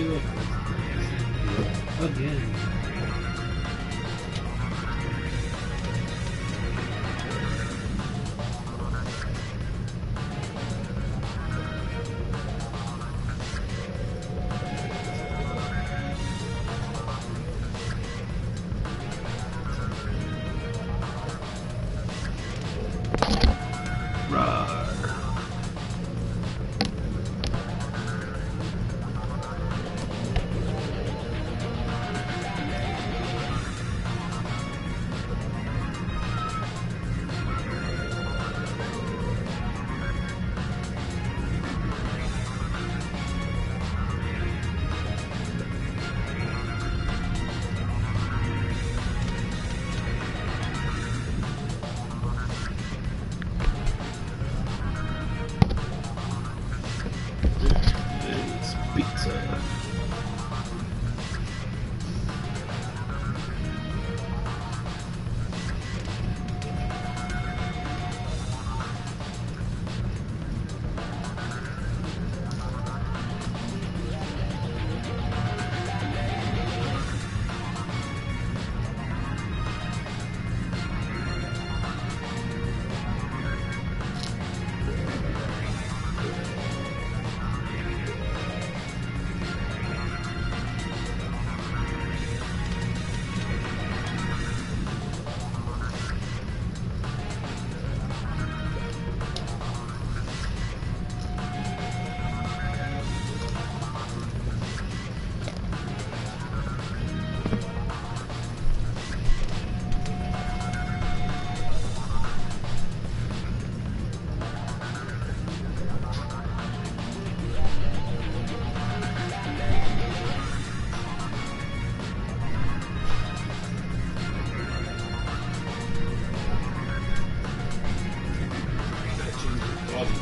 do it. Again.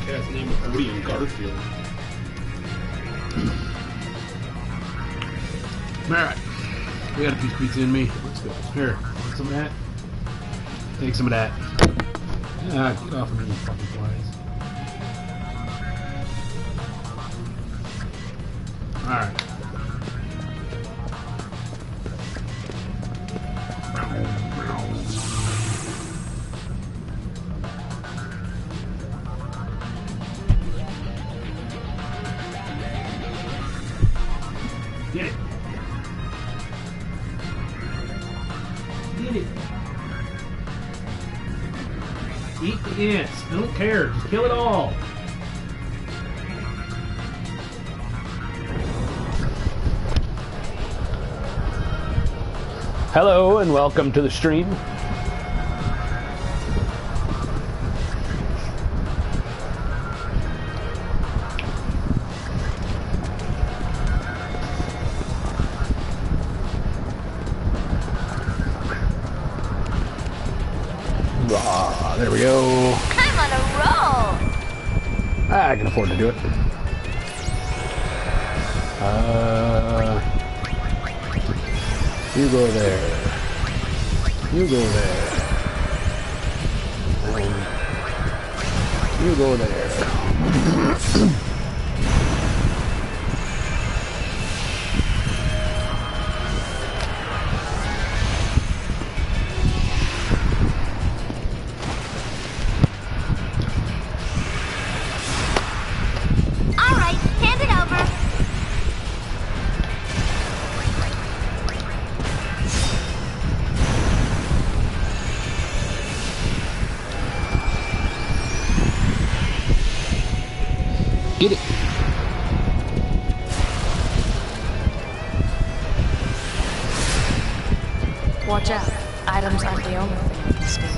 Cat's name is Woody and Garfield. Alright. We got a piece of pizza in me. Let's go. Here. Want some of that? Take some of that. Ah, get off of me, you fucking flies. Alright. Get it. Get it. Eat the ants. I don't care. Just kill it all. Hello and welcome to the stream. There we go. I'm on a roll. I can afford to do it. You go there. You go there. You go there. Get it. Watch out. Items aren't the only thing you can steal.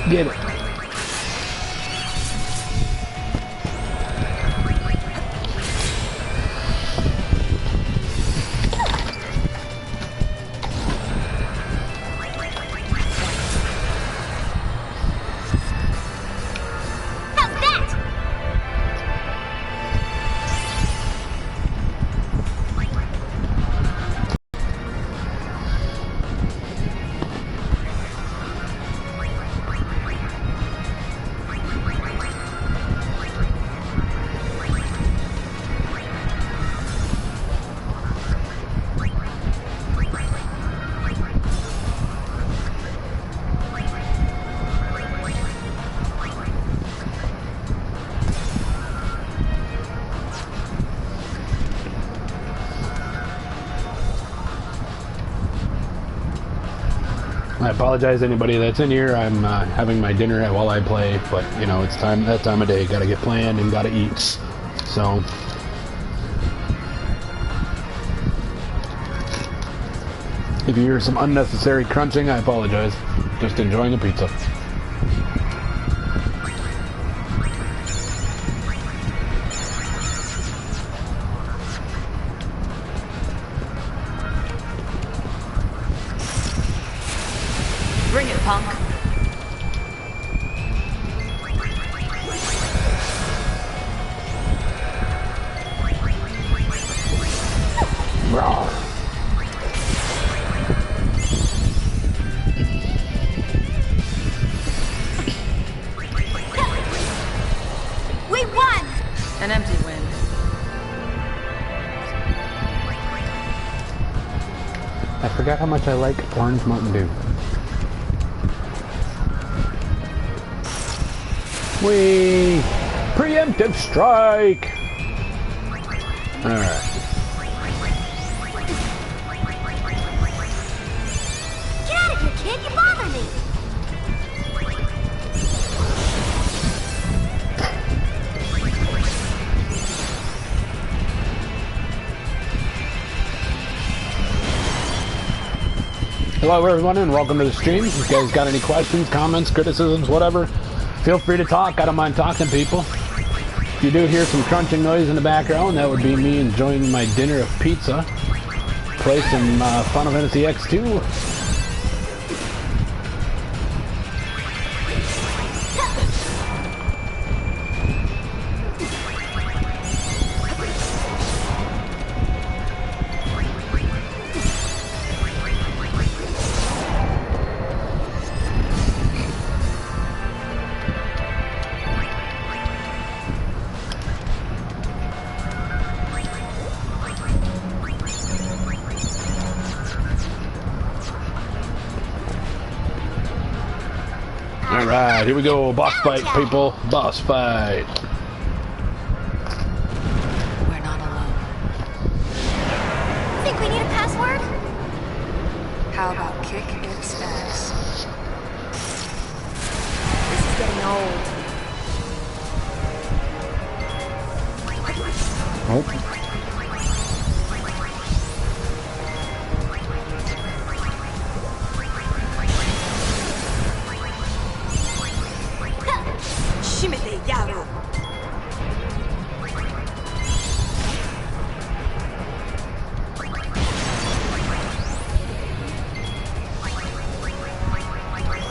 Get it. apologize to anybody that's in here. I'm having my dinner while I play, but you know, it's that time of day. Gotta get planned and gotta eat. So if you hear some unnecessary crunching, I apologize. Just enjoying the pizza. Bring it, punk. Rawr. We won! An empty win. I forgot how much I like orange Mountain Dew. Whee! Preemptive strike! Alright. Get out of here, kid! You bother me! Hello everyone and welcome to the stream. If you guys got any questions, comments, criticisms, whatever, feel free to talk. I don't mind talking to people. If you do hear some crunching noise in the background, that would be me enjoying my dinner of pizza. Play some Final Fantasy X-2. Alright, here we go. Boss fight, people. Boss fight. We're not alone. Think we need a password? How about kick its ass? This is getting old. Oh.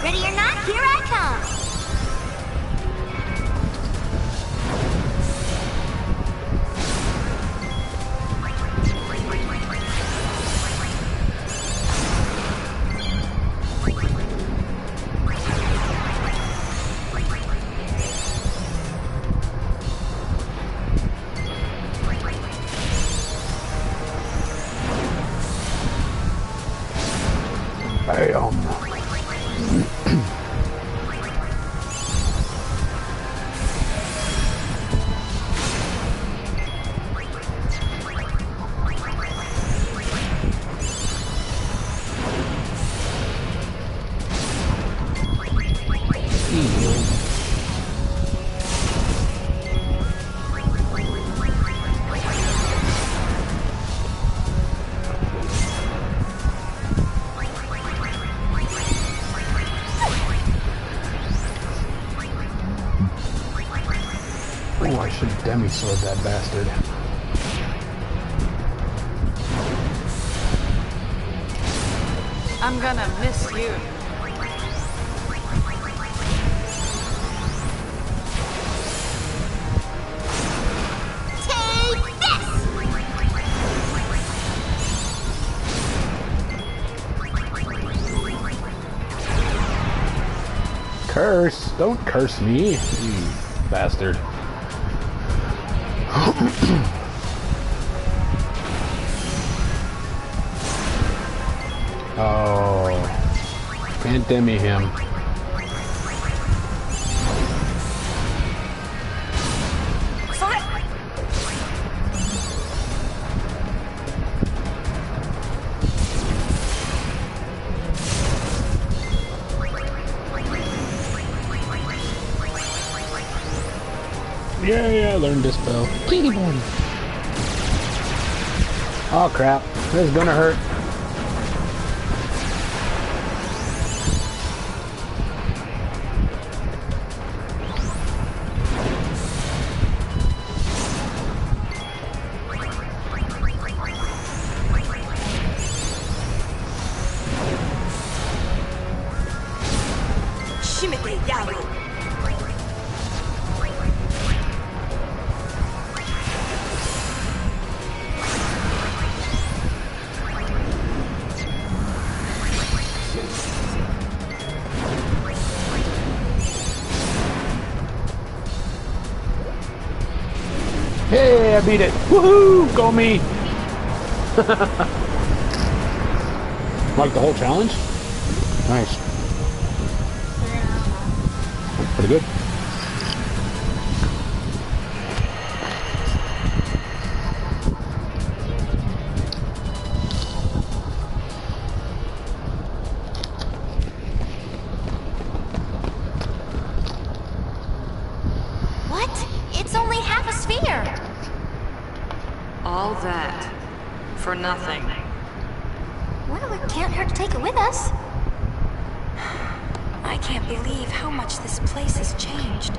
Ready or not, here I come! Bam. Oh, I should have demi-sword that bastard. I'm gonna miss you. Take this! Curse! Don't curse me, you bastard. Oh, can't demi him. Yeah, learn Dispel. Kitty boy. Oh crap, this is gonna hurt. Hey, I beat it. Woohoo! Go me! Like the whole challenge? Nice. Pretty good. What? It's only half a sphere. All that for nothing. Well, it can't hurt to take it with us. I can't believe how much this place has changed.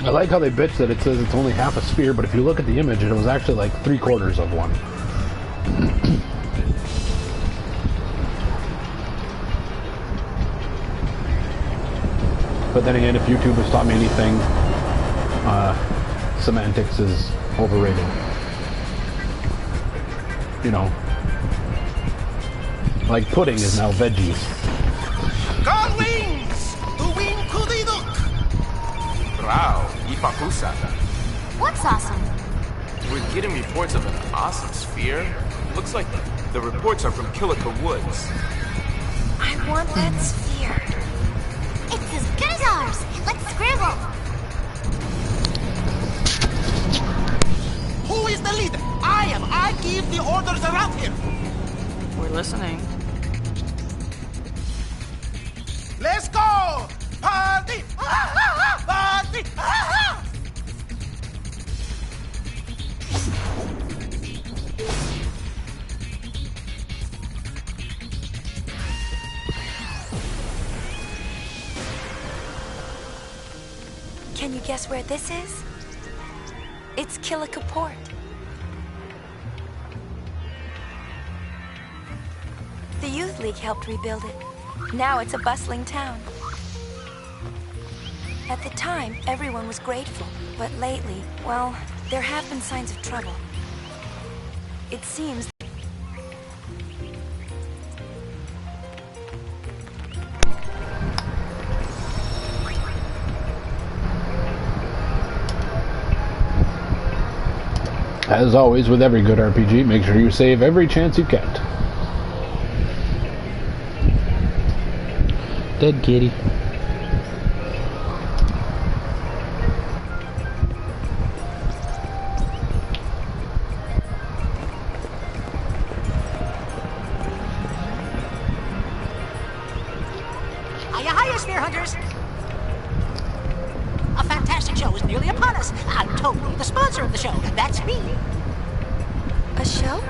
I like how they bitch that it says it's only half a sphere, but if you look at the image, it was actually like 3/4 of one. But then again, if YouTube has taught me anything, semantics is overrated. You know, like pudding is now veggies. Wings! Tuwing kudiduk! Wow, ipapusata. What's awesome? We're getting reports of an awesome sphere. Looks like the reports are from Kilika Woods. I want that sphere. It's as good as ours. Let's scribble. Who is the leader? I am. I give the orders around here. We're listening. Let's go! Party! Party! Can you guess where this is? It's Kilika Port. The Youth League helped rebuild it. Now it's a bustling town. At the time, everyone was grateful, but lately, well, there have been signs of trouble. It seems As always, with every good RPG, make sure you save every chance you get. Dead kitty. Hiya, Sphere Hunters! A fantastic show is nearly upon us. I'm totally the sponsor of the show. That's me. a show?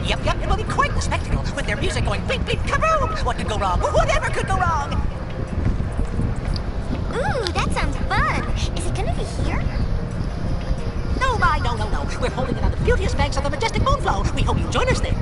Yep, it will be quite the spectacle with their music going beep, beep, kaboom! What could go wrong? Whatever could go wrong! Ooh, that sounds fun. Is it gonna be here? No. We're holding it on the beauteous banks of the majestic Moonflow. We hope you join us there.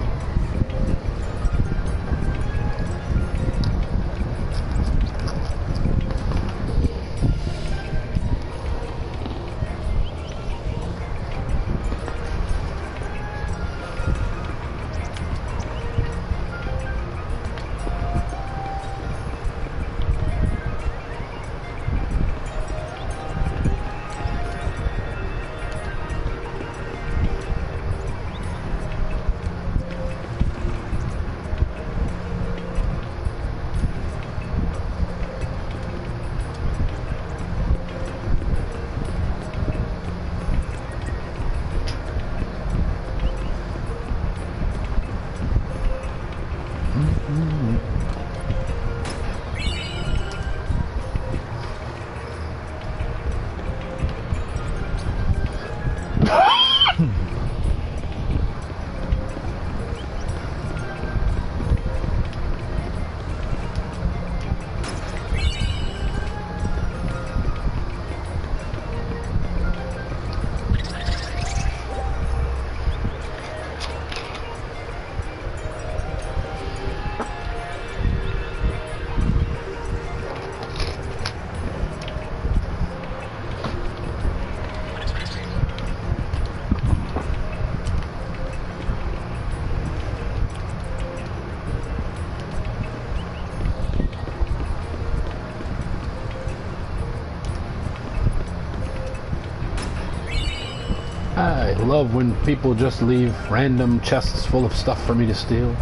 I love when people just leave random chests full of stuff for me to steal.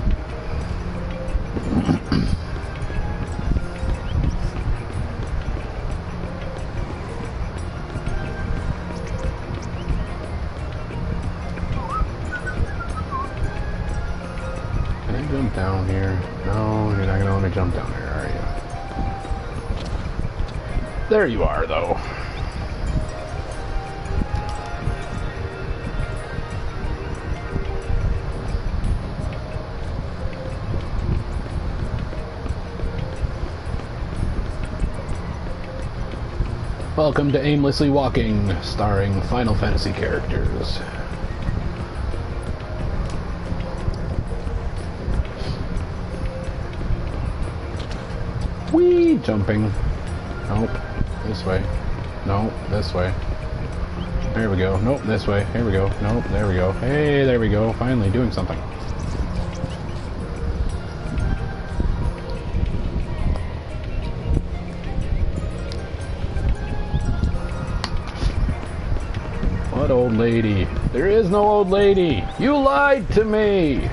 Can I jump down here? No, you're not gonna want to jump down here, are you? There you are, though. Welcome to Aimlessly Walking, starring Final Fantasy characters. Whee! Jumping. Nope. This way. Nope. This way. There we go. Nope. This way. Here we go. Nope. There we go. Hey, there we go. Finally doing something. What old lady? There is no old lady! You lied to me!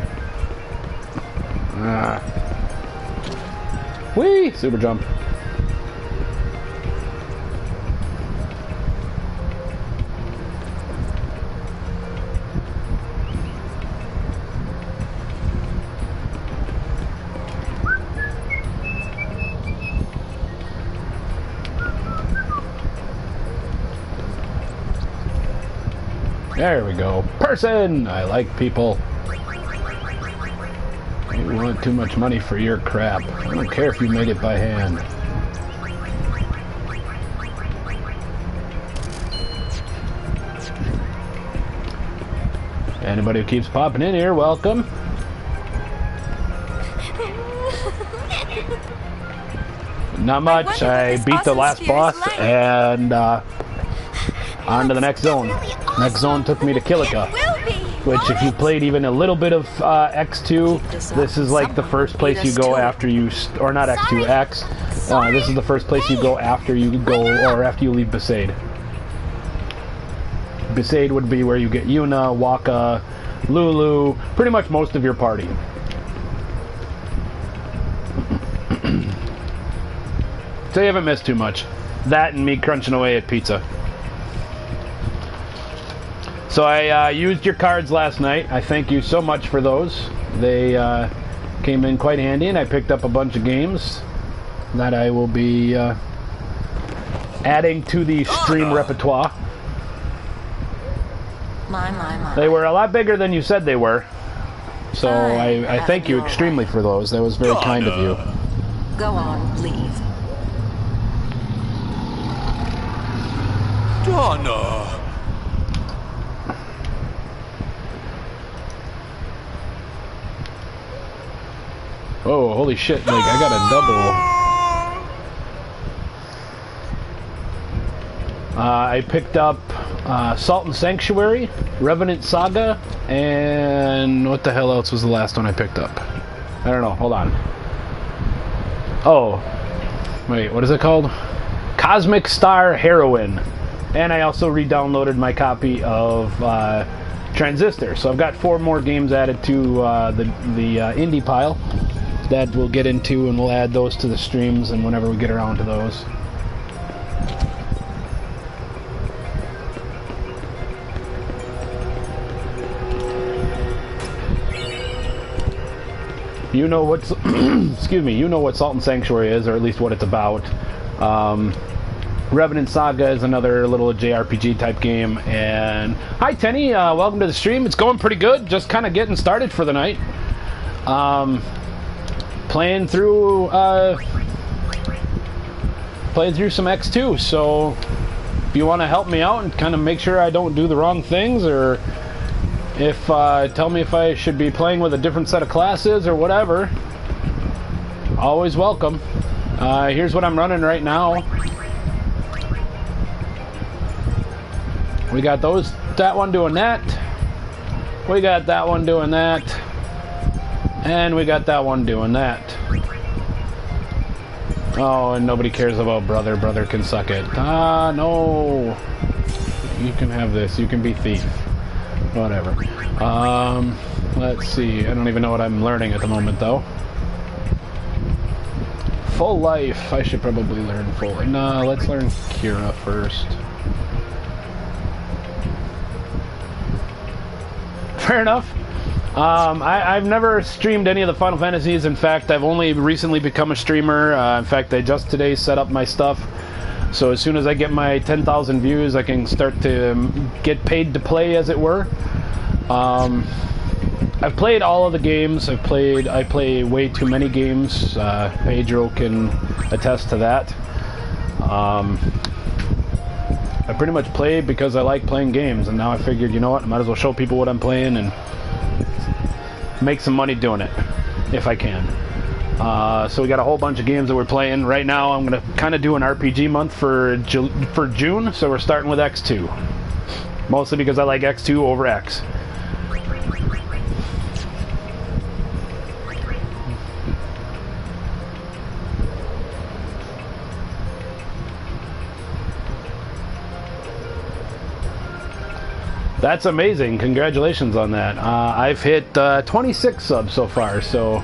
Ah. Whee! Super jump. There we go. Person! I like people. You want too much money for your crap. I don't care if you made it by hand. Anybody who keeps popping in here, welcome. Not much. I beat the last boss and on to the next zone. Next zone took me to Kilika, which if you played even a little bit of X2, this is like the first place you go after you, or not X2, X. This is the first place you go after you go, or after you leave Besaid. Besaid would be where you get Yuna, Waka, Lulu, pretty much most of your party. So you haven't missed too much. That and me crunching away at pizza. So I used your cards last night. I thank you so much for those. They came in quite handy, and I picked up a bunch of games that I will be adding to the stream repertoire. My. They were a lot bigger than you said they were. So I thank you extremely for those. That was very kind of you. Go on, leave. Donna! Oh, holy shit, like, I got a double. I picked up Salt and Sanctuary, Revenant Saga, and what the hell else was the last one I picked up? I don't know, hold on. Oh, wait, what is it called? Cosmic Star Heroine. And I also re-downloaded my copy of Transistor. So I've got 4 more games added to the indie pile that we'll get into, and we'll add those to the streams and whenever we get around to those. You know what's excuse me, you know what Salt and Sanctuary is, or at least what it's about. Revenant Saga is another little JRPG type game. And hi Tenny, welcome to the stream. It's going pretty good, just kind of getting started for the night. Playing through some X2, so if you want to help me out and kind of make sure I don't do the wrong things, or if tell me if I should be playing with a different set of classes or whatever, always welcome. Here's what I'm running right now. We got that one doing that. We got that one doing that. And we got that one doing that. Oh, and nobody cares about brother. Brother can suck it. Ah, no. You can have this. You can be thief. Whatever. Let's see. I don't even know what I'm learning at the moment, though. Full life. I should probably learn full. No, let's learn Kira first. Fair enough. I've never streamed any of the Final Fantasies. In fact, I've only recently become a streamer. In fact, I just today set up my stuff. So as soon as I get my 10,000 views, I can start to get paid to play, as it were. I've played all of the games. I play way too many games. Pedro can attest to that. I pretty much play because I like playing games, and now I figured, you know what, I might as well show people what I'm playing and make some money doing it, if I can. So we got a whole bunch of games that we're playing. Right now I'm going to kind of do an RPG month for June, so we're starting with X-2. Mostly because I like X-2 over X. That's amazing. Congratulations on that. I've hit 26 subs so far, so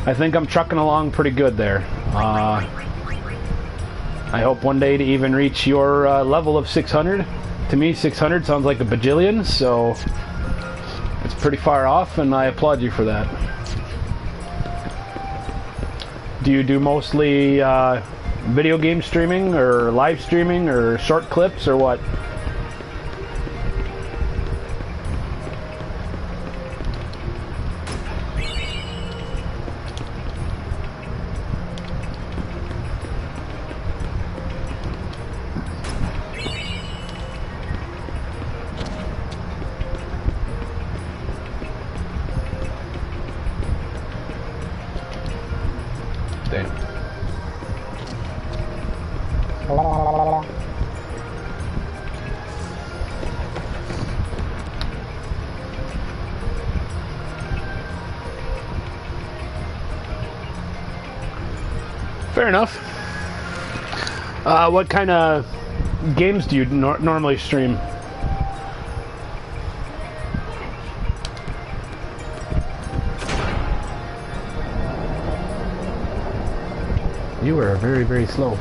I think I'm trucking along pretty good there. I hope one day to even reach your level of 600. To me, 600 sounds like a bajillion, so it's pretty far off, and I applaud you for that. Do you do mostly video game streaming, or live streaming, or short clips, or what? Fair enough. What kind of games do you normally stream? You are very, very slow.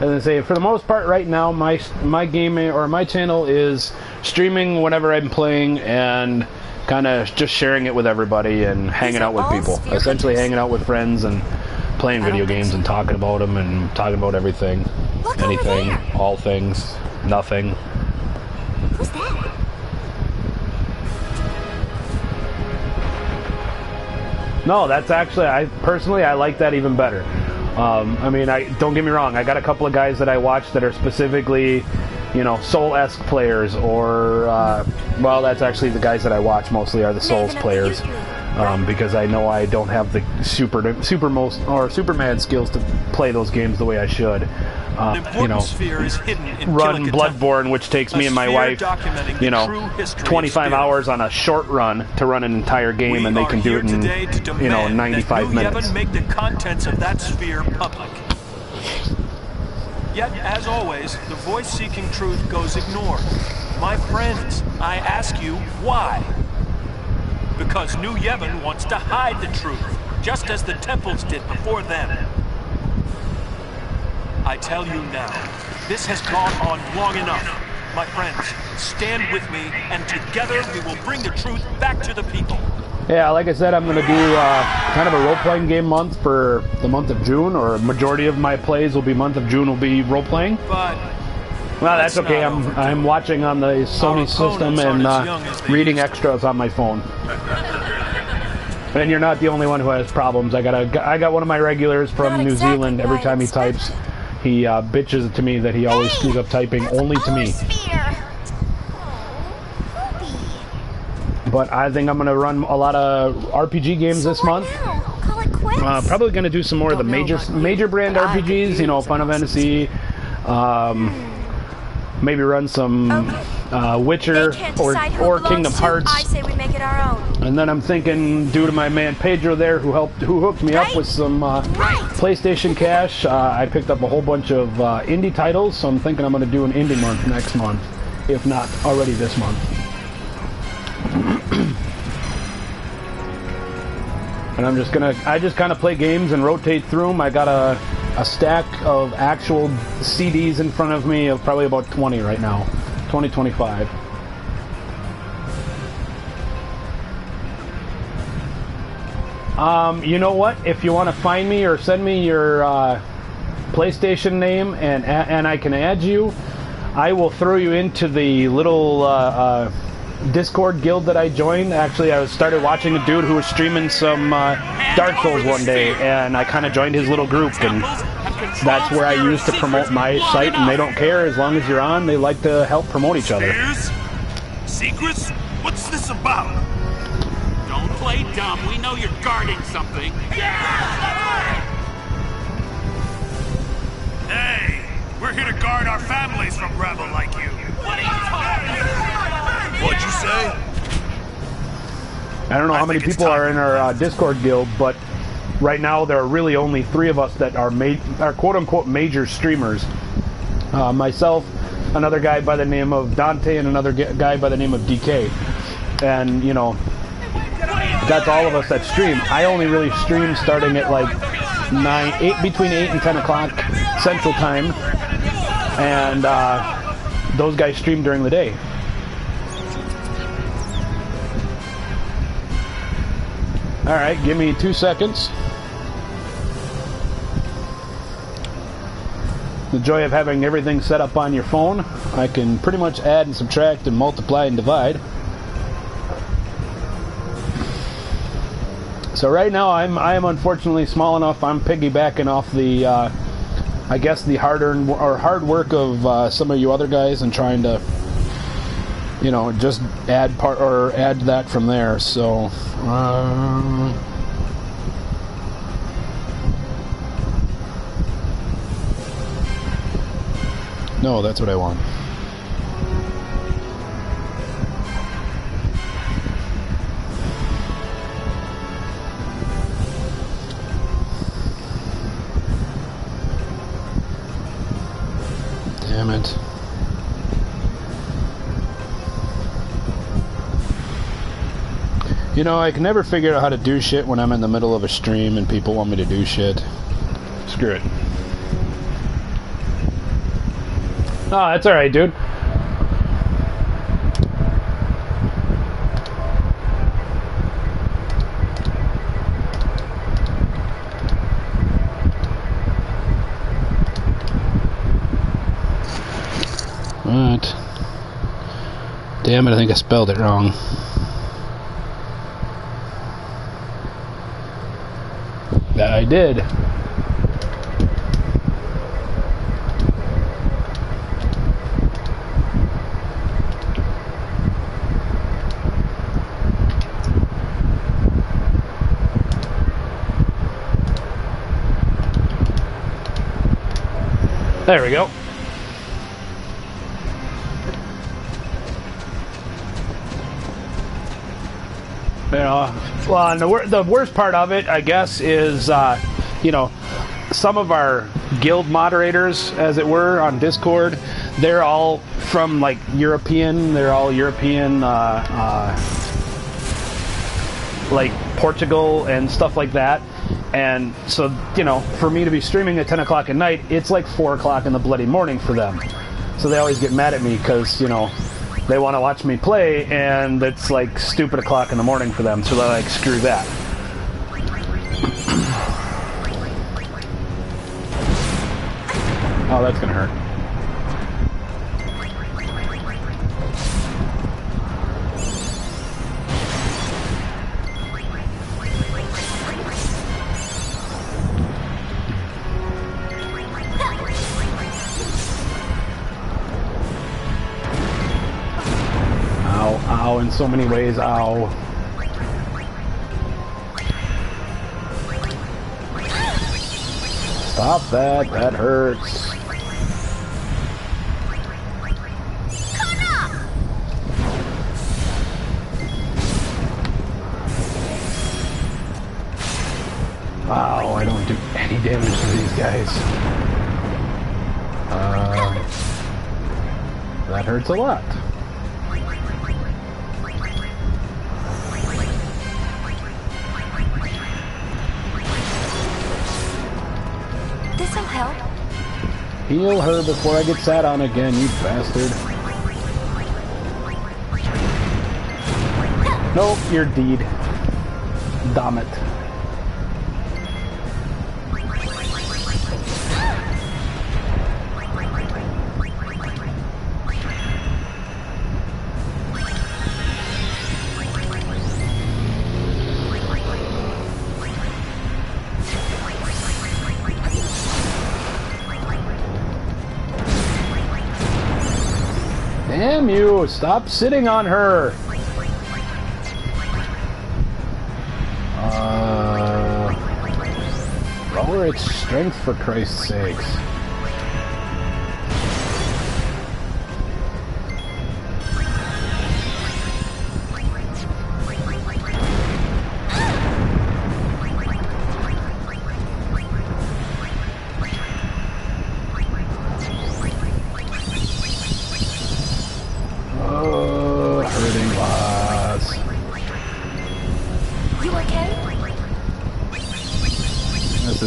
As I say, for the most part right now, my gaming or my channel is streaming whenever I'm playing and kind of just sharing it with everybody and hanging out with people. Essentially hanging out with friends and playing video games and talking about them and talking about everything, anything, all things, nothing. Who's that? No, that's actually, I like that even better. I mean, don't get me wrong, I got a couple of guys that I watch that are specifically, you know, Soul-esque players, or, well, that's actually the guys that I watch mostly are the Souls players, because I know I don't have the Superman skills to play those games the way I should. You know, run Bloodborne, which takes me and my wife, you know, 25 hours on a short run to run an entire game, and they can do it in, you know, 95 minutes. Make the contents of that sphere public. Yet, as always, the voice seeking truth goes ignored. My friends, I ask you, why? Because New Yevon wants to hide the truth, just as the temples did before them. I tell you now, this has gone on long enough. My friends, stand with me, and together we will bring the truth back to the people. Yeah, like I said, I'm going to do kind of a role-playing game month for the month of June, or majority of my plays will be month of June will be role-playing. But well, that's okay. I'm watching on the Sony system and reading extras on my phone. And you're not the only one who has problems. I got one of my regulars from New Zealand. Every time he types, he bitches to me that he always screws up typing, only to me. But I think I'm going to run a lot of RPG games this month. Probably going to do some more of the major brand RPGs, you know, Final Fantasy, maybe run some Witcher or Kingdom Hearts. I say we make it our own. And then I'm thinking, due to my man Pedro there, who hooked me up with some PlayStation cash, I picked up a whole bunch of indie titles. So I'm thinking I'm going to do an indie month next month, if not already this month. And I just kind of play games and rotate through them. I got a stack of actual CDs in front of me of probably about 20 right now. 20, 25. You know what? If you want to find me or send me your PlayStation name and I can add you, I will throw you into the little Discord guild that I joined. Actually, I started watching a dude who was streaming some Dark Souls one day, and I kind of joined his little group, and that's where I use to promote my site, and they don't care as long as you're on. They like to help promote each other. Secrets? What's this about? Don't play dumb. We know you're guarding something. Hey, we're here to guard our families from rebel like you. What are you talking about? What'd you say? I don't know how many people are in our Discord guild, but right now there are really only 3 of us that are quote-unquote major streamers. Myself, another guy by the name of Dante, and another guy by the name of DK. And, you know, that's all of us that stream. I only really stream starting at like between 8 and 10 o'clock Central Time. And those guys stream during the day. Alright, give me 2 seconds. The joy of having everything set up on your phone. I can pretty much add and subtract and multiply and divide. So right now I am unfortunately small enough. I'm piggybacking off the I guess the hard work of some of you other guys and trying to, you know, just add that from there. So no, that's what I want. Damn it. You know, I can never figure out how to do shit when I'm in the middle of a stream and people want me to do shit. Screw it. Oh, that's alright, dude. Alright. Damn it, I think I spelled it wrong. That I did. There we go. You know, well, and the worst part of it, I guess, is, you know, some of our guild moderators, as it were, on Discord, they're all from, like, they're all European, like, Portugal and stuff like that. And so, you know, for me to be streaming at 10 o'clock at night, it's like 4 o'clock in the bloody morning for them. So they always get mad at me because, you know, they want to watch me play, and it's like stupid o'clock in the morning for them, so they're like, screw that. Oh, that's gonna hurt. Ow, in so many ways, ow. Stop that hurts. damage to these guys. That hurts a lot. This'll help. Heal her before I get sat on again, you bastard. Nope, you're deed. Damn it. Damn you! Stop sitting on her! Lower its strength for Christ's sakes.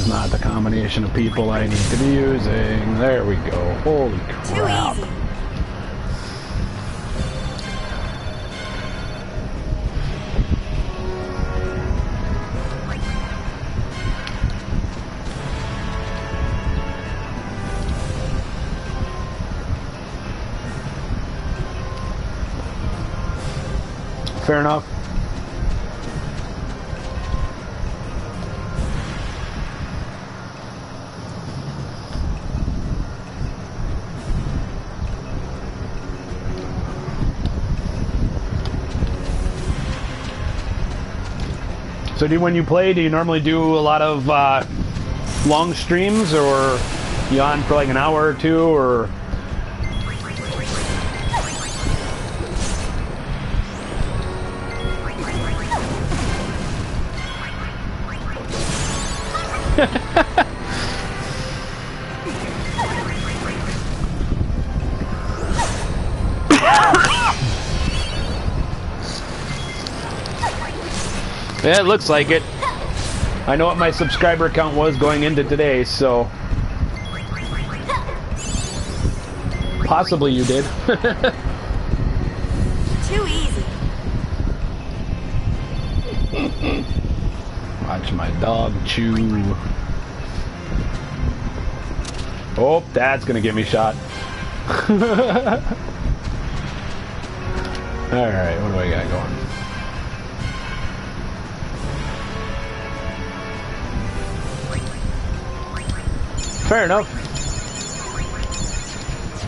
Not the combination of people I need to be using. There we go. Holy crap. Too easy. Fair enough. So when you play, do you normally do a lot of long streams, or you on for like an hour or two, or? Yeah, it looks like it. I know what my subscriber count was going into today, so possibly you did. Too easy. Watch my dog chew. Oh, that's gonna get me shot. Alright, what do I got going? Fair enough.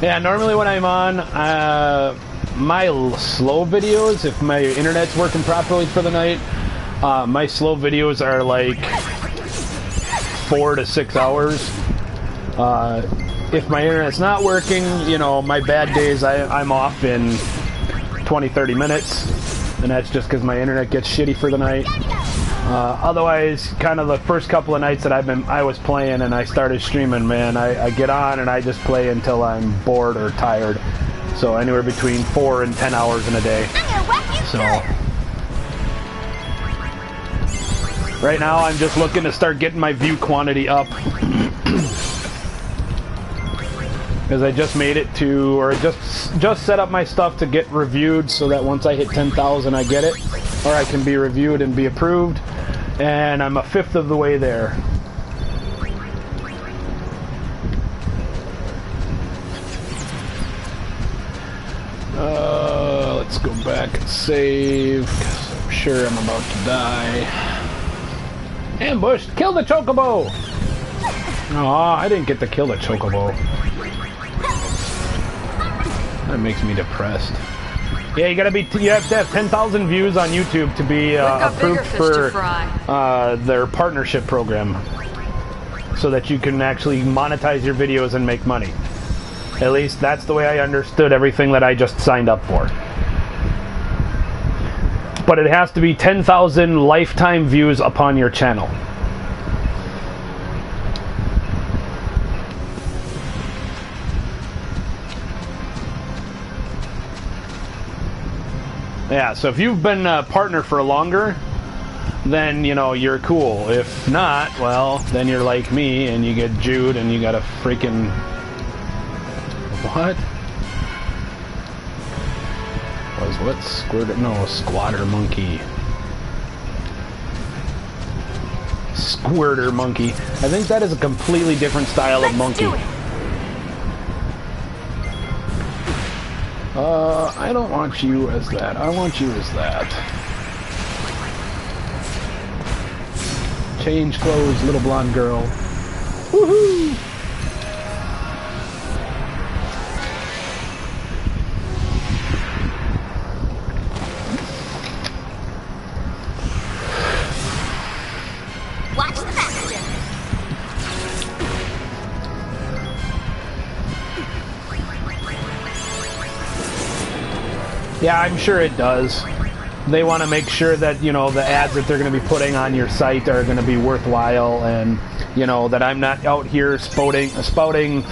Yeah, normally when I'm on my slow videos, if my internet's working properly for the night, my slow videos are like 4 to 6 hours. If my internet's not working, you know, my bad days, I'm off in 20-30 minutes, and that's just because my internet gets shitty for the night. Otherwise, kind of the first couple of nights that I was playing and I started streaming, man, I get on and I just play until I'm bored or tired. So anywhere between 4 and 10 hours in a day. So right now I'm just looking to start getting my view quantity up. Because I just made it to, or just set up my stuff to get reviewed so that once I hit 10,000 I get it, or I can be reviewed and be approved, and I'm a fifth of the way there. Let's go back and save, because I'm sure I'm about to die. Ambushed! Kill the chocobo! Aw, I didn't get to kill the chocobo. That makes me depressed. Yeah, you have to have 10,000 views on YouTube to be approved for their partnership program, so that you can actually monetize your videos and make money. At least that's the way I understood everything that I just signed up for. But it has to be 10,000 lifetime views upon your channel. Yeah, so if you've been a partner for longer, then, you know, you're cool. If not, well, then you're like me, and you get Jude, and you got a freaking... What? Was what? Squirter? No, Squatter Monkey. Squirter Monkey. I think that is a completely different style of monkey. I don't want you as that. I want you as that. Change clothes, little blonde girl. Woohoo! Watch the master. Yeah, I'm sure it does. They want to make sure that, you know, the ads that they're going to be putting on your site are going to be worthwhile, and, you know, that I'm not out here spouting,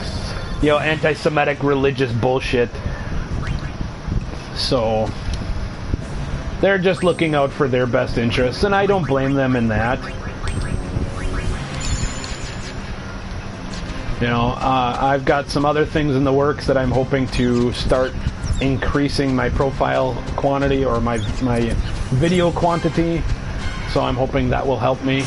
you know, anti-Semitic religious bullshit. So, they're just looking out for their best interests, and I don't blame them in that. You know, I've got some other things in the works that I'm hoping to start increasing my profile quantity or my video quantity, so I'm hoping that will help me.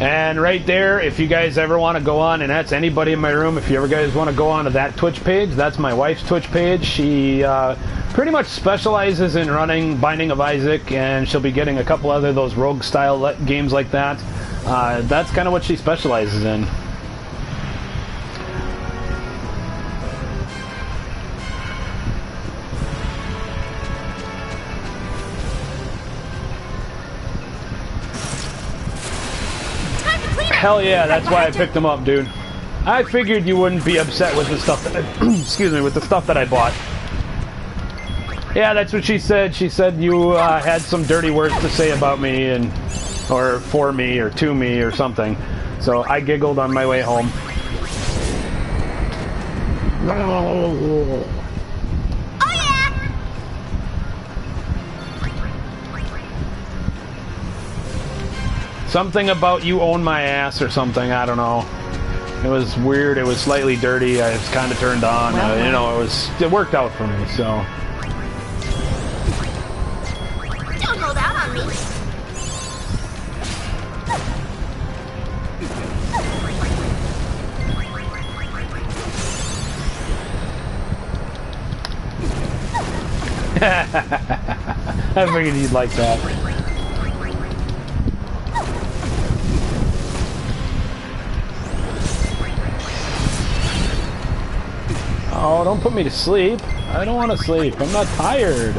And right there, if you guys ever want to go on, and that's anybody in my room, if you ever guys want to go on to that Twitch page, that's my wife's Twitch page. She pretty much specializes in running Binding of Isaac, and she'll be getting a couple other those rogue style games like that. That's kind of what she specializes in. Hell yeah, that's why I picked them up, dude. I figured you wouldn't be upset with the stuff that excuse me, with the stuff that I bought. Yeah, that's what she said. She said you had some dirty words to say about me, and or for me, or to me, or something. So I giggled on my way home. Something about you own my ass or something, I don't know. It was weird, it was slightly dirty, I was kind of turned on, you know, it worked out for me, so. Don't hold out on me. I figured you'd like that. Oh, don't put me to sleep. I don't want to sleep. I'm not tired.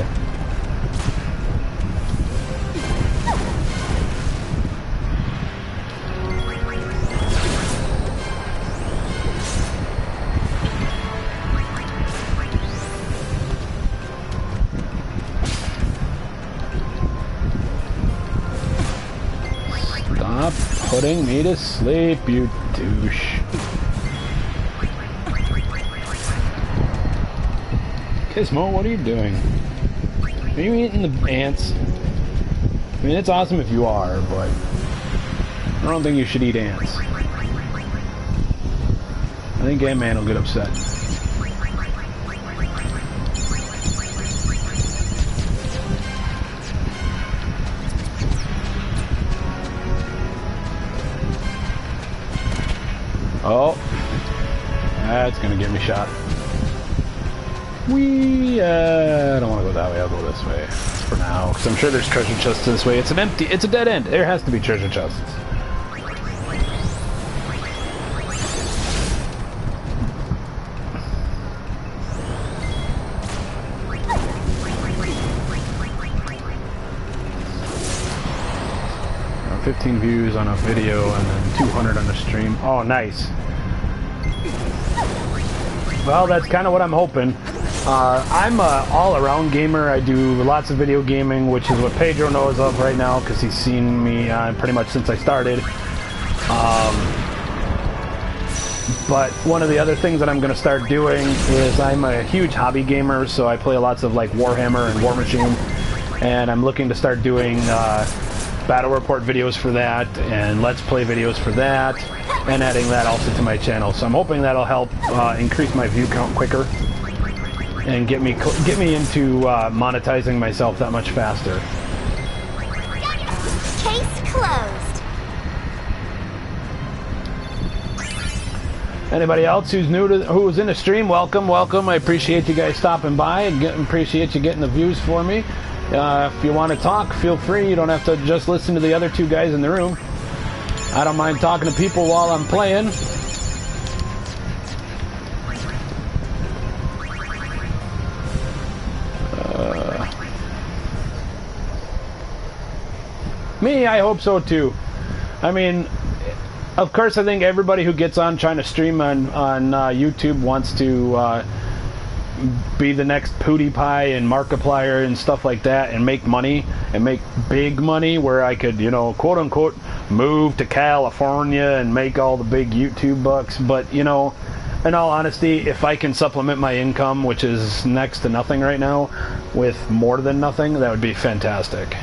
Stop putting me to sleep, you douche. Kismo, what are you doing? Are you eating the ants? I mean, it's awesome if you are, but I don't think you should eat ants. I think Ant-Man will get upset. Oh, that's gonna get me shot. I don't want to go that way, I'll go this way for now, because I'm sure there's treasure chests this way. It's a dead end. There has to be treasure chests. 15 views on a video and then 200 on a stream. Oh, nice. Well, that's kind of what I'm hoping. I'm an all-around gamer. I do lots of video gaming, which is what Pedro knows of right now because he's seen me pretty much since I started. But one of the other things that I'm going to start doing is I'm a huge hobby gamer, so I play lots of like Warhammer and War Machine, and I'm looking to start doing battle report videos for that and let's play videos for that, and adding that also to my channel. So I'm hoping that'll help increase my view count quicker and get me into monetizing myself that much faster. Case closed. Anybody else who's new to who's in the stream, welcome. I appreciate you guys stopping by and appreciate you getting the views for me. If you want to talk, feel free. You don't have to just listen to the other two guys in the room. I don't mind talking to people while I'm playing. Me, I hope so too. I mean, of course, I think everybody who gets on trying to stream on YouTube wants to be the next PewDiePie and Markiplier and stuff like that and make money and make big money where I could, you know, quote unquote, move to California and make all the big YouTube bucks. But, you know, in all honesty, if I can supplement my income, which is next to nothing right now, with more than nothing, that would be fantastic.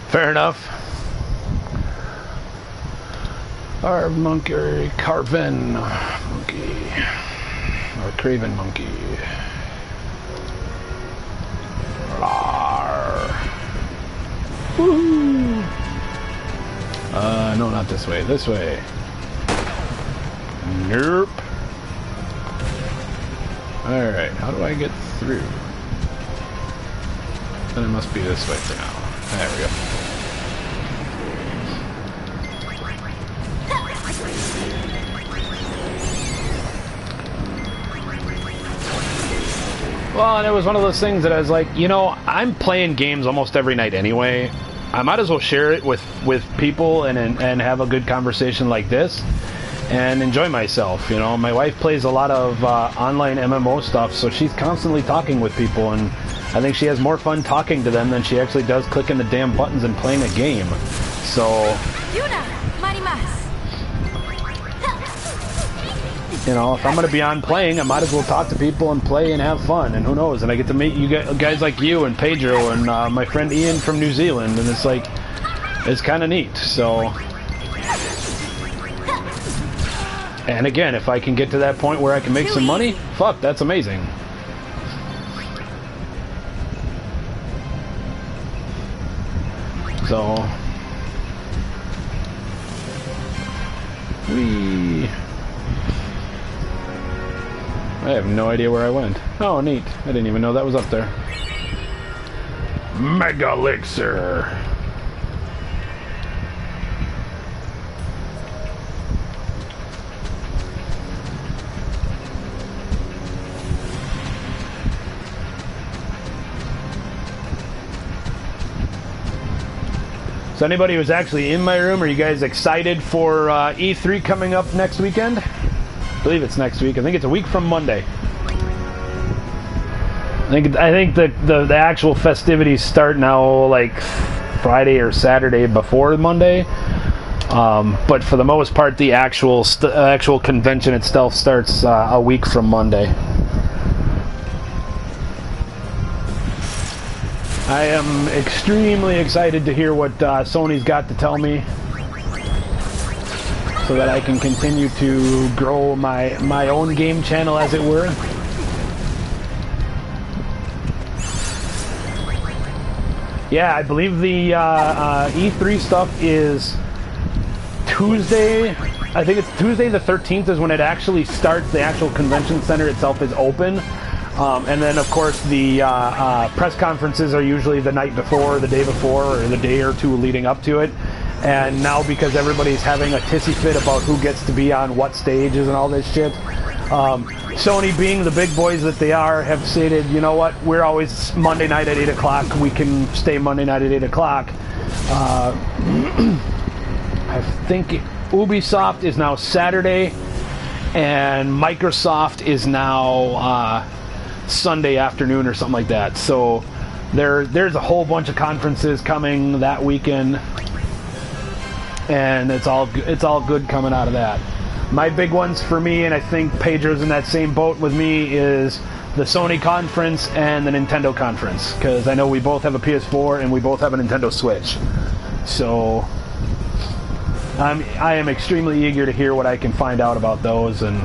Fair enough. Our monkey, or Carven monkey, or Craven monkey. Rawr. Woo! No, not this way. This way. Nope. All right. How do I get through? Then it must be this way for now. There we go. Well, and it was one of those things that I was like, you know, I'm playing games almost every night anyway. I might as well share it with people and have a good conversation like this and enjoy myself. You know, my wife plays a lot of online MMO stuff, so she's constantly talking with people, and I think she has more fun talking to them than she actually does clicking the damn buttons and playing a game. So, you know, if I'm going to be on playing, I might as well talk to people and play and have fun. And who knows? And I get to meet you guys like you and Pedro and my friend Ian from New Zealand. And it's like, it's kind of neat. So, and again, if I can get to that point where I can make some money, fuck, that's amazing. So, I have no idea where I went. Oh, neat. I didn't even know that was up there. Mega Elixir. So anybody who's actually in my room, are you guys excited for E3 coming up next weekend? I believe it's next week. I think it's a week from Monday. I think the actual festivities start now like Friday or Saturday before Monday. But for the most part, the actual convention itself starts a week from Monday. I am extremely excited to hear what Sony's got to tell me, so that I can continue to grow my own game channel, as it were. Yeah, I believe the E3 stuff is Tuesday. I think it's Tuesday the 13th is when it actually starts. The actual convention center itself is open. And then, of course, the press conferences are usually the night before, the day before, or the day or two leading up to it. And now, because everybody's having a tissy fit about who gets to be on what stages and all this shit, Sony, being the big boys that they are, have stated, you know what, we're always Monday night at 8 o'clock. We can stay Monday night at 8 o'clock. I think Ubisoft is now Saturday, and Microsoft is now Sunday afternoon or something like that. So there's a whole bunch of conferences coming that weekend, and it's all good coming out of that. My big ones for me, and I think Pedro's in that same boat with me, is the Sony conference and the Nintendo conference, because I know we both have a PS4 and we both have a Nintendo Switch. So I am extremely eager to hear what I can find out about those. And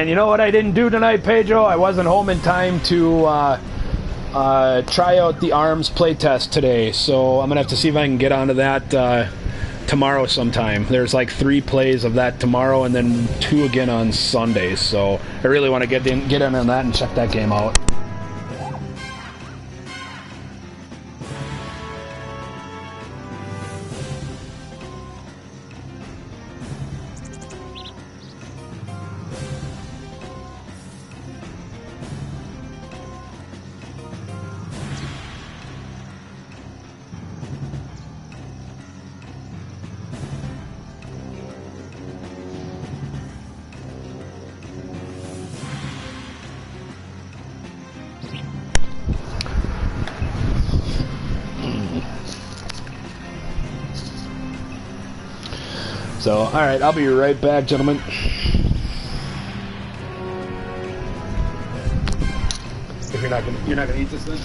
you know what I didn't do tonight, Pedro? I wasn't home in time to try out the ARMS playtest today, so I'm gonna have to see if I can get onto that tomorrow sometime. There's like 3 plays of that tomorrow, and then 2 again on Sunday. So I really want to get in on that and check that game out. So, alright, I'll be right back, gentlemen. If you're not gonna eat this then?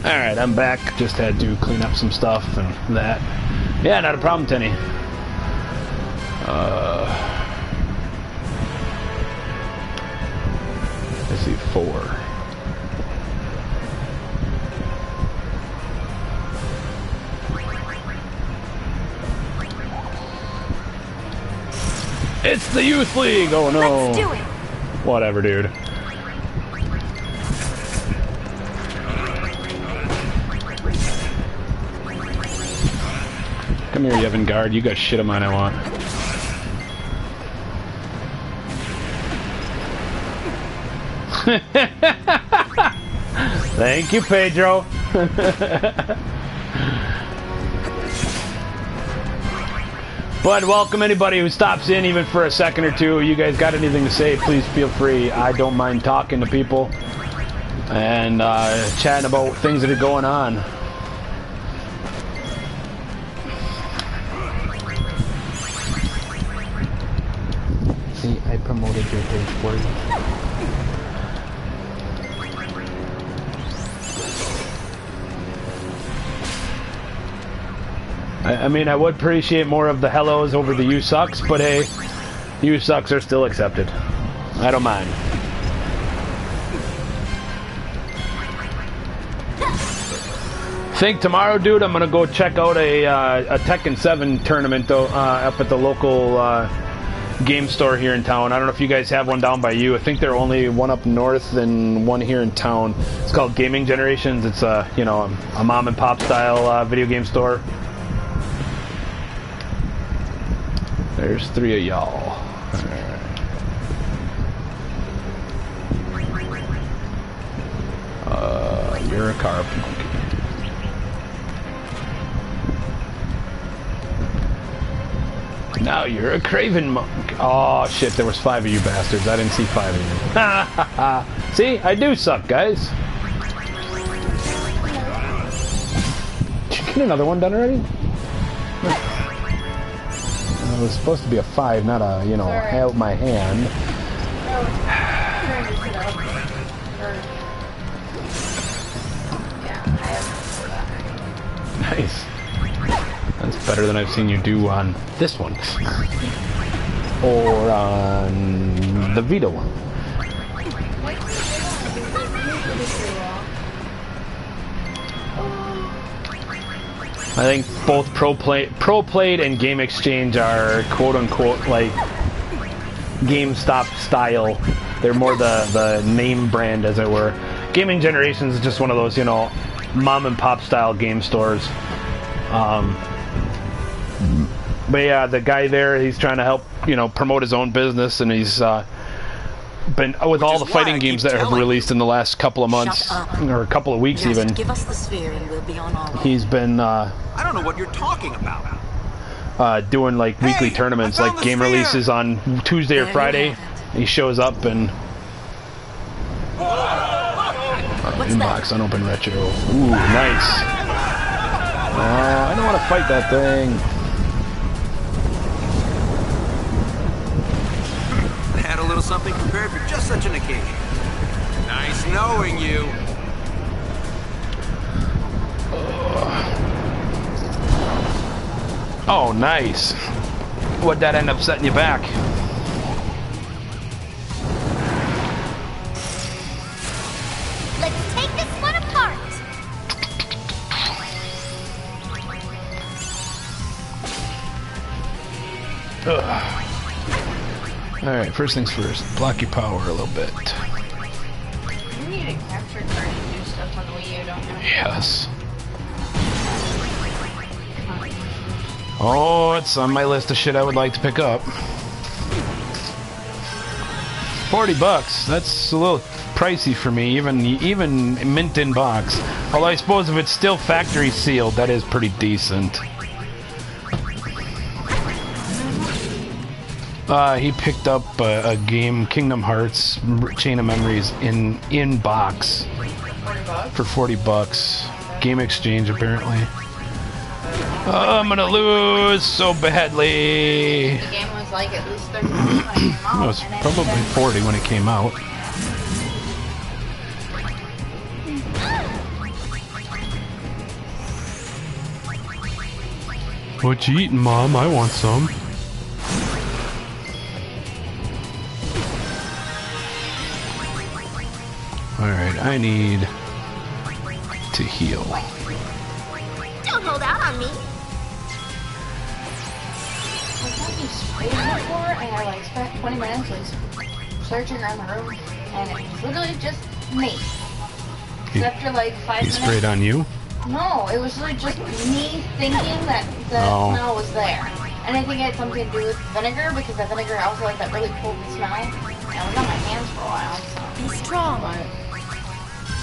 Alright, I'm back. Just had to clean up some stuff and that. Yeah, not a problem, Tenny. Let's see, 4. It's the Youth League! Oh no. Let's do it. Whatever, dude. Come here, Yevon Guard. You got shit of mine I want. Thank you, Pedro. But welcome anybody who stops in even for a second or two. You guys got anything to say, please feel free. I don't mind talking to people and chatting about things that are going on. See, I promoted your page for you. I mean, I would appreciate more of the hellos over the you sucks, but hey, You sucks are still accepted. I don't mind. Think tomorrow, dude, I'm gonna go check out a Tekken 7 tournament though, up at the local game store here in town. I don't know if you guys have one down by you. I think there are only one up north and one here in town. It's called Gaming Generations. It's a mom and pop style video game store. There's 3 of y'all. You're a carp. Now you're a craven monk. Oh shit, there was 5 of you bastards. I didn't see 5 of you. Ha ha ha. See, I do suck, guys. Did you get another one done already? It was supposed to be a 5, not a, held my hand. Nice. That's better than I've seen you do on this one. Or on the Vita one. I think both ProPlate and Game Exchange are quote-unquote like GameStop style. They're more the name brand, as it were. Gaming Generations is just one of those, mom and pop style game stores. But yeah, the guy there, he's trying to help, promote his own business, and he's been with all the fighting games that have released in the last couple of months, or a couple of weeks even. Give us the sphere and we'll be on our way. He's been I don't know what you're talking about. doing like weekly tournaments, like game releases on Tuesday or Friday. He shows up and inbox unopened retro. Ooh, nice. I don't want to fight that thing. Had a little something prepared for just such an occasion. Nice knowing you. Oh, nice. What'd that end up setting you back? Let's take this one apart. Alright, first things first. Block your power a little bit. You need a capture card to do stuff on the Wii U, don't you? Yes. Oh, it's on my list of shit I would like to pick up. $40. That's a little pricey for me, even mint in box. Although I suppose if it's still factory sealed, that is pretty decent. He picked up a game, Kingdom Hearts Chain of Memories, in box for $40. Game Exchange, apparently. Oh, I'm gonna lose so badly. The game was like at least 30 when it came out. It was probably 40 when it came out. What you eating, Mom? I want some. Alright, I need to heal. Don't hold out on me. I thought you sprayed before, and I like spent 20 minutes like searching around the room, and it was literally just me. Except for like 5 minutes. He sprayed on you? No, it was really just me thinking that the smell was there. And I think it had something to do with vinegar, because the vinegar also like that really pulpy smell. And I was on my hands for a while, so. Be strong. But,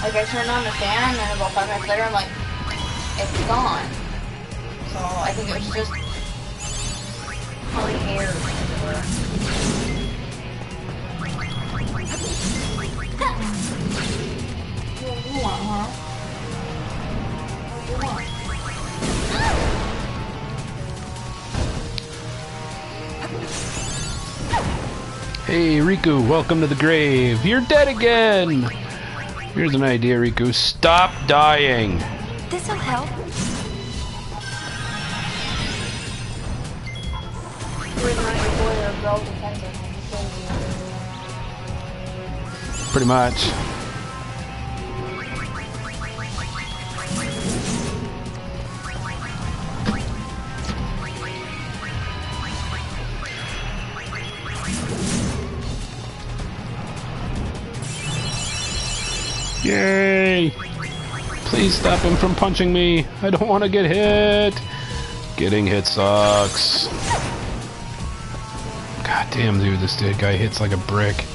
like I turned on the fan, and about 5 minutes later, I'm like, it's gone. So I think it was just probably hair or whatever. What do you want, huh? What do you want? Hey, Riku, welcome to the grave. You're dead again! Here's an idea, Riku. Stop dying! This'll help. We're not your boy or girl defender. pretty much. Yay! Please stop him from punching me. I don't want to get hit. Getting hit sucks. God damn, dude, this guy hits like a brick.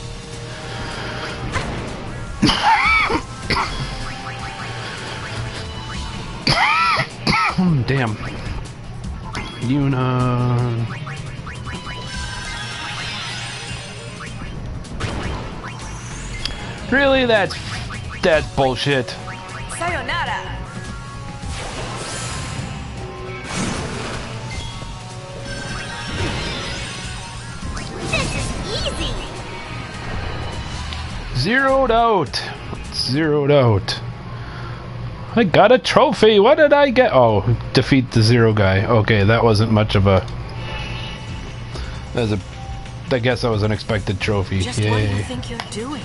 Damn. Yuna. Really? That's bullshit. Sayonara. This is easy. Zeroed out. Zeroed out. I got a trophy. What did I get? Oh, defeat the zero guy. Okay, that wasn't much of a... I guess that was an unexpected trophy. Just Yay. what do you think you're doing?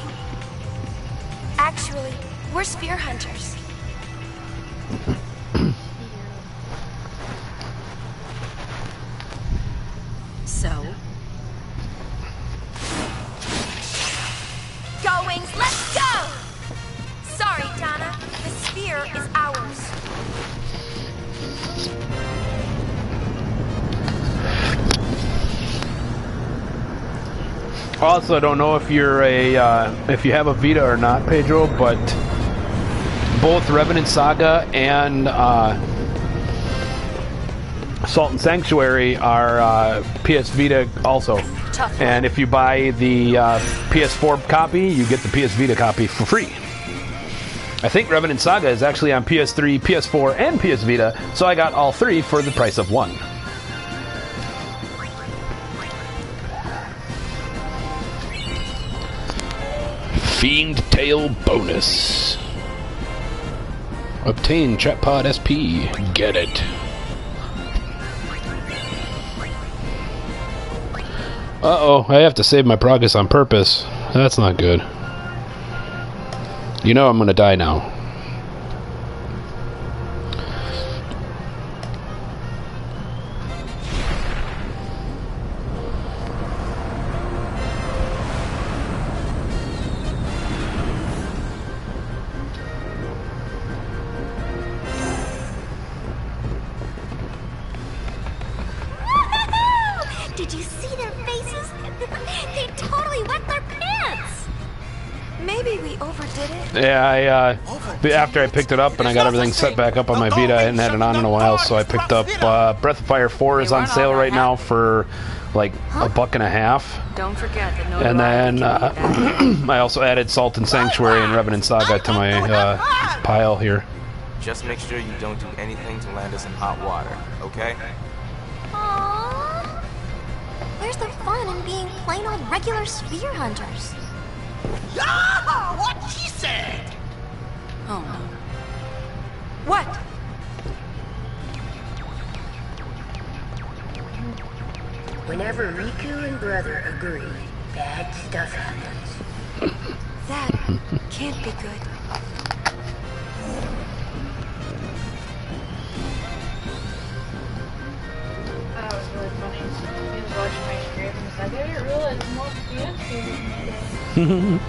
Actually, we're spear hunters. So? Go, Wings, let's go! Sorry, Donna. The sphere is ours. Also, I don't know if you're if you have a Vita or not, Pedro, but both Revenant Saga and Salt and Sanctuary are PS Vita also. And if you buy the PS4 copy, you get the PS Vita copy for free. I think Revenant Saga is actually on PS3, PS4, and PS Vita, so I got all three for the price of one. Fiend Tail bonus. Obtain Chatpod SP. Get it. Uh-oh, I have to save my progress on purpose. That's not good. You know I'm gonna die now. Did you see their faces? They totally wet their pants. Maybe we overdid it. Yeah, after I picked it up and I got everything set back up on my Vita, I hadn't had it on in a while, so I picked up Breath of Fire 4 is on sale right now for like $1.50. Don't forget that no. And then I also added Salt and Sanctuary and Revenant Saga to my pile here. Just make sure you don't do anything to land us in hot water, okay? Aww. Where's the fun in being plain old regular spear hunters? Yeah, what she said. Oh no. What? Whenever Riku and Brother agree, bad stuff happens. That can't be good. That was really funny. He was watching my stream and was like, I didn't realize Mom dancing.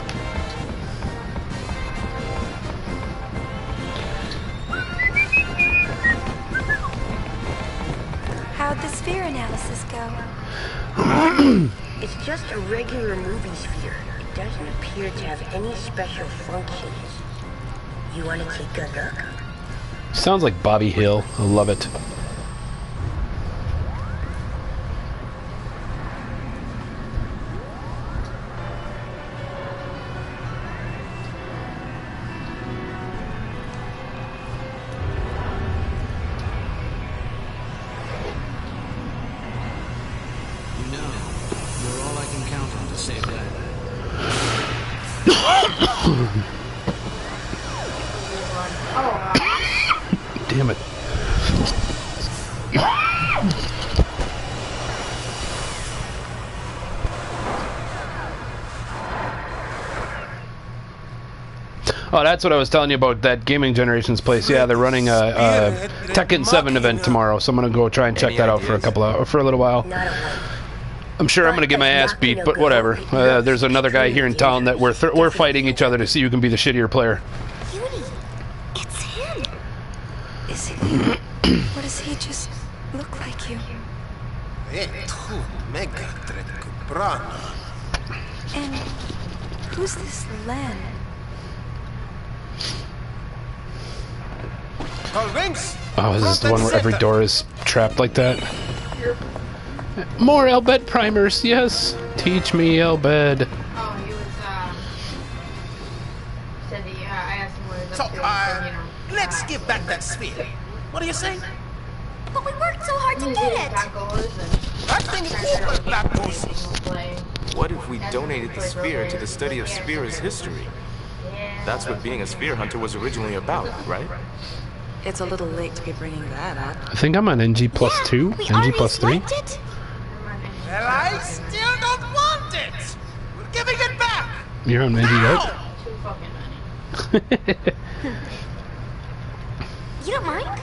How'd the sphere analysis go? It's just a regular movie sphere. It doesn't appear to have any special functions. You want to take a look? Sounds like Bobby Hill. I love it. Damn it. Oh, that's what I was telling you about that Gaming Generations place. Yeah, they're running a Tekken 7 event tomorrow, so I'm gonna go try and check that out for a little while. I'm sure I'm gonna get my ass beat, but whatever. There's another guy here in town that we're fighting each other to see who can be the shittier player. Beauty, it's him. Is he? Or does he just look like you? And who's this Len? Oh, is this the one where every door is trapped like that? More Elbed primers, yes. Teach me Elbed. Oh, he was, said that, I asked him what his So, upstairs, you know. let's give back that sphere. What do you say? But we worked so hard to get it. That thing is super black goose. What if we donated the sphere to the study of Sphere's history? That's what being a sphere hunter was originally about, right? It's a little late to be bringing that up. I think I'm on NG plus 2, NG plus 3. Well, I still don't want it. We're giving it back. You're on NG what? Too fucking money. You don't mind?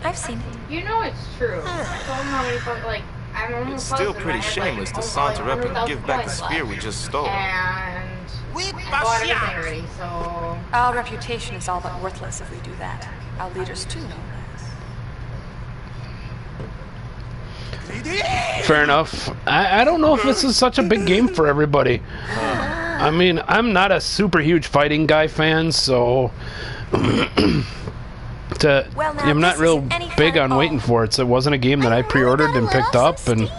I've seen it. You know it's true. I told him how many fucking, like, I'm almost It's still pretty shameless to saunter up and give back the sphere we just stole. And I bought everything already, so... Our reputation is all but worthless if we do that. Our leaders too know that. Fair enough. I don't know if this is such a big game for everybody. I mean, I'm not a super huge fighting guy fan, so... I'm not real big on waiting for it, so it wasn't a game that I pre-ordered and picked up, and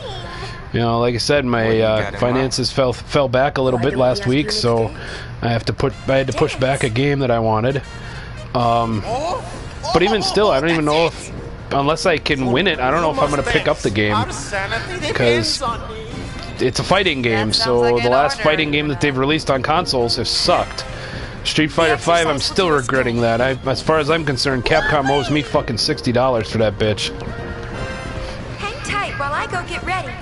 you know, like I said, my finances fell back a little bit last week, so I had to push back a game that I wanted. But even still, I don't even know if, unless I can win it, I don't know if I'm going to pick up the game, because it's a fighting game, so the last fighting game that they've released on consoles has sucked. Street Fighter V, I'm still regretting that. As far as I'm concerned, Capcom owes me fucking $60 for that bitch. Hang tight while I go get ready.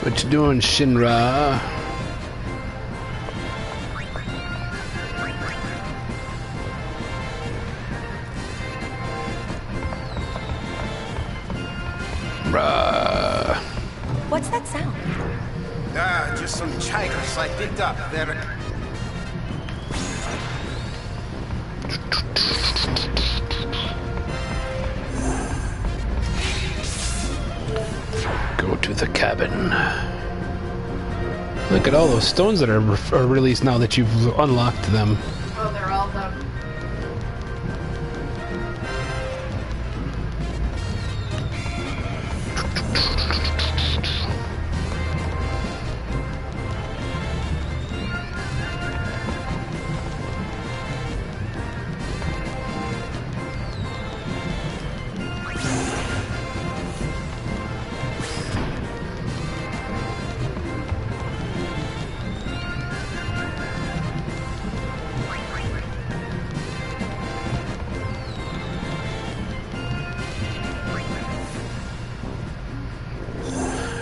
What you doing, Shinra? Bruh. What's that sound? Just some tigers I picked up. They're... Go to the cabin. Look at all those stones that are released now that you've unlocked them. Oh, they're all done.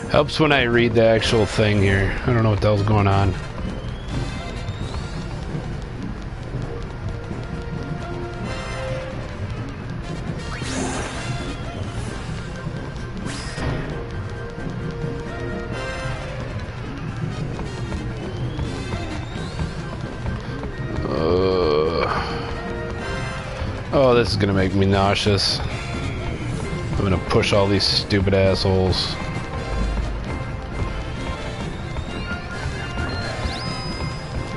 Helps when I read the actual thing here. I don't know what the hell's going on. Oh, this is gonna make me nauseous. I'm gonna push all these stupid assholes.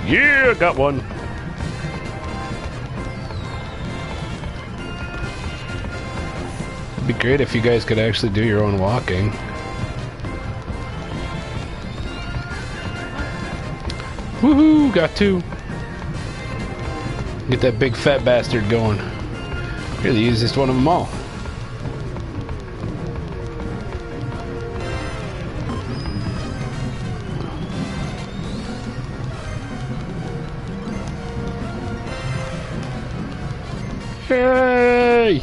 Yeah, got one. It'd be great if you guys could actually do your own walking. Woohoo, got two. Get that big fat bastard going. You're the easiest one of them all. Hey!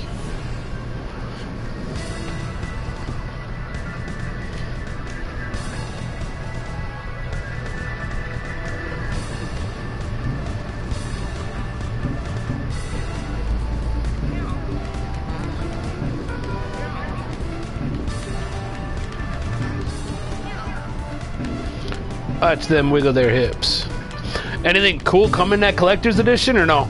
Watch them wiggle their hips. Anything cool coming in that collector's edition or no?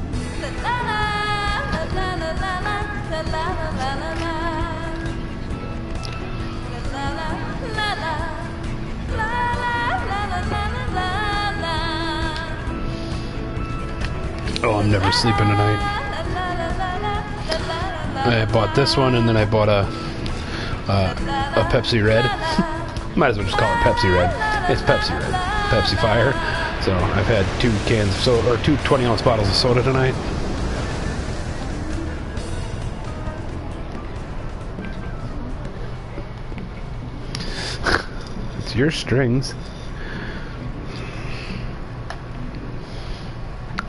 Oh, I'm never sleeping tonight. I bought this one and then I bought a Pepsi Red. Might as well just call it Pepsi Red. It's Pepsi Red. Pepsi Fire. So I've had 2 cans of soda, or 2 20-ounce bottles of soda tonight. It's your strings.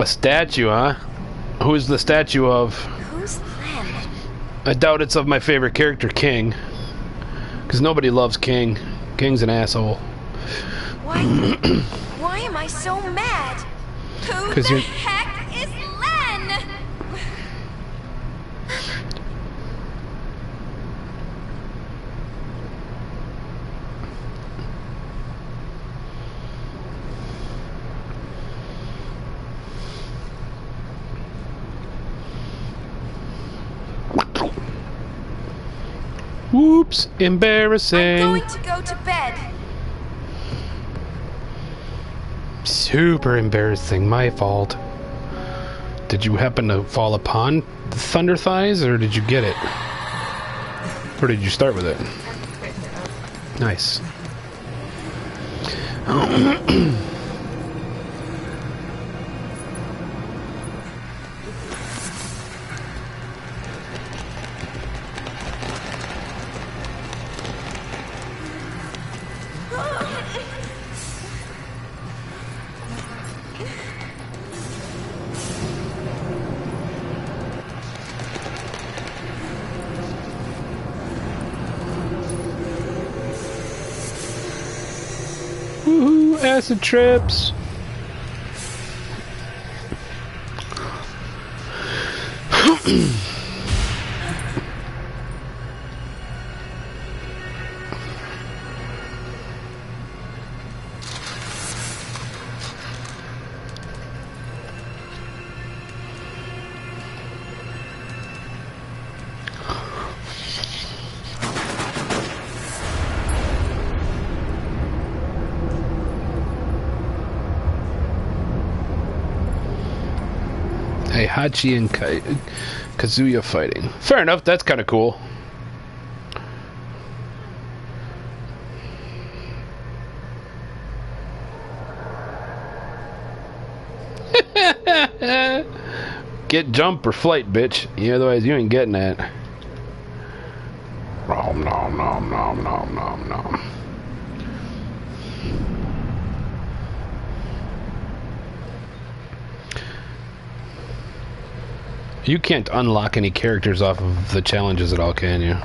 A statue, huh? Who's the statue of? Who's them? I doubt it's of my favorite character, King. Because nobody loves King. King's an asshole. Why am I so mad? Who the heck is Len? Whoops, embarrassing. I'm going to go to bed. Super embarrassing, my fault. Did you happen to fall upon the Thunder Thighs, or did you get it? Or did you start with it? Nice. Woohoo, acid trips. Hachi and Kazuya fighting. Fair enough, that's kind of cool. Get jump or flight, bitch. Yeah, otherwise you ain't getting that. Nom nom nom nom nom nom nom. You can't unlock any characters off of the challenges at all, can you?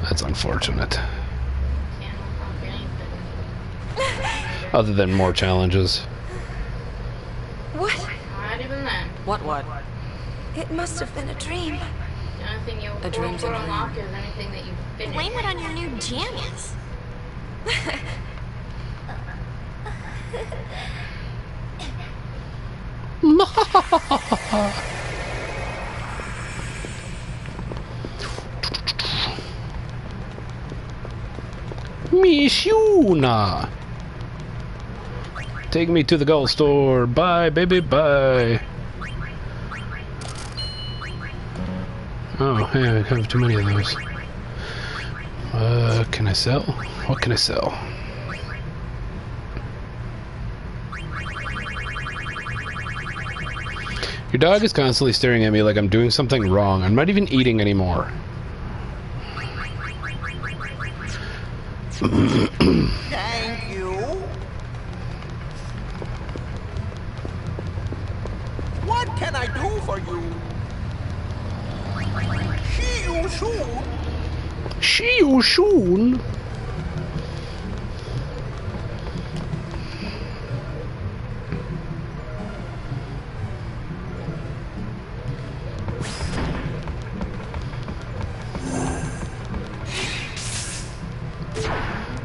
That's unfortunate. Other than more challenges. What? Not even that. What? It must have been a dream. The only thing you A dream's a dream. unlock is anything that you finish. Blame it on your new jammies. Mishuna. Take me to the gold store. Bye, baby, bye. Oh, hey, I have too many of those. Can I sell? What can I sell? Your dog is constantly staring at me like I'm doing something wrong. I'm not even eating anymore. Thank you. What can I do for you? soon. See you soon.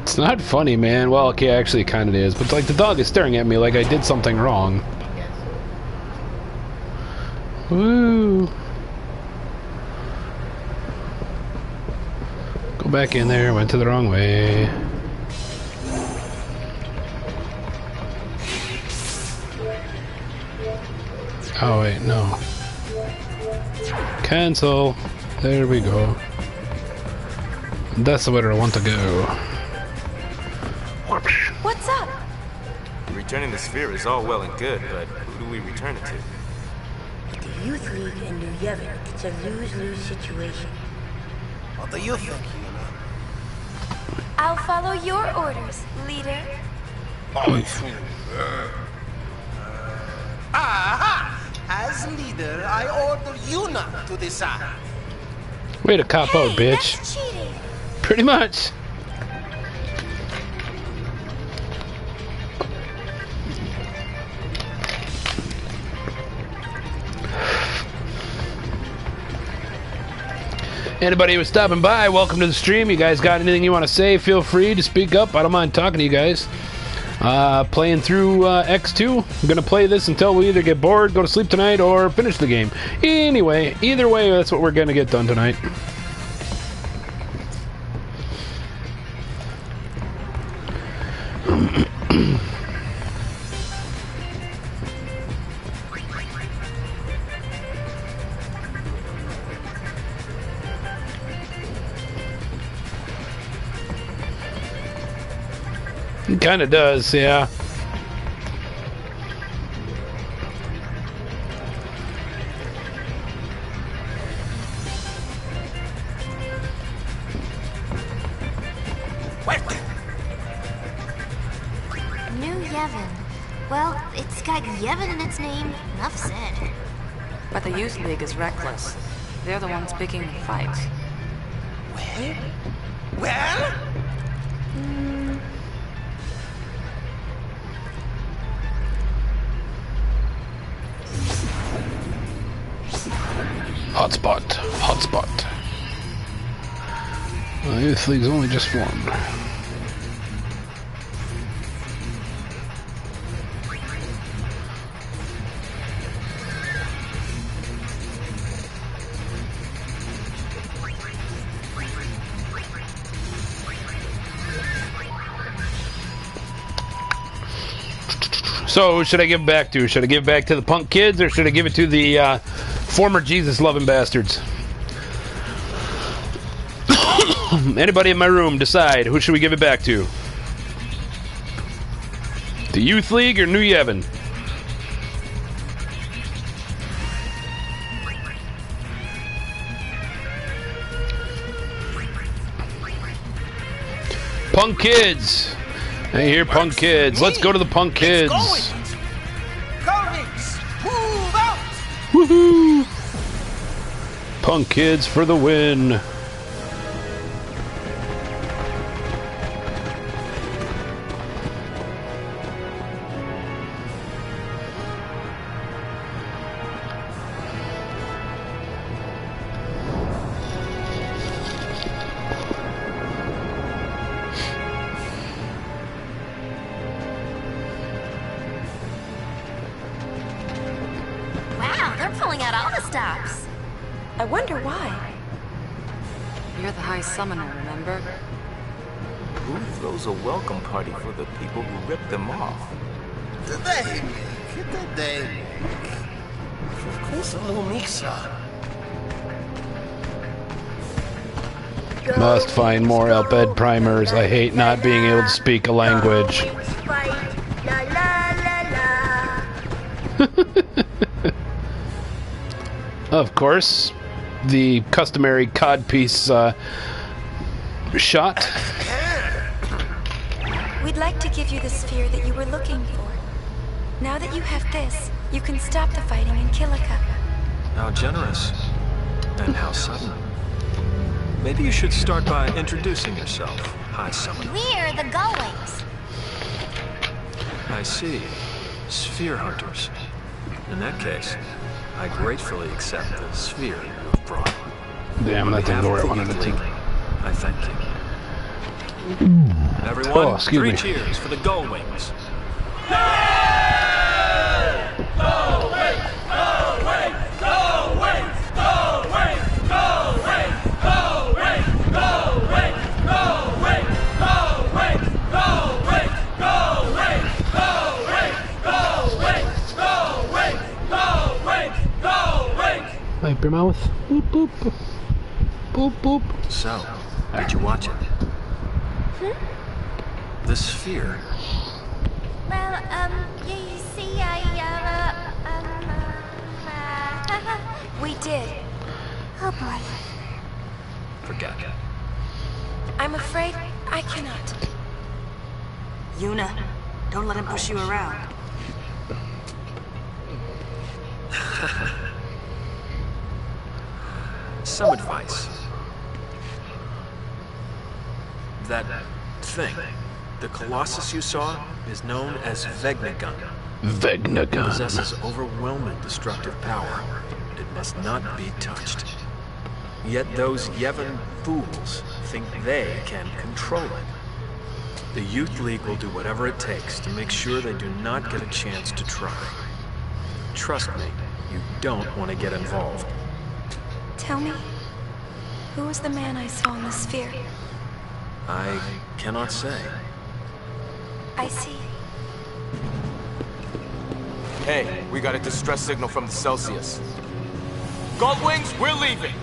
It's not funny, man. Well, okay, actually it kind of is. But, like, the dog is staring at me like I did something wrong. Woo. Go back in there. Went to the wrong way. Oh, wait, no. Cancel. There we go. That's where I want to go. What's up? Returning the sphere is all well and good, but who do we return it to? The Youth League in New Yevon, it's a lose-lose situation. What do you think, Hina? I'll follow your orders, leader. Aha! As leader, I order Yuna to decide. Way to cop out, bitch. That's cheating. Pretty much. Anybody who's stopping by, welcome to the stream. You guys got anything you want to say, feel free to speak up. I don't mind talking to you guys. Playing through X2. I'm going to play this until we either get bored, go to sleep tonight, or finish the game. Anyway, either way, that's what we're going to get done tonight. It kind of does, yeah. New Yevon. Well, it's got Yevon in its name. Enough said. But the Youth League is reckless. They're the ones picking the fights. Well? Hotspot. Hotspot. Well, the Youth League's only just formed. So, who should I give it back to? Should I give it back to the punk kids, or should I give it to the former Jesus-loving bastards? Anybody in my room decide, who should we give it back to? The Youth League or New Yevon? Punk kids! I hear punk kids. Let's go to the punk kids. Convicts, move out! Woohoo! Punk kids for the win. I wonder why. You're the High Summoner, remember? Who throws a welcome party for the people who ripped them off? Today, today. Of course, a little mix-up. Must find more Elped primers. I hate not being able to speak a language. Of course, the customary codpiece shot. We'd like to give you the sphere that you were looking for. Now that you have this, you can stop the fighting in Kilika. How generous. And how sudden. Maybe you should start by introducing yourself, High Summoner. We're the Gullwings. I see. Sphere Hunters. In that case, I gratefully accept the sphere you have brought. Damn, that didn't go where I wanted it to. I thank you. Everyone, excuse three me. cheers for the Gullwings. Wipe your mouth. Boop, boop. Boop, boop. So, did you watch it? The sphere. Well, you see, We did. oh boy. Forget it. I'm afraid I cannot. Yuna, don't let him push you around. Some advice. That thing, the Colossus you saw, is known as Vegnagun. It Vegnagun. possesses overwhelming destructive power. It must not be touched. Yet those Yevon fools think they can control it. The Youth League will do whatever it takes to make sure they do not get a chance to try. Trust me, you don't want to get involved. Tell me, who was the man I saw in the sphere? I cannot say. I see. Hey, we got a distress signal from the Celsius. Gullwings, we're leaving.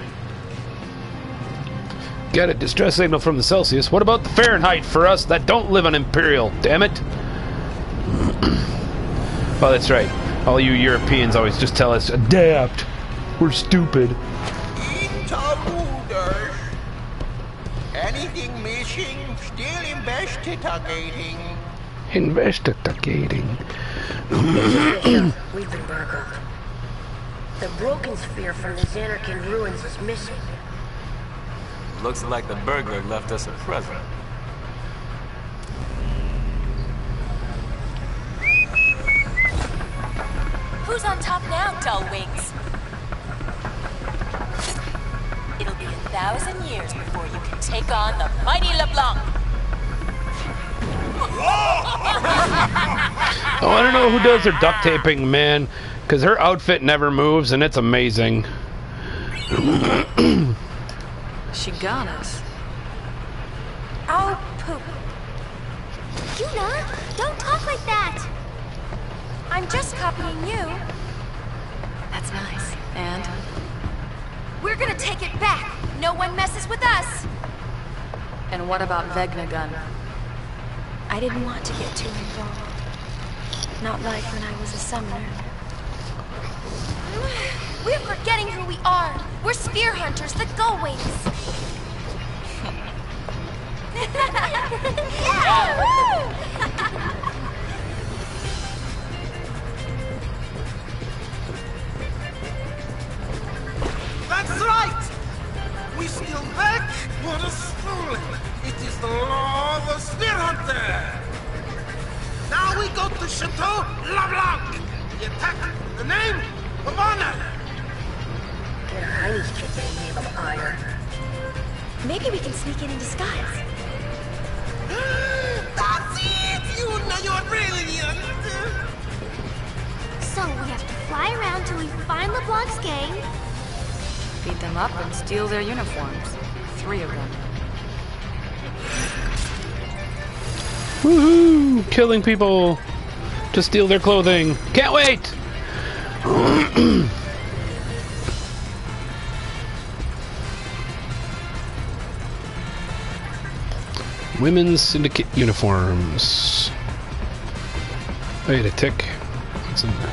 Got a distress signal from the Celsius. What about the Fahrenheit for us that don't live on Imperial? Damn it. Oh, that's right. All you Europeans always just tell us, adapt. We're stupid. Interluders. Anything missing? Still investigating. Investigating. We've been burgled. The broken sphere from the Xanarkin ruins is missing. Looks like the burglar left us a present. Who's on top now, Gullwings? It'll be 1,000 years before you can take on the mighty LeBlanc. I want to know who does their duct taping, man, because her outfit never moves, and it's amazing. She got us. Oh, poop. Yuna, don't talk like that. I'm just copying you. That's nice. And? We're gonna take it back. No one messes with us. And what about Vegnagun? I didn't want to get too involved. Not like when I was a summoner. We're forgetting who we are. We're Sphere Hunters, the Gullwings. That's right! We steal back what is stolen. It is the law of the Sphere Hunter. Now we go to Chateau LeBlanc. The attack, the name of honor. Get Heine's chick in the name of honor. Maybe we can sneak in disguise. That's it! You know you're brilliant! So we have to fly around till we find LeBlanc's gang. Beat them up and steal their uniforms. 3 of them. Woohoo! Killing people to steal their clothing. Can't wait! Women's Syndicate uniforms. Wait, a tick. What's in there?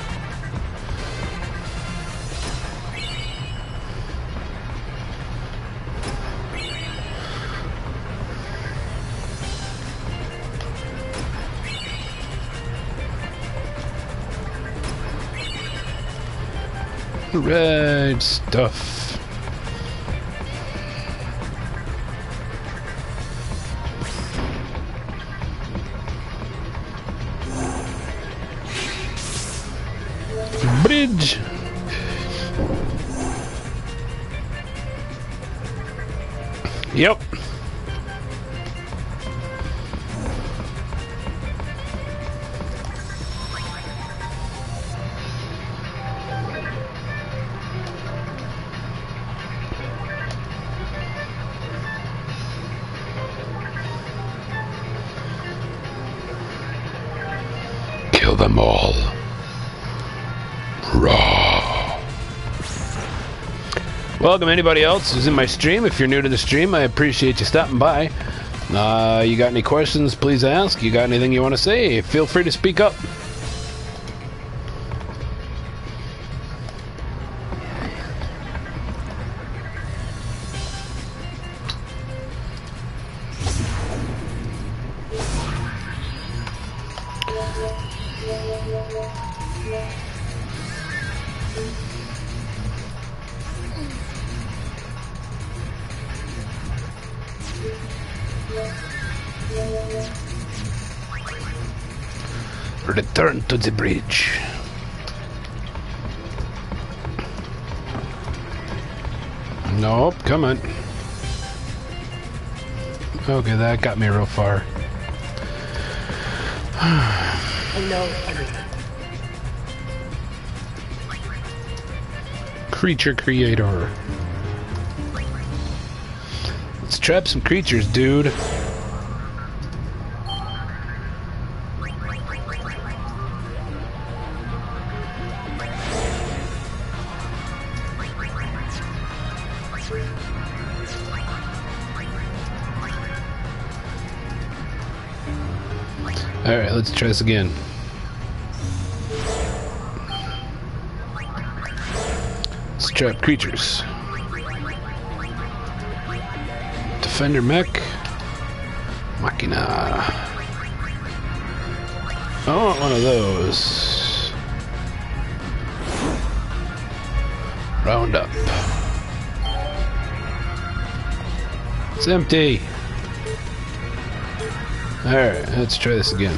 Red stuff. Yep. Kill them all. Raw. Welcome anybody else who's in my stream. If you're new to the stream, I appreciate you stopping by. You got any questions, please ask. You got anything you want to say, feel free to speak up. Return to the bridge. Nope, come on. Okay, that got me real far. I know everything. Creature creator. Let's trap some creatures, dude. Alright, let's try this again. Let's trap creatures. Defender mech. Machina. I want one of those. Round up. It's empty. Alright, let's try this again.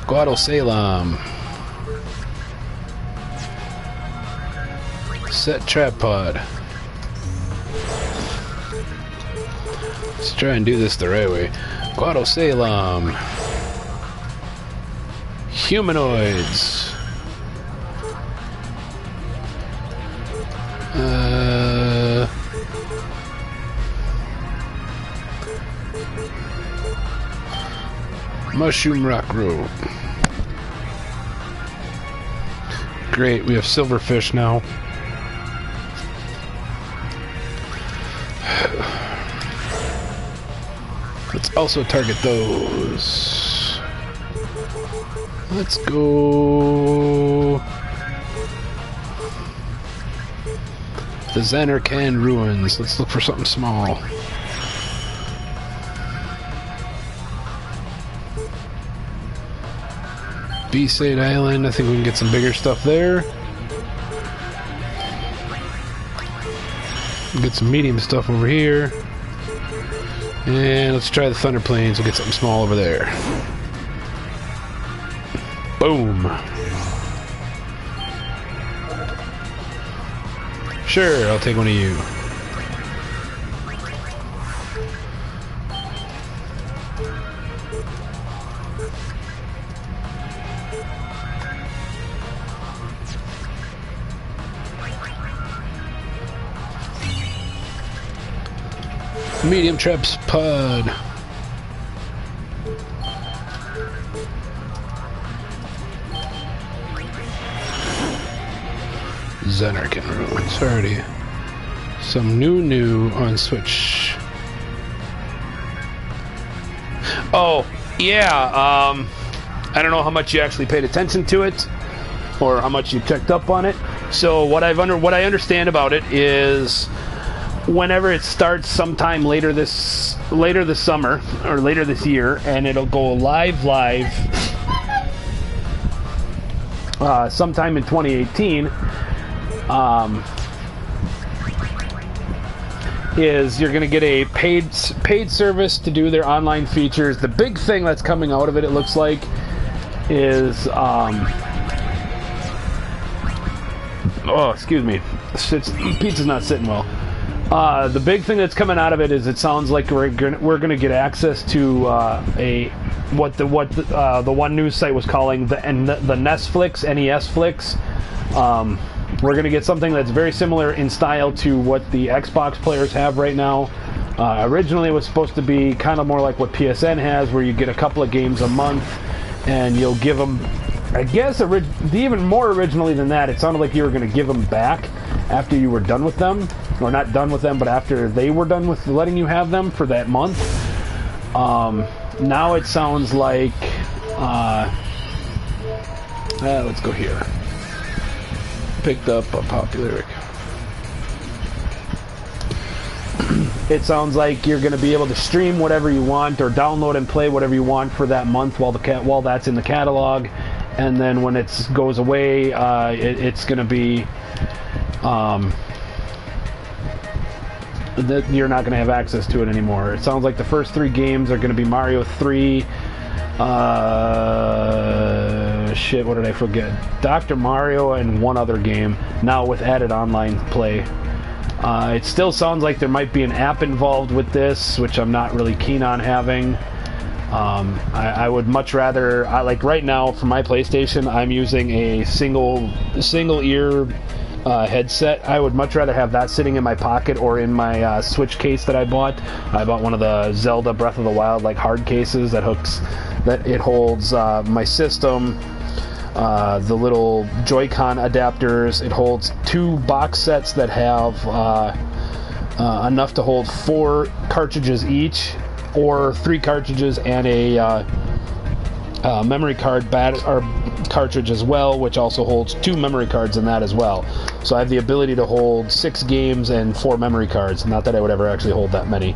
Guado Salem. Set trap pod. Let's try and do this the right way. Guado Salem. Humanoids. Mushroom rock rope. Great, we have silverfish now. Let's also target those. Let's go. The Xanarkan ruins. Let's look for something small. B-Side Island, I think we can get some bigger stuff there. Get some medium stuff over here. And let's try the Thunder Plains, we'll get something small over there. Boom. Sure, I'll take one of you. Medium traps pod. Xanarkan ruins. Already. Some new on Switch. Oh, yeah. I don't know how much you actually paid attention to it, or how much you checked up on it. So what I understand about it is, whenever it starts sometime later this summer or later this year, and it'll go live sometime in 2018, is you're going to get a paid service to do their online features. The big thing that's coming out of it, it looks like, is oh, excuse me, pizza's not sitting well. The big thing that's coming out of it is it sounds like we're gonna get access to what the one news site was calling the Netflix, NES Flix. We're gonna get something that's very similar in style to what the Xbox players have right now. Originally, it was supposed to be kind of more like what PSN has, where you get a couple of games a month, and you'll give them. I guess even more originally than that, it sounded like you were going to give them back after you were done with them, or not done with them, but after they were done with letting you have them for that month. Now it sounds like, let's go here. Picked up a popular. It sounds like you're going to be able to stream whatever you want, or download and play whatever you want for that month while that's in the catalog. And then when it goes away, it's going to be that you're not going to have access to it anymore. It sounds like the first 3 games are going to be Mario 3, what did I forget? Dr. Mario and one other game, now with added online play. It still sounds like there might be an app involved with this, which I'm not really keen on having. I would much rather, like right now for my PlayStation, I'm using a single ear headset. I would much rather have that sitting in my pocket or in my Switch case that I bought. I bought one of the Zelda Breath of the Wild hard cases that it holds my system, the little Joy-Con adapters. It holds 2 box sets that have enough to hold 4 cartridges each, or 3 cartridges and a memory card cartridge as well, which also holds 2 memory cards in that as well. So I have the ability to hold 6 games and 4 memory cards. Not that I would ever actually hold that many,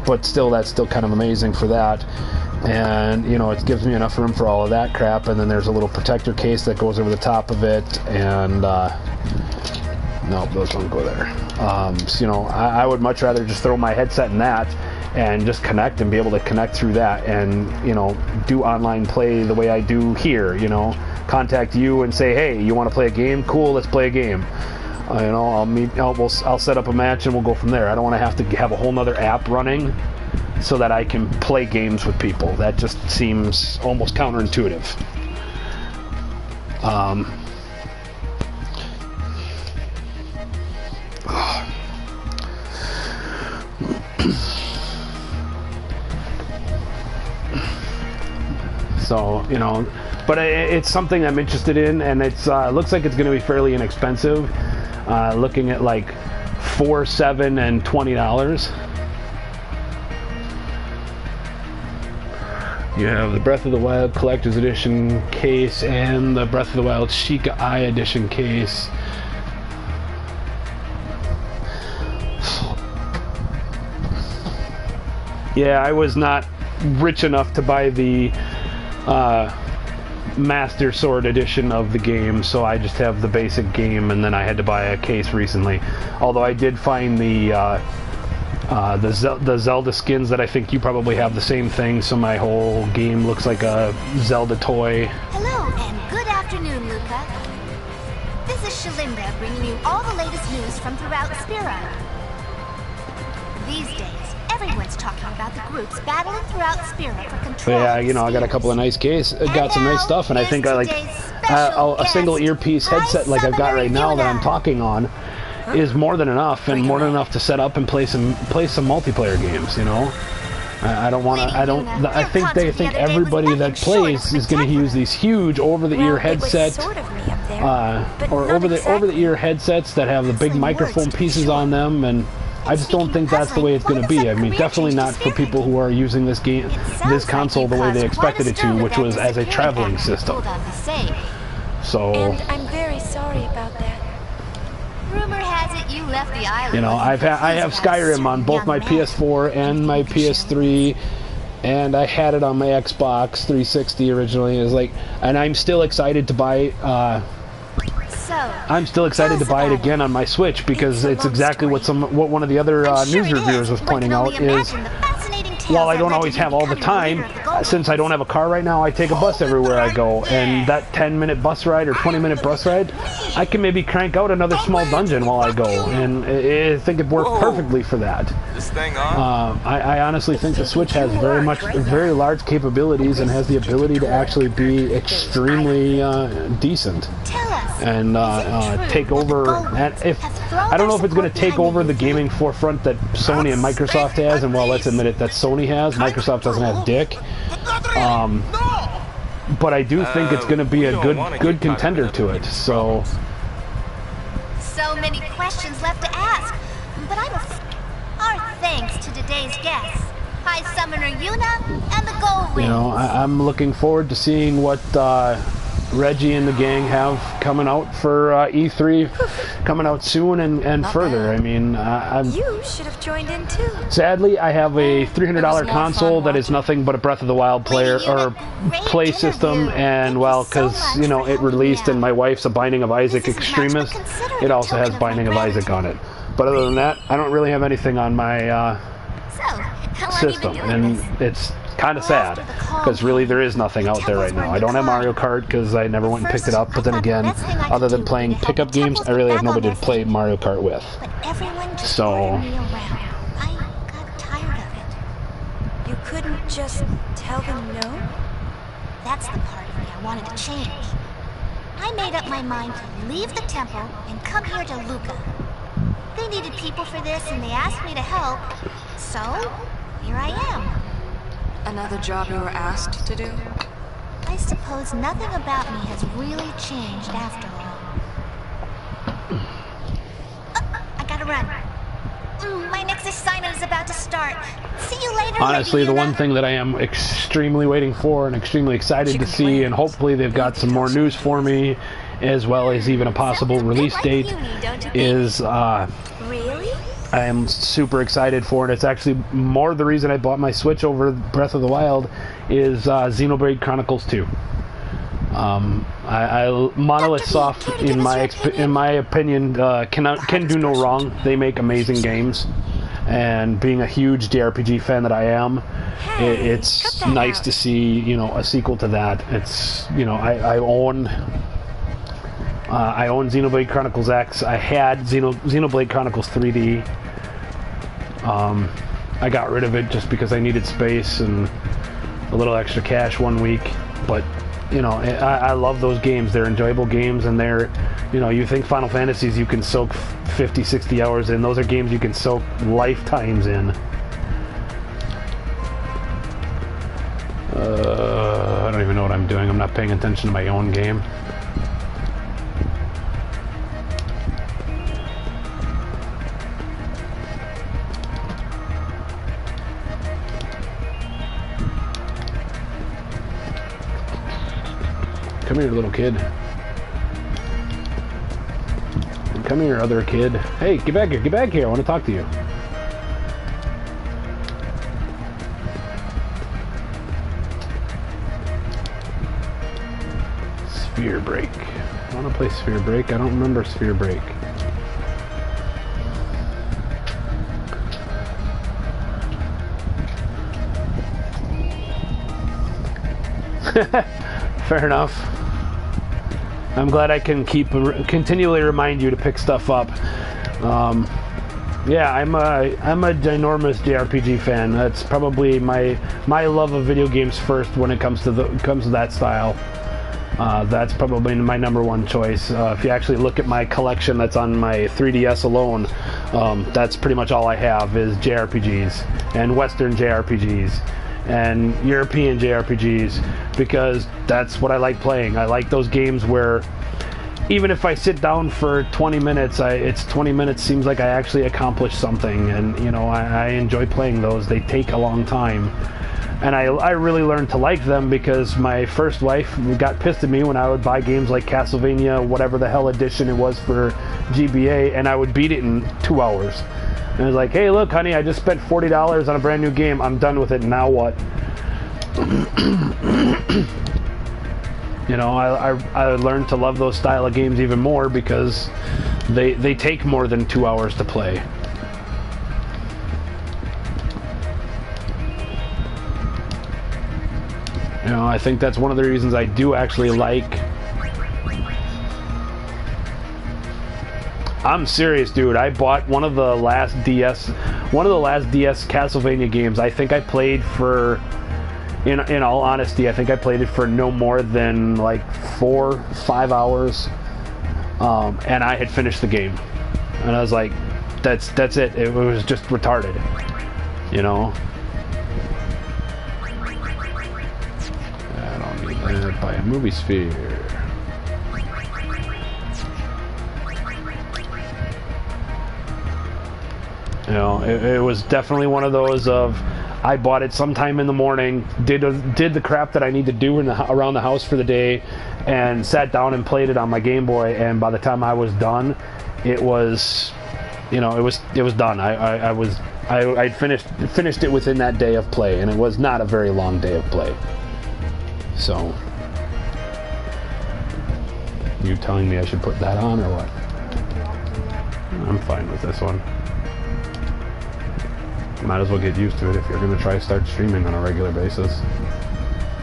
but still, that's still kind of amazing for that. And it gives me enough room for all of that crap. And then there's a little protector case that goes over the top of it, and no, those don't go there. I would much rather just throw my headset in that and just connect and be able to connect through that and, do online play the way I do here, contact you and say, hey, you want to play a game? Cool, let's play a game. I'll set up a match and we'll go from there. I don't want to have a whole nother app running so that I can play games with people. That just seems almost counterintuitive. So, but it's something I'm interested in, and it looks like it's going to be fairly inexpensive, looking at like $4, $7, and $20. You have the Breath of the Wild Collector's Edition case and the Breath of the Wild Sheikah Eye Edition case. Yeah, I was not rich enough to buy the Master Sword edition of the game, so I just have the basic game, and then I had to buy a case recently. Although I did find the Zelda skins that I think you probably have the same thing, so my whole game looks like a Zelda toy. Hello and good afternoon, Luca. This is Shalinda bringing you all the latest news from throughout Spira. These days, everyone's talking about the groups battling throughout Spira for control. Yeah, I got a couple of nice got some nice stuff, and I think I like a single earpiece headset like I've got right now that I'm talking on is more than enough, and more than enough to set up and play some multiplayer games. I don't want to. I think they think everybody that plays is going to use these huge over-the-ear headsets, or over-the-ear headsets that have the big microphone pieces on them, and I just don't think that's the way it's going to be. I mean, definitely not for people who are using this console the way they expected it to, which was as a traveling system. So. And I'm very sorry about that. Rumor has it you left the island. I have Skyrim on both my PS4 and my PS3, and I had it on my Xbox 360 originally. And I'm still excited to buy. I'm still excited to buy it again on my Switch because it's exactly what one of the other news reviewers was pointing out is while I don't always have all the time, since I don't have a car right now, I take a bus everywhere I go, and that 10-minute bus ride or 20-minute bus ride, I can maybe crank out another small dungeon while I go, and I think it worked perfectly for that. This thing on? I honestly think the Switch has very large capabilities and has the ability to actually be extremely decent and take over. And I don't know if it's going to take over the gaming forefront that Sony and Microsoft has, and well, let's admit it, that Sony has. Microsoft doesn't have dick. But I do think it's going to be a good contender to it. So many questions left to ask, but our thanks to today's guests, High Summoner Yuna and the Gold Wings. You know, I'm looking forward to seeing what Reggie and the gang have coming out for E3, coming out soon and further. I mean, you should have joined in too. Sadly, I have a $300 console that is nothing but a Breath of the Wild play system, and well, because you know it released, and my wife's a Binding of Isaac extremist, it also has Binding of Isaac on it. But other than that, I don't really have anything on my system, and it's kind of sad because really there is nothing out there right now. I don't have Mario Kart because I never went and picked it up, but then again, other than playing pickup games, I really have nobody to play Mario Kart with. So I got tired of it. You couldn't just tell them no? That's the part of me I wanted to change. I made up my mind to leave the temple and come here to Luca. They needed people for this and they asked me to help, so here I am. Another job you were asked to do? I suppose nothing about me has really changed after all. I gotta run. My next assignment is about to start. See you later. Honestly, the one thing that I am extremely waiting for and extremely excited to see, and hopefully they've got some more news for me, as well as even a possible release date, is Really? I am super excited for it. It's actually more the reason I bought my Switch over Breath of the Wild is Xenoblade Chronicles 2. Monolith Soft, in my opinion, can do no wrong. They make amazing games, and being a huge JRPG fan that I am, it's nice to see a sequel to that. It's I own Xenoblade Chronicles X. I had Xenoblade Chronicles 3D. I got rid of it just because I needed space and a little extra cash one week. But, I love those games. They're enjoyable games, and they're, you think Final Fantasies you can soak 50, 60 hours in. Those are games you can soak lifetimes in. I don't even know what I'm doing. I'm not paying attention to my own game. Come here, little kid. Come here, other kid. Hey, get back here. Get back here. I want to talk to you. Sphere Break. I want to play Sphere Break. I don't remember Sphere Break. Fair enough. I'm glad I can continually remind you to pick stuff up. Yeah, I'm a ginormous JRPG fan. That's probably my love of video games first when it comes to that style. That's probably my number one choice. If you actually look at my collection that's on my 3DS alone, that's pretty much all I have is JRPGs and Western JRPGs and European JRPGs, because that's what I like playing. I like those games where even if I sit down for 20 minutes, it's 20 minutes seems like I actually accomplished something, and I enjoy playing those. They take a long time, and I really learned to like them because my first wife got pissed at me when I would buy games like Castlevania, whatever the hell edition it was for GBA, and I would beat it in 2 hours. And I was like, hey, look, honey, I just spent $40 on a brand new game. I'm done with it. Now what? I learned to love those style of games even more because they take more than 2 hours to play. You know, I think that's one of the reasons I do actually like... I'm serious, dude. I bought one of the last DS Castlevania games. I think I played for, in all honesty, I think I played it for no more than like 4-5 hours, and I had finished the game, and I was like, that's it. It was just retarded, you know. I don't need that. Buy a movie sphere. You know, it was definitely one of those of, I bought it sometime in the morning, did the crap that I need to do around the house for the day, and sat down and played it on my Game Boy. And by the time I was done, it was, you know, it was done. I'd finished it within that day of play, and it was not a very long day of play. So, you telling me I should put that on or what? I'm fine with this one. Might as well get used to it if you're going to try to start streaming on a regular basis.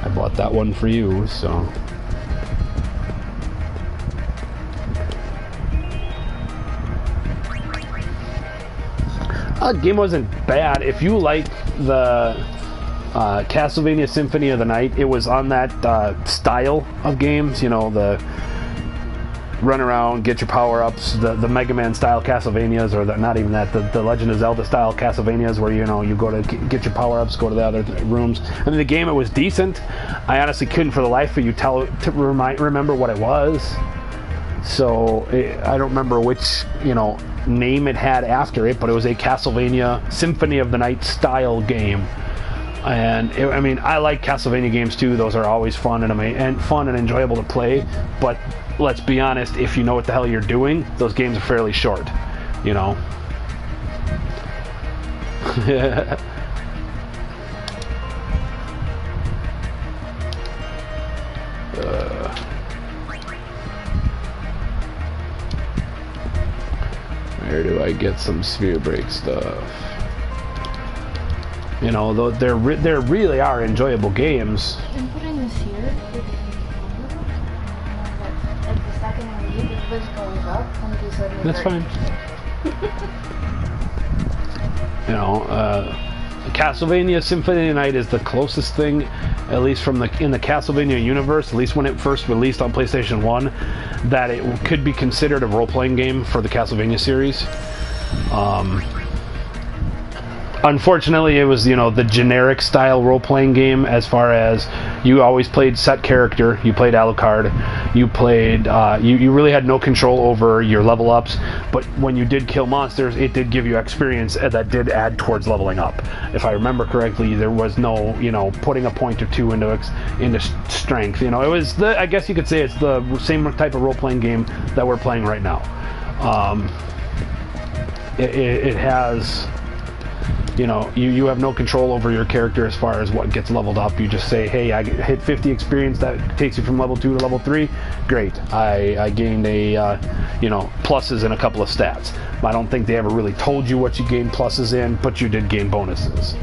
I bought that one for you, so... The game wasn't bad. If you like the Castlevania Symphony of the Night, it was on that style of games, you know, the run around, get your power-ups, the Mega Man style Castlevanias, or not even that, the Legend of Zelda style Castlevanias, where, you know, you go to get your power-ups, go to the other rooms. I mean, the game, it was decent. I honestly couldn't for the life of you remember what it was. So I don't remember which, you know, name it had after it, but it was a Castlevania Symphony of the Night style game. And I mean, I like Castlevania games too. Those are always fun and fun and enjoyable to play. But let's be honest, if you know what the hell you're doing, those games are fairly short, you know. Where do I get some sphere break stuff? You know, though there really are enjoyable games. You can put in this here. Like the second I leave, it just goes up and just like. That's fine. You know, Castlevania Symphony of the Night is the closest thing, at least in the Castlevania universe, at least when it first released on PlayStation 1, that it could be considered a role-playing game for the Castlevania series. Unfortunately, it was, you know, the generic style role-playing game, as far as you always played set character, you played Alucard, you played, you really had no control over your level ups, but when you did kill monsters, it did give you experience that did add towards leveling up. If I remember correctly, there was no, you know, putting a point or two into strength. You know, it was I guess you could say it's the same type of role-playing game that we're playing right now. It has... You know, you have no control over your character as far as what gets leveled up. You just say, hey, I hit 50 experience, that takes you from level 2 to level 3. Great. I gained a, you know, pluses in a couple of stats. I don't think they ever really told you what you gained pluses in, but you did gain bonuses.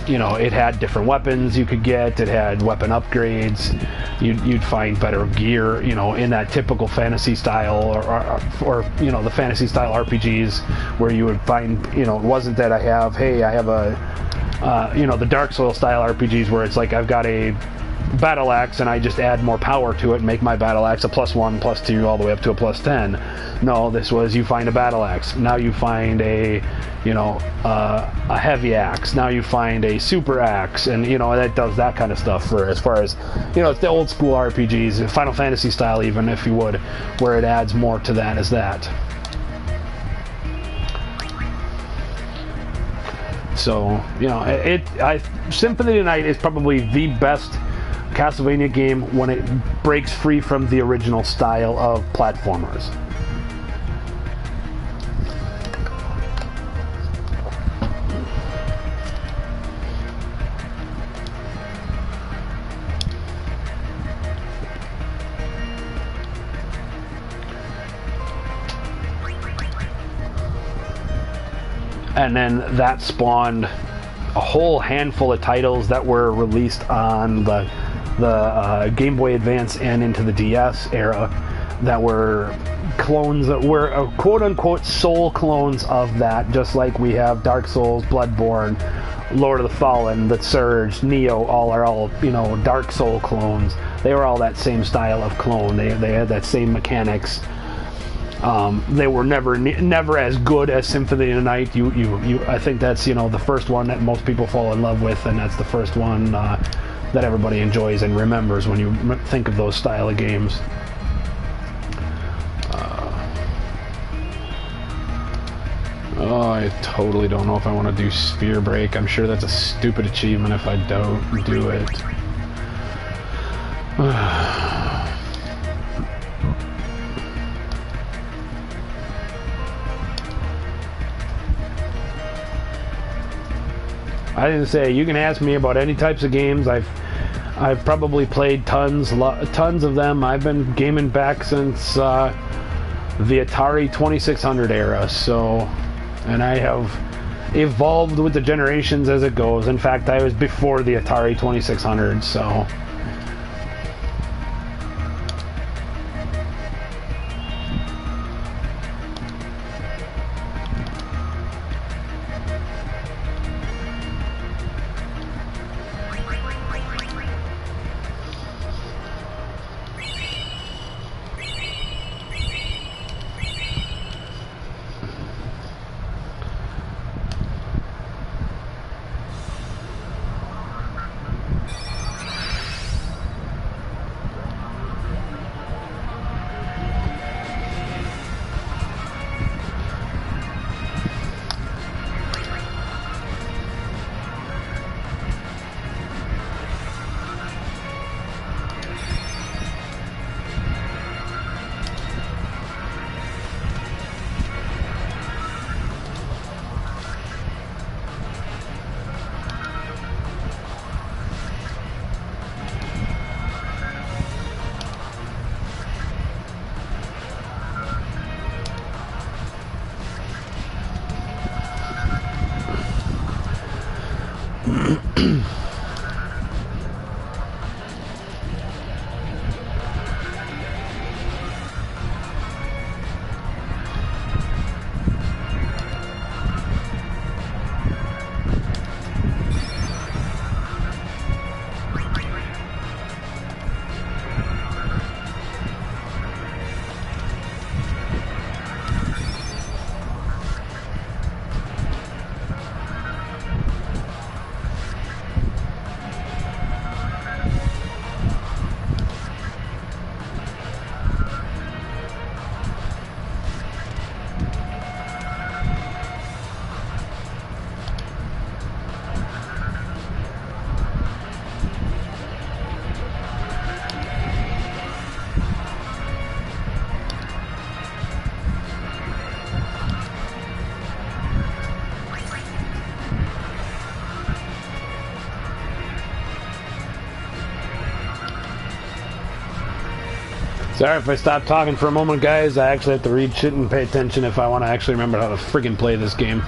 You know, it had different weapons you could get. It had weapon upgrades. You'd find better gear, you know, in that typical fantasy style, or you know, the fantasy style RPGs, where you would find, you know, it wasn't that I have a, you know, the Dark Souls style RPGs where it's like I've got a battle axe and I just add more power to it and make my battle axe a +1, +2, all the way up to a +10. No, this was, you find a battle axe, now you find a, you know, a heavy axe, now you find a super axe, and, you know, that does that kind of stuff for, as far as, you know, it's the old school RPGs, Final Fantasy style even, if you would, where it adds more to that as that. So, you know, Symphony of the Night is probably the best Castlevania game when it breaks free from the original style of platformers. And then that spawned a whole handful of titles that were released on the Game Boy Advance and into the DS era that were clones, that were quote-unquote soul clones of that, just like we have Dark Souls, Bloodborne, Lord of the Fallen, The Surge, Neo, are all, you know, Dark Soul clones. They were all that same style of clone. They had that same mechanics. They were never as good as Symphony of the Night. I think that's, you know, the first one that most people fall in love with, and that's the first one that everybody enjoys and remembers when you think of those style of games. Oh, I totally don't know if I want to do Sphere Break. I'm sure that's a stupid achievement if I don't do it. I didn't say, you can ask me about any types of games. I've probably played tons of them. I've been gaming back since the Atari 2600 era, so, and I have evolved with the generations as it goes. In fact, I was before the Atari 2600, so. Sorry if I stop talking for a moment, guys. I actually have to read shit and pay attention if I want to actually remember how to friggin' play this game.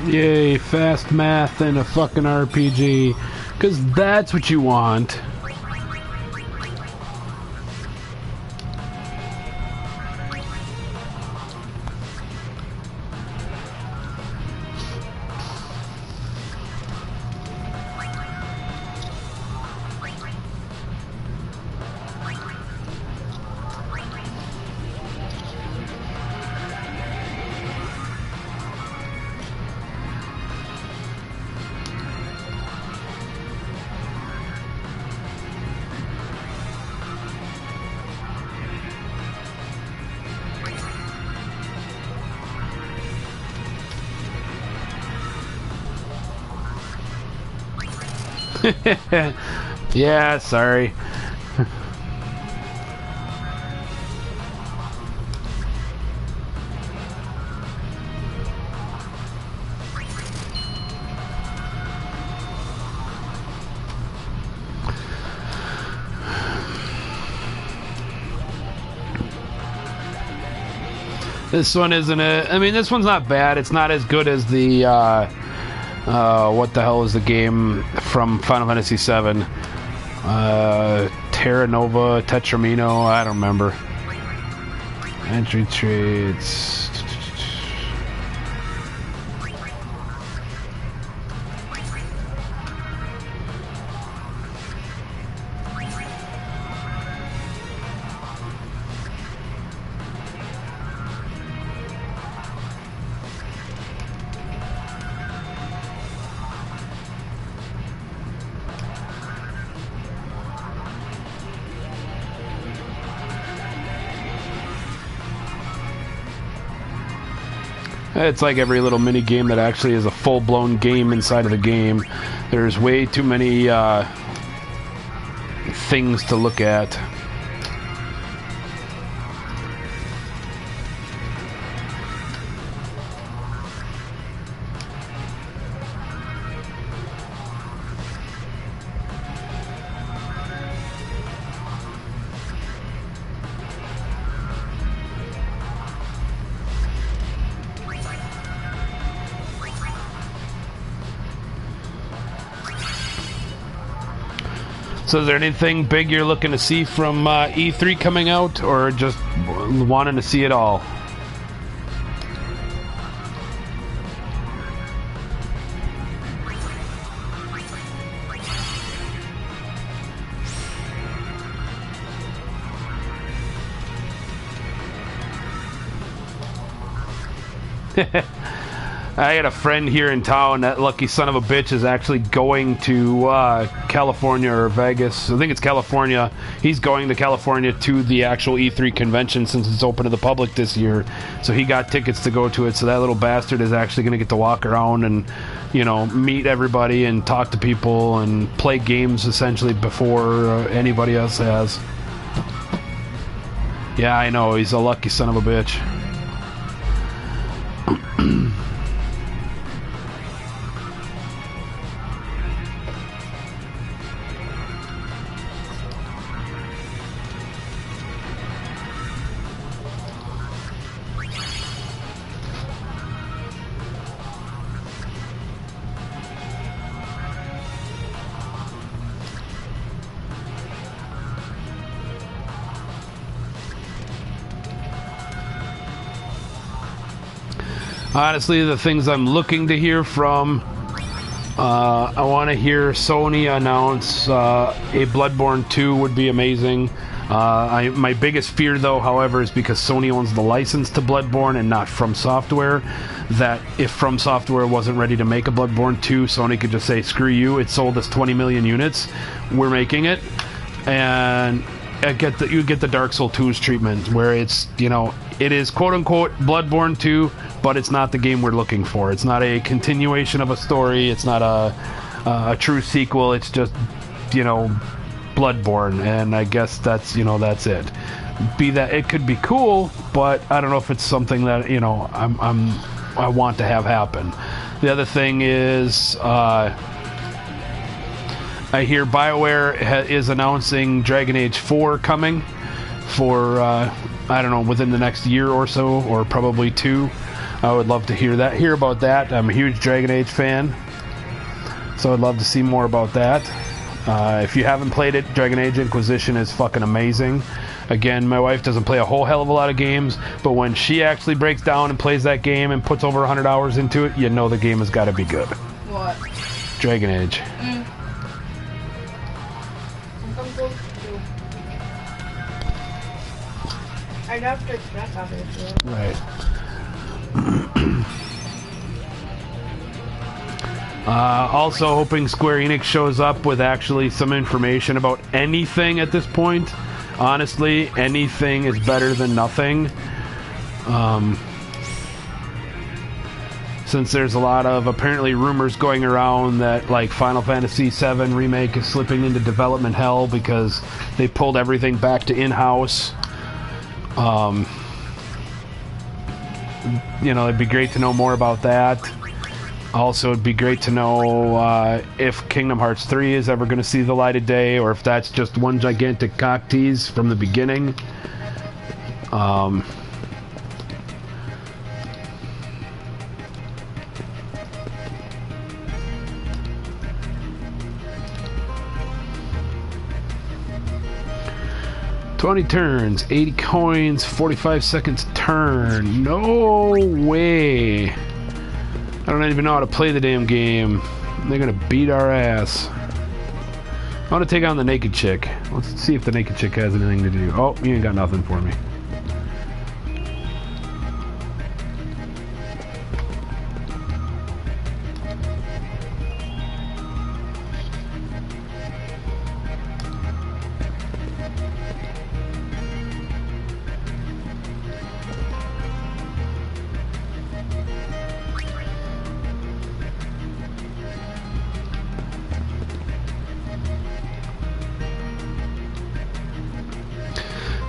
Yay, fast math and a fucking RPG. Because that's what you want. Yeah, sorry. This one isn't it. I mean, this one's not bad. It's not as good as the what the hell is the game from Final Fantasy VII? Terra Nova, Tetramino, I don't remember. Entry traits. It's like every little mini game that actually is a full-blown game inside of the game. There's way too many things to look at. So is there anything big you're looking to see from E3 coming out, or just wanting to see it all? I had a friend here in town. That lucky son of a bitch is actually going to California or Vegas. I think it's California. He's going to California to the actual E3 convention since it's open to the public this year. So he got tickets to go to it. So that little bastard is actually going to get to walk around and, you know, meet everybody and talk to people and play games essentially before anybody else has. Yeah, I know. He's a lucky son of a bitch. Honestly, the things I'm looking to hear from, I want to hear Sony announce a Bloodborne 2 would be amazing. My biggest fear, though, however, is because Sony owns the license to Bloodborne and not From Software, that if From Software wasn't ready to make a Bloodborne 2, Sony could just say, screw you, it sold us 20 million units, we're making it. And you get the Dark Souls 2's treatment, where it's, you know, it is quote-unquote Bloodborne 2, but it's not the game we're looking for. It's not a continuation of a story. It's not a true sequel. It's just, you know, Bloodborne, and I guess that's, you know, that's it. Be that it could be cool, but I don't know if it's something that, you know, I want to have happen. The other thing is, I hear BioWare is announcing Dragon Age 4 coming for, I don't know, within the next year or so, or probably 2. I would love to hear about that. I'm a huge Dragon Age fan, so I'd love to see more about that. If you haven't played it, Dragon Age Inquisition is fucking amazing. Again, my wife doesn't play a whole hell of a lot of games, but when she actually breaks down and plays that game and puts over 100 hours into it, you know the game has got to be good. What? Dragon Age. I'd have to express obviously. Right. Also hoping Square Enix shows up with actually some information about anything at this point. Honestly, anything is better than nothing. Since there's a lot of apparently rumors going around that like Final Fantasy VII Remake is slipping into development hell because they pulled everything back to in-house. You know, it'd be great to know more about that. Also, it'd be great to know if Kingdom Hearts 3 is ever going to see the light of day, or if that's just one gigantic cock tease from the beginning. 20 turns, 80 coins, 45 seconds a turn. No way. I don't even know how to play the damn game. They're gonna beat our ass. I want to take on the naked chick. Let's see if the naked chick has anything to do. Oh, you ain't got nothing for me.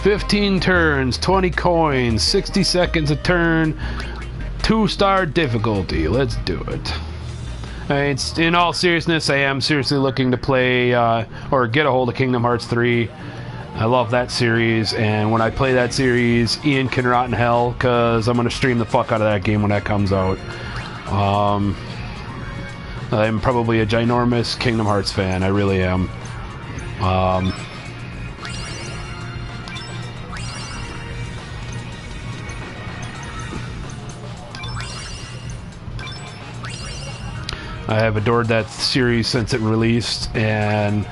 $15 turns, 20 coins, 60 seconds a turn, 2-star difficulty. Let's do it. It's, in all seriousness, I am seriously looking to play or get a hold of Kingdom Hearts 3. I love that series, and when I play that series, Ian can rot in hell, because I'm going to stream the fuck out of that game when that comes out. I'm probably a ginormous Kingdom Hearts fan. I really am. I have adored that series since it released, and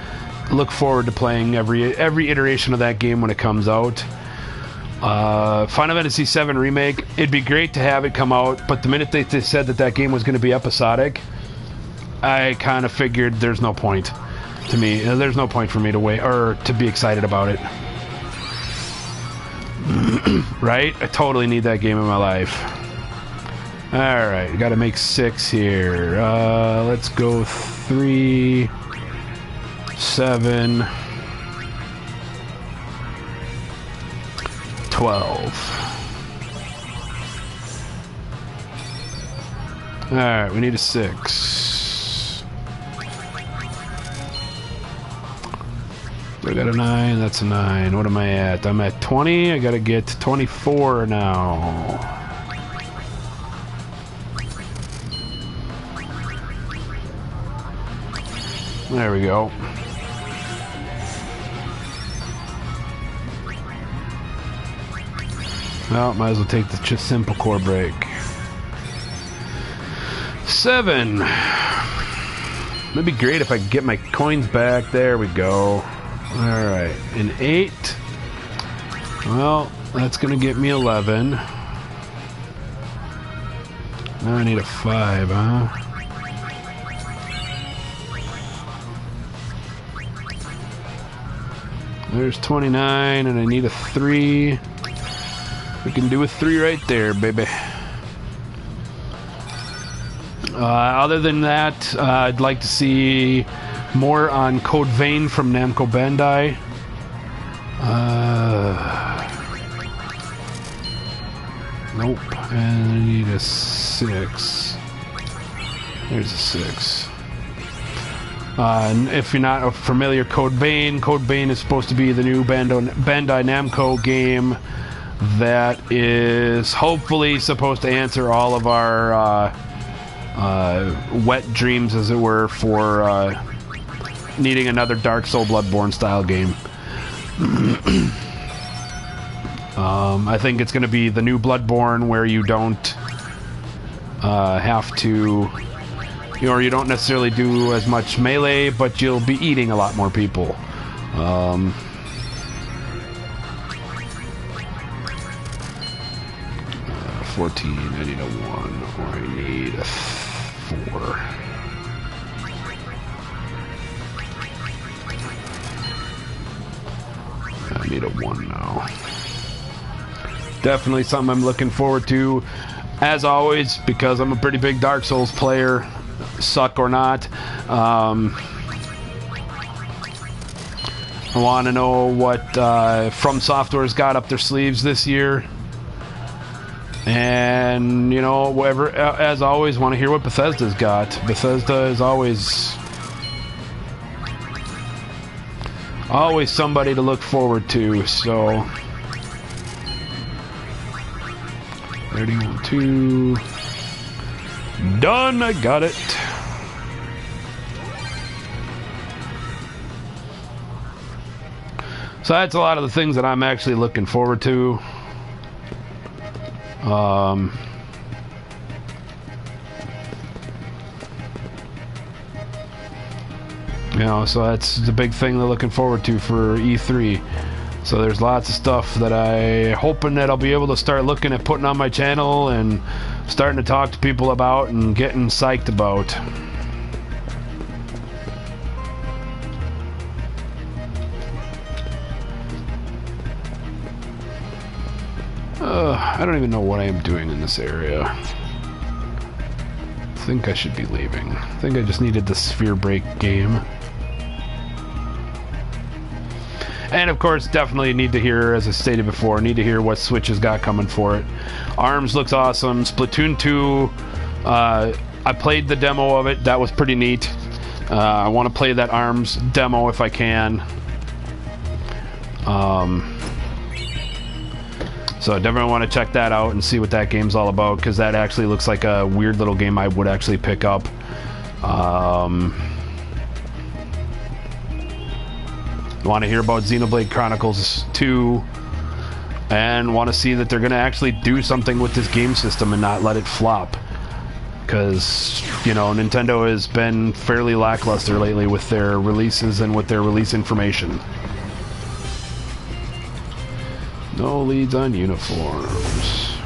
look forward to playing every iteration of that game when it comes out. Final Fantasy VII Remake, it'd be great to have it come out, but the minute they said that game was going to be episodic, I kind of figured there's no point to me. There's no point for me to wait or to be excited about it. Right? I totally need that game in my life. Alright, gotta make 6 here. Let's go 3, 7, 12. Alright, we need a 6. I got a 9, that's a 9. What am I at? I'm at 20, I gotta get to 24 now. There we go. Well, might as well take the just simple core break. 7. That'd be great if I could get my coins back. There we go. Alright. An 8. Well, that's gonna get me 11. Now I need a 5, huh? There's 29, and I need a 3. We can do a 3 right there, baby. Other than that, I'd like to see more on Code Vein from Namco Bandai. Nope. And I need a 6. There's a 6. And if you're not familiar, Code Vein is supposed to be the new Bandai Namco game that is hopefully supposed to answer all of our wet dreams, as it were, for needing another Dark Soul Bloodborne style game. I think it's going to be the new Bloodborne, where you don't have to, or you don't necessarily do as much melee, but you'll be eating a lot more people. 14, I need a 1, or I need a 4. I need a 1 now. Definitely something I'm looking forward to, as always, because I'm a pretty big Dark Souls player, suck or not. I want to know what From Software's got up their sleeves this year. And, you know, whatever, as always, want to hear what Bethesda's got. Bethesda is always somebody to look forward to, so 31-2. Done, I got it. So that's a lot of the things that I'm actually looking forward to. You know, so that's the big thing they're looking forward to for E3. So there's lots of stuff that I hoping that I'll be able to start looking at putting on my channel and starting to talk to people about and getting psyched about. I don't even know what I am doing in this area. I think I should be leaving. I think I just needed the sphere break game. And of course, definitely need to hear, as I stated before, need to hear what Switch has got coming for it. ARMS looks awesome. Splatoon 2, I played the demo of it. That was pretty neat. I want to play that ARMS demo if I can. So I definitely want to check that out and see what that game's all about, because that actually looks like a weird little game I would actually pick up. Want to hear about Xenoblade Chronicles 2, and want to see that they're going to actually do something with this game system and not let it flop. Because, you know, Nintendo has been fairly lackluster lately with their releases and with their release information. No leads on uniforms.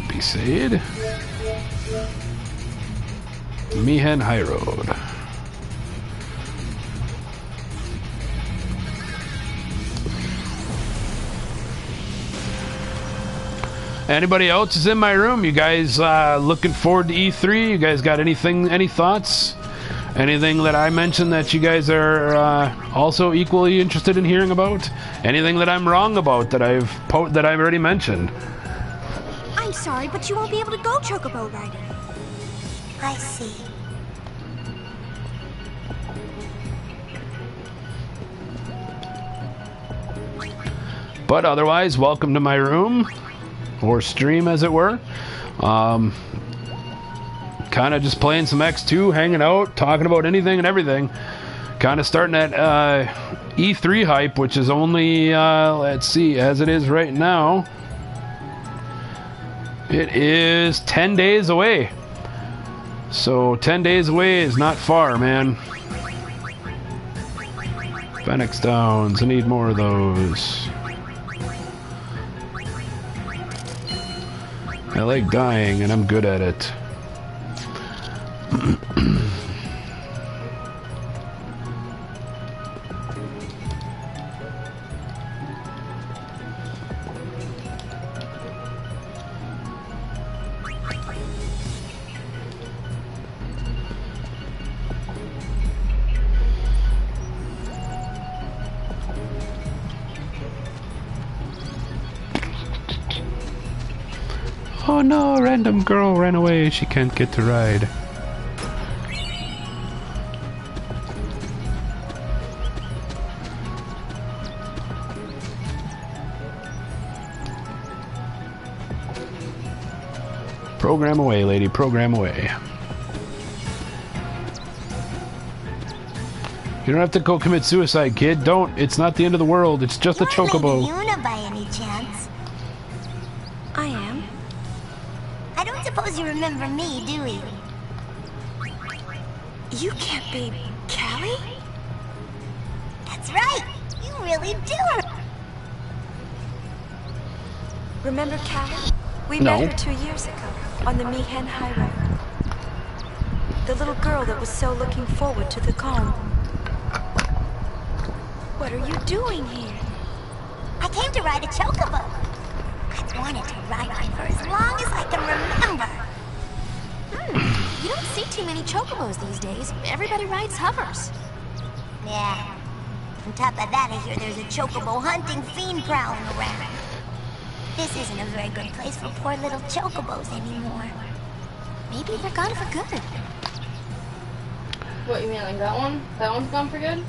Be said. Mihen High Road. Anybody else is in my room? You guys looking forward to E3? You guys got anything? Any thoughts? Anything that I mentioned that you guys are also equally interested in hearing about? Anything that I'm wrong about that I've already mentioned? I'm sorry, but you won't be able to go chocobo riding. I see. But otherwise, welcome to my room, or stream as it were. Kind of just playing some X2, hanging out, talking about anything and everything. Kind of starting that E3 hype, which is only, let's see, as it is right now, it is 10 days away. So 10 days away is not far, man. Phoenix Downs, I need more of those. I like dying, and I'm good at it. Oh no, random girl ran away. She can't get to ride. Program away, lady. Program away. You don't have to go commit suicide, kid. Don't. It's not the end of the world. It's just a chocobo. You're Lady Yuna by any chance? I am. I don't suppose you remember me, do you? You can't be Callie? That's right. You really do. Remember Callie? We No. met her 2 years ago on the Mihen High Road. The little girl that was so looking forward to the calm. What are you doing here? I came to ride a chocobo. I've wanted to ride one for as long as I can remember. You don't see too many chocobos these days. Everybody rides hovers. Yeah. On top of that, I hear there's a chocobo hunting fiend prowling around. This isn't a very good place for poor little chocobos anymore. Maybe they're gone for good. What, you mean like that one? That one's gone for good?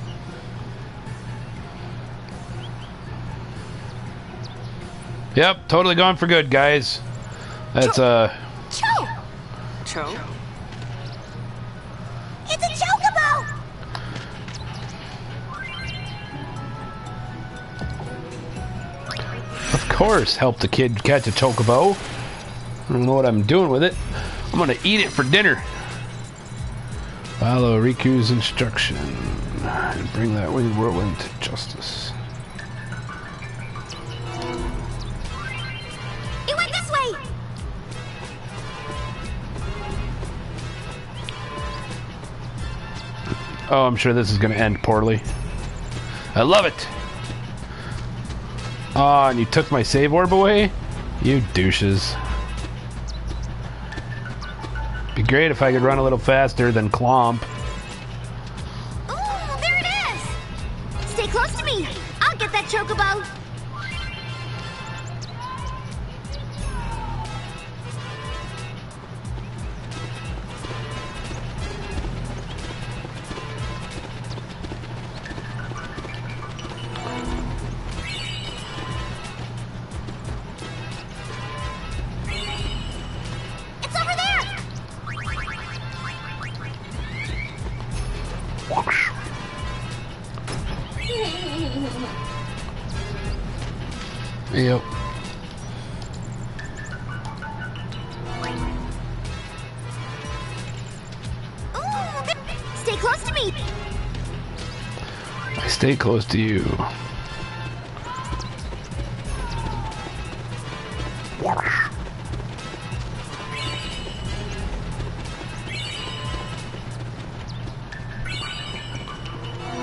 Yep, totally gone for good, guys. That's Cho! Cho? It's a chocobo! course, help the kid catch a chocobo. I don't know what I'm doing with it. I'm gonna eat it for dinner. Follow Riku's instruction and bring that winged whirlwind to justice. It went this way! Oh, I'm sure this is gonna end poorly. I love it! Oh, and you took my save orb away? You douches. Be great if I could run a little faster than Clomp. Ooh, there it is! Stay close to me. I'll get that chocobo. Yep. Ooh, stay close to me. I stay close to you.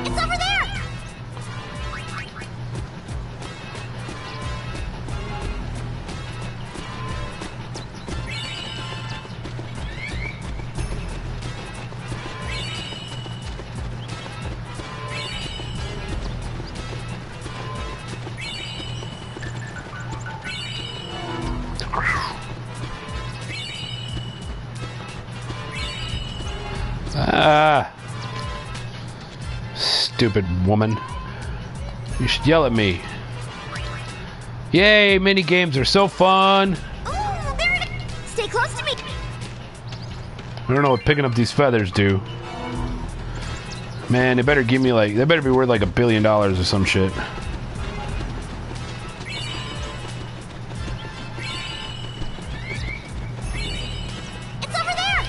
It's over there. Ah. Stupid woman. You should yell at me. Yay, mini games are so fun. Ooh, there it is. Stay close to me. I don't know what picking up these feathers do. Man, they better give me like, they better be worth like $1 billion or some shit. It's over there.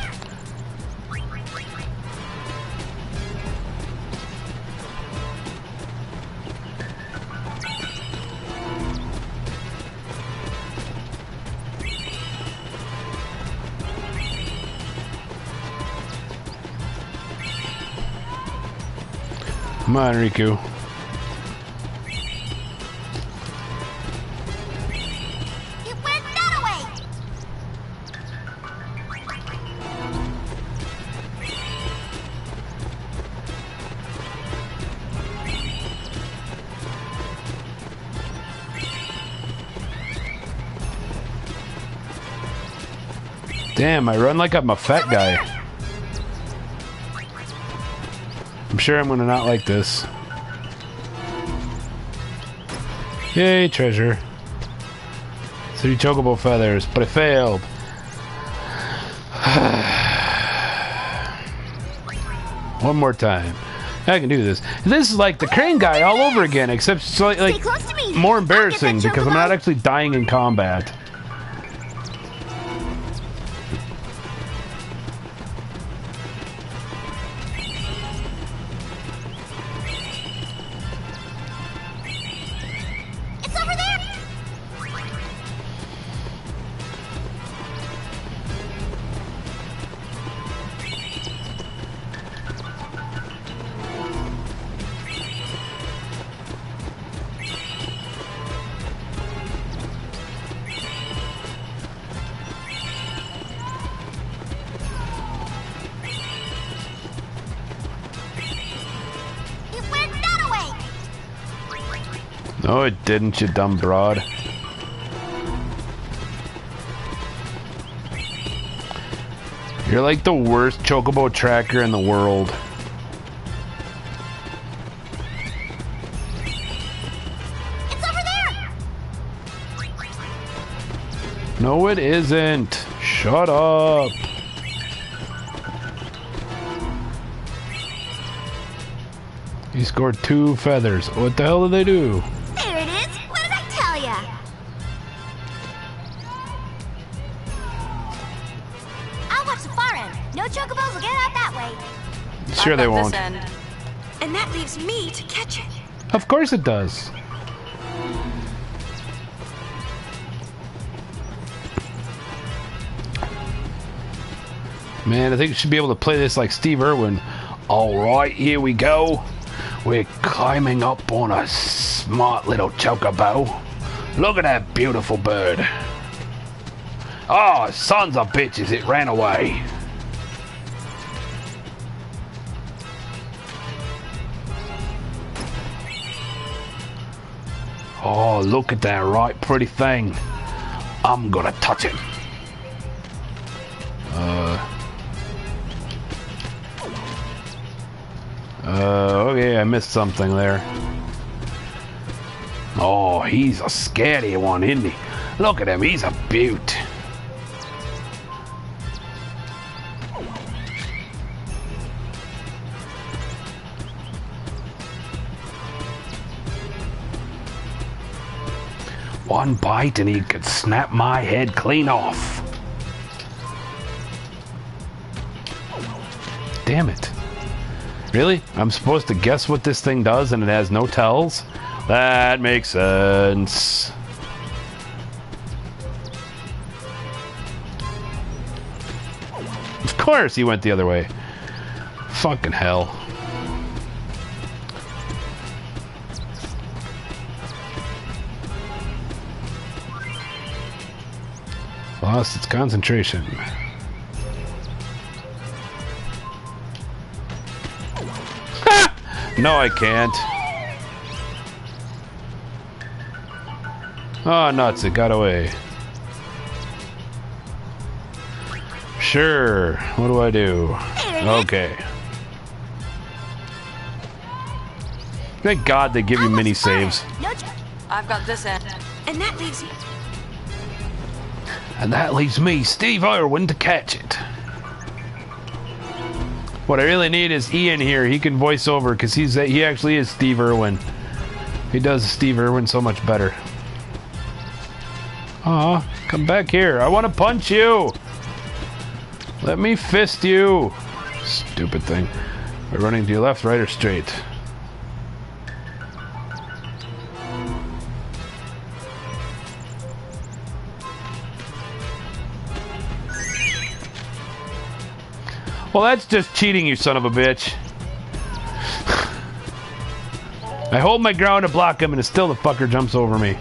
Come on, Riku. It went that way. Damn, I run like I'm a fat guy. I'm sure I'm gonna not like this. Yay, treasure. 3 chocobo feathers, but I failed. One more time. I can do this. This is like the crane guy all over again, except it's like more embarrassing because I'm not actually dying in combat. It's over there. It went that way. No, it didn't, you dumb broad. You're like the worst chocobo tracker in the world. It's over there. No, it isn't. Shut up. You scored 2 feathers. What the hell did they do? There it is. What did I tell ya? No chocobos will get out that way. Sure they won't. And that leaves me to catch it. Of course it does. Man, I think you should be able to play this like Steve Irwin. Alright, here we go. We're climbing up on a smart little chocobo. Look at that beautiful bird. Oh, sons of bitches, it ran away. Oh, look at that right pretty thing. I'm gonna touch it. Okay, I missed something there. Oh, he's a scary one, isn't he? Look at him, he's a beaut. One bite and he could snap my head clean off. Damn it. Really? I'm supposed to guess what this thing does and it has no tells? That makes sense. Of course he went the other way. Fucking hell. Lost its concentration. No, I can't. Oh, nuts, it got away. Sure, what do I do? Okay. Thank God they give you mini saves. I've got this end. And that leaves me. And that leaves me, Steve Irwin, to catch it. What I really need is Ian here. He can voice over because he actually is Steve Irwin. He does Steve Irwin so much better. Aw, come back here. I want to punch you. Let me fist you. Stupid thing. We're running to your left, right, or straight? Well, that's just cheating, you son of a bitch. I hold my ground to block him, and still the fucker jumps over me.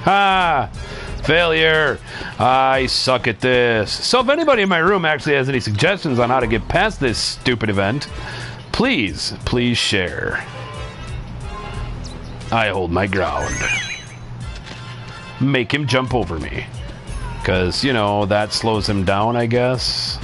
Ha! Failure! I suck at this. So if anybody in my room actually has any suggestions on how to get past this stupid event, please share. I hold my ground. Make him jump over me. Because, you know, that slows him down, I guess.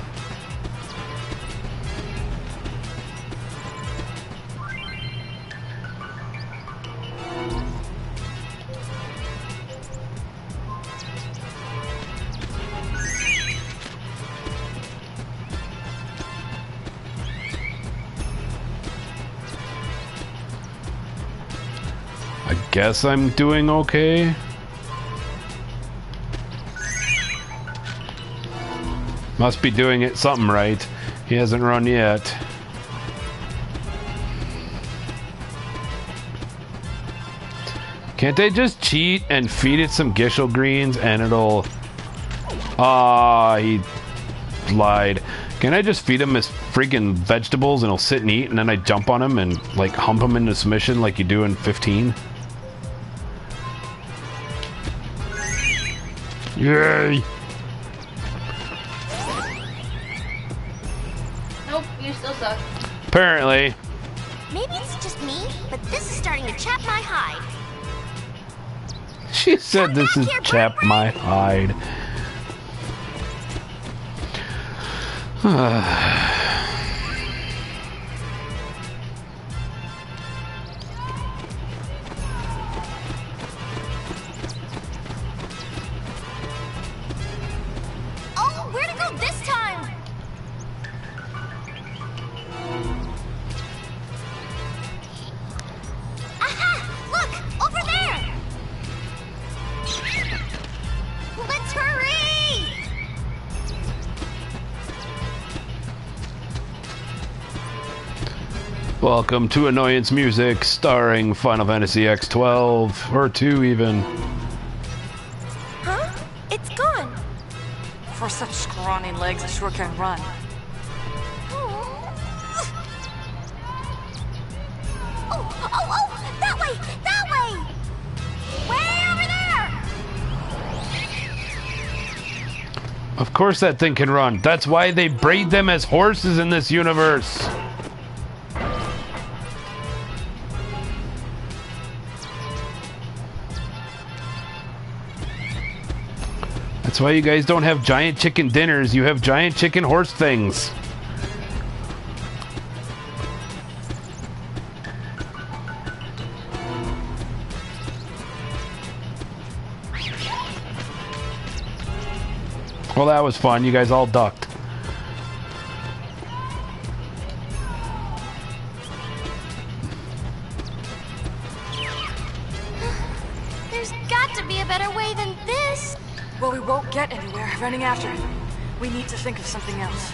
Guess I'm doing okay. Must be doing it something right. He hasn't run yet. Can't they just cheat and feed it some Gishel greens and it'll... Ah, he lied. Can I just feed him his freaking vegetables and he'll sit and eat and then I jump on him and like hump him into submission like you do in 15? Yay! Nope, you still suck. Apparently. Maybe it's just me, but this is starting to chap my hide. She said this is chap my hide. Welcome to Annoyance Music, starring Final Fantasy X-12, or 2 even. Huh? It's gone. For such scrawny legs, it sure can run. Oh, that way! That way! Way over there! Of course that thing can run. That's why they breed them as horses in this universe. That's why you guys don't have giant chicken dinners. You have giant chicken horse things. Well, that was fun. You guys all ducked. There's got to be a better way than this. Well, we won't get anywhere running after him. We need to think of something else.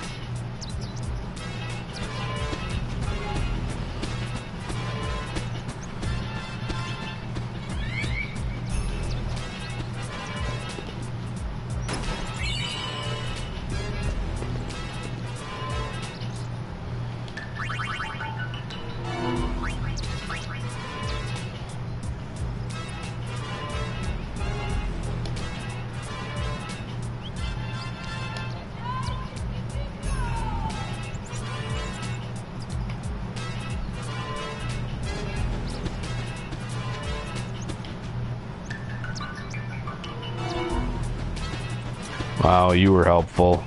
Wow, you were helpful.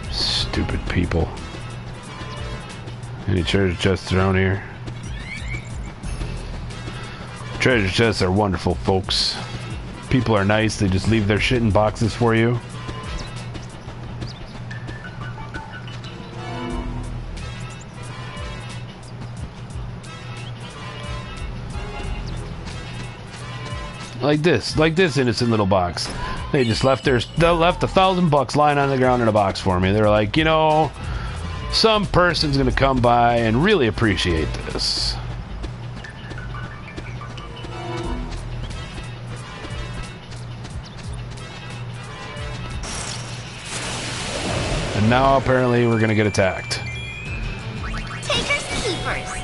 Stupid people. Any treasure chests around here? Treasure chests are wonderful, folks. People are nice, they just leave their shit in boxes for you. Like this innocent little box. They just left $1,000 lying on the ground in a box for me. They're like, you know, some person's gonna come by and really appreciate this. And now apparently we're gonna get attacked. Takers, keepers.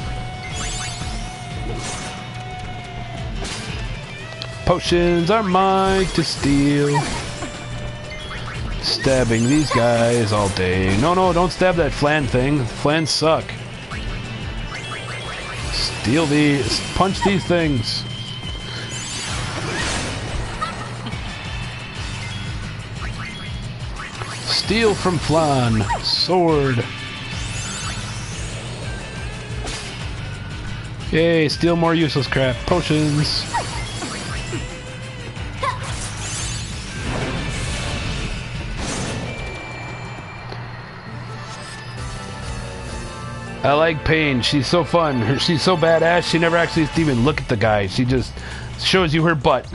Potions are mine to steal. Stabbing these guys all day. No, don't stab that flan thing. Flans suck. Steal these. Punch these things. Steal from flan. Sword. Yay, steal more useless crap. Potions. I like Pain. She's so fun. She's so badass. She never actually even look at the guy. She just shows you her butt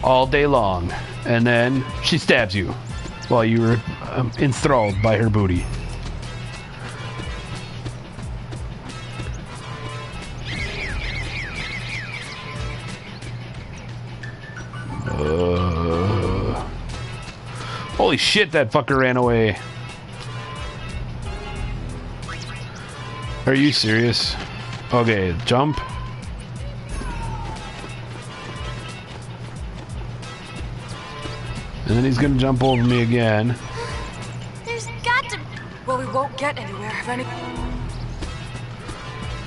all day long. And then she stabs you while you were enthralled by her booty. Holy shit, that fucker ran away. Are you serious? Okay, jump. And then he's gonna jump over me again. There's got to... Well, we won't get anywhere running...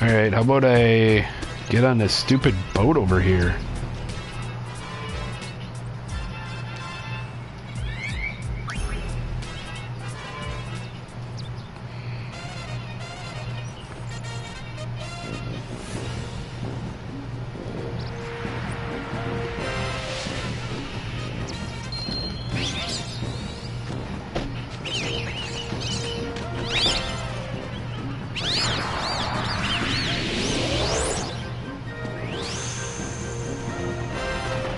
Alright, how about I get on this stupid boat over here?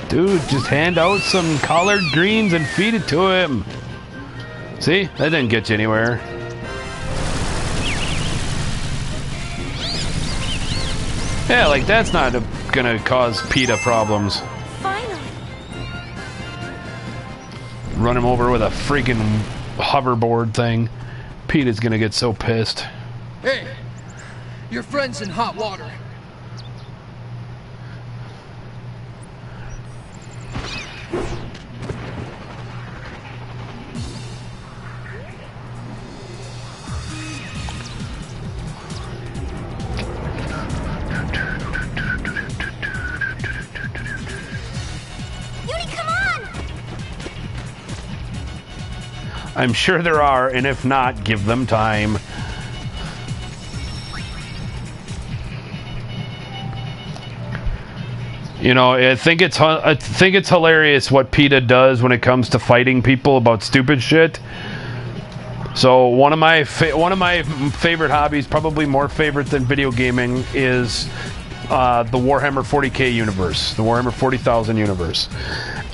Dude, just hand out some collard greens and feed it to him. See? That didn't get you anywhere. Yeah, like that's not gonna cause PETA problems. Finally. Run him over with a freaking hoverboard thing. PETA's gonna get so pissed. Hey, your friend's in hot water. I'm sure there are, and if not, give them time. You know, I think it's hilarious what PETA does when it comes to fighting people about stupid shit. So one of my favorite hobbies, probably more favorite than video gaming, is the Warhammer 40K universe, the Warhammer 40,000 universe,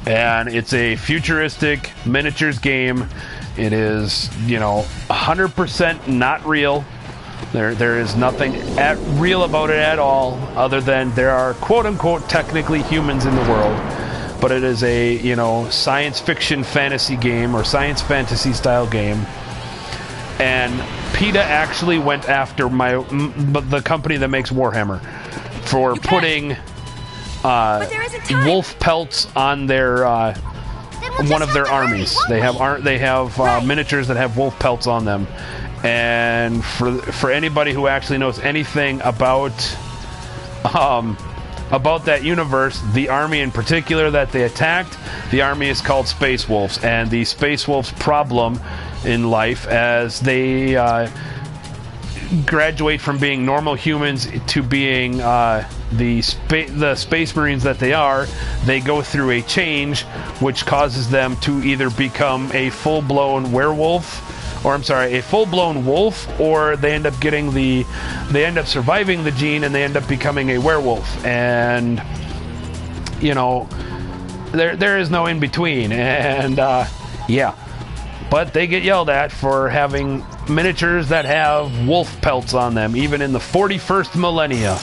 and it's a futuristic miniatures game. It is, you know, 100% not real. There is nothing real about it at all, other than there are quote-unquote technically humans in the world. But it is a, you know, science fiction fantasy game, or science fantasy style game. And PETA actually went after the company that makes Warhammer for putting wolf pelts on their one of their armies. They have miniatures that have wolf pelts on them. And for anybody who actually knows anything about that universe, the army in particular that they attacked, the army is called Space Wolves. And the Space Wolves' problem in life, as they graduate from being normal humans to being the Space Marines that they are, they go through a change which causes them to either become a full-blown werewolf, or I'm sorry, a full-blown wolf, or they end up surviving the gene and they end up becoming a werewolf. And you know, there is no in between. And yeah, but they get yelled at for having miniatures that have wolf pelts on them, even in the 41st millennia.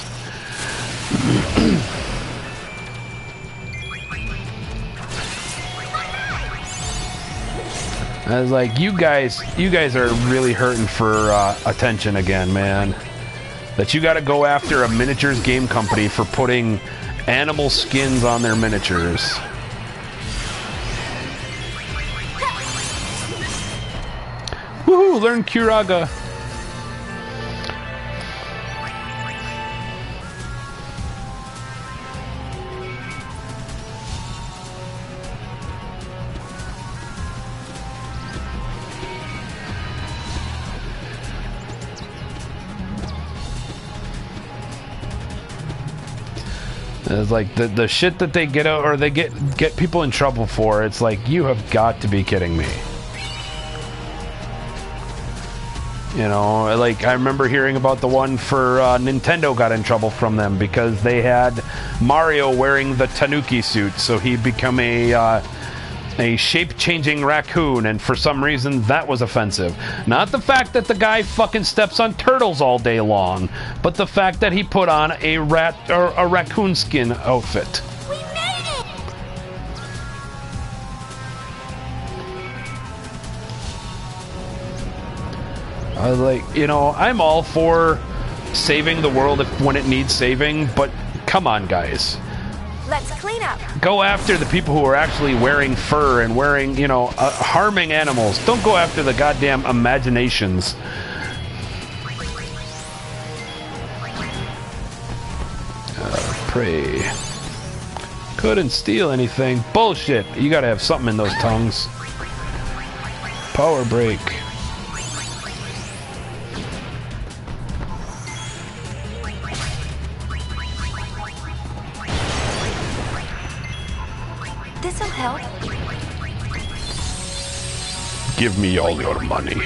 I was like, you guys are really hurting for attention again, man. That you got to go after a miniatures game company for putting animal skins on their miniatures. Woohoo! Learn Kuraga. It's like the shit that they get out, or they get people in trouble for. It's like, you have got to be kidding me. You know, like I remember hearing about the one for Nintendo got in trouble from them because they had Mario wearing the Tanuki suit, so he become a shape-changing raccoon, and for some reason that was offensive. Not the fact that the guy fucking steps on turtles all day long, but the fact that he put on a raccoon skin outfit. We made it! I was like, you know, I'm all for saving the world when it needs saving, but come on, guys. Let's clean up. Go after the people who are actually wearing fur and wearing, you know, harming animals. Don't go after the goddamn imaginations. Pray. Couldn't steal anything. Bullshit. You gotta have something in those tongues. Power break. This'll help. Give me all your money.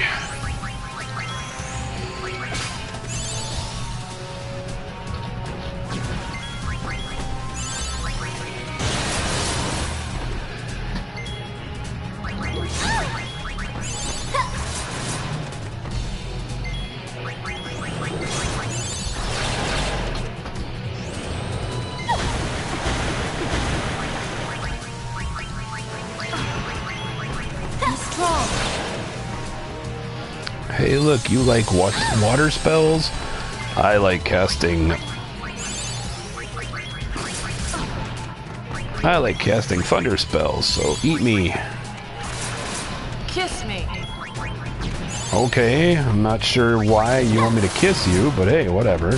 Hey, look, you like water spells? I like casting... I like casting thunder spells, so eat me. Kiss me. Okay, I'm not sure why you want me to kiss you, but hey, whatever.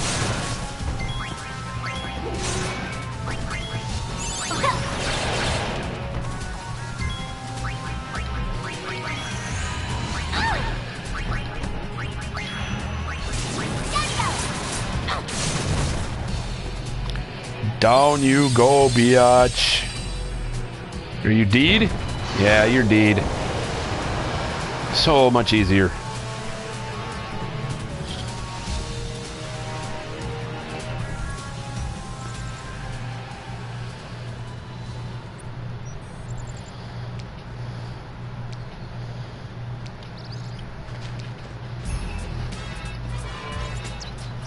Down you go, biatch. Are you deed? Yeah, you're deed. So much easier.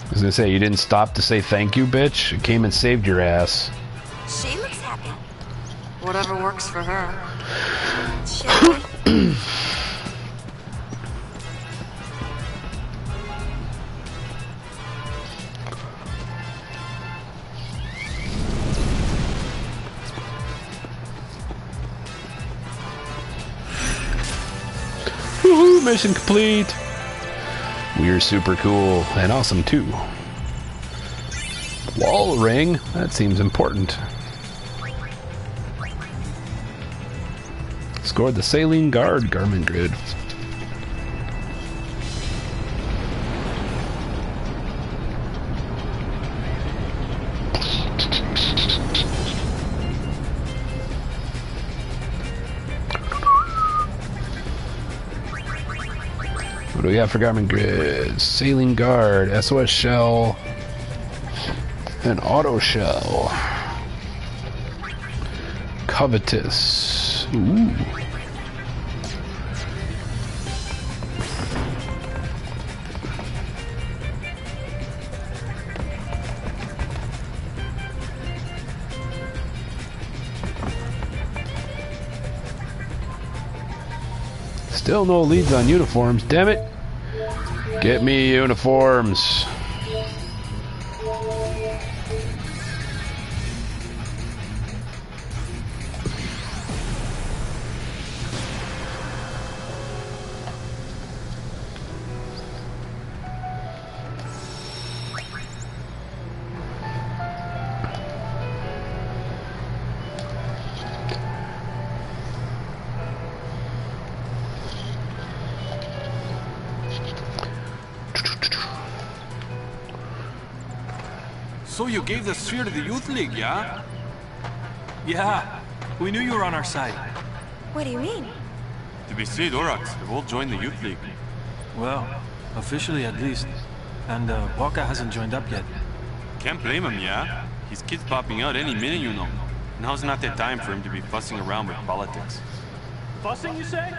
I was gonna say, you didn't stop to say thank you, bitch. It came and saved your ass. She looks happy. Whatever works for her. Shall we? Woohoo! Mission complete! We're super cool and awesome too. Wall ring? That seems important. Scored the Saline Guard garment grid. What do we got for garment grid? Sailing Guard, SOS Shell, and Auto Shell. Covetous. Ooh. Still no leads on uniforms, damn it. Get me uniforms. So you gave the sphere to the Youth League, yeah? Yeah. We knew you were on our side. What do you mean? To be said, Orax, they've all joined the Youth League. Well, officially at least. And Waka hasn't joined up yet. Can't blame him, yeah? His kid's popping out any minute, you know. Now's not the time for him to be fussing around with politics. Fussing, you say?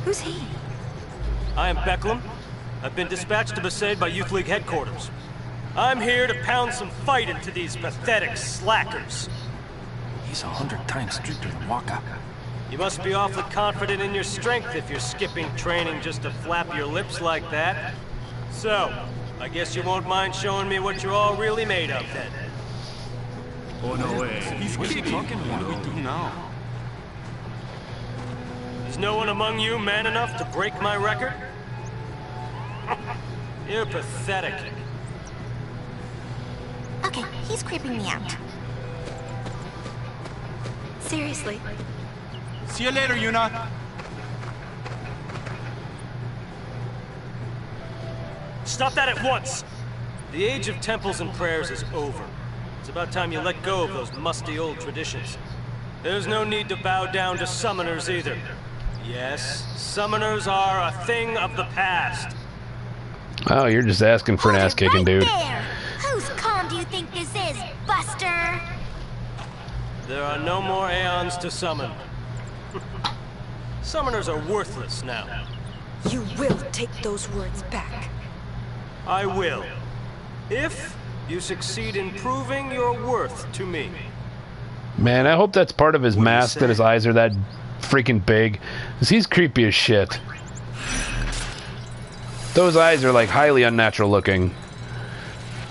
Who's he? I am Becklem. I've been dispatched to Besaid by Youth League headquarters. I'm here to pound some fight into these pathetic slackers. He's 100 times stricter than Waka. You must be awfully confident in your strength if you're skipping training just to flap your lips like that. So, I guess you won't mind showing me what you're all really made of, then. Oh, no way. He's kidding. What do we do now? Is no one among you man enough to break my record? You're pathetic. Okay, he's creeping me out. Seriously. See you later, Yuna. Stop that at once! The age of temples and prayers is over. It's about time you let go of those musty old traditions. There's no need to bow down to summoners either. Yes, summoners are a thing of the past. Oh, you're just asking for an ass kicking, dude. There! Whose con do you think this is, Buster? There are no more Aeons to summon. Summoners are worthless now. You will take those words back. I will. If you succeed in proving your worth to me. Man, I hope that's part of his mask, that his eyes are that freaking big. 'Cause he's creepy as shit. Those eyes are like highly unnatural looking.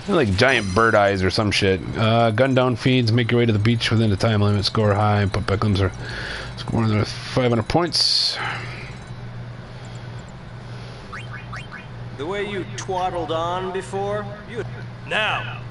They're like giant bird eyes or some shit. Gun down feeds. Make your way to the beach within the time limit. Score high. Put back limbs are score more than 500 points. The way you twaddled on before, you... Now!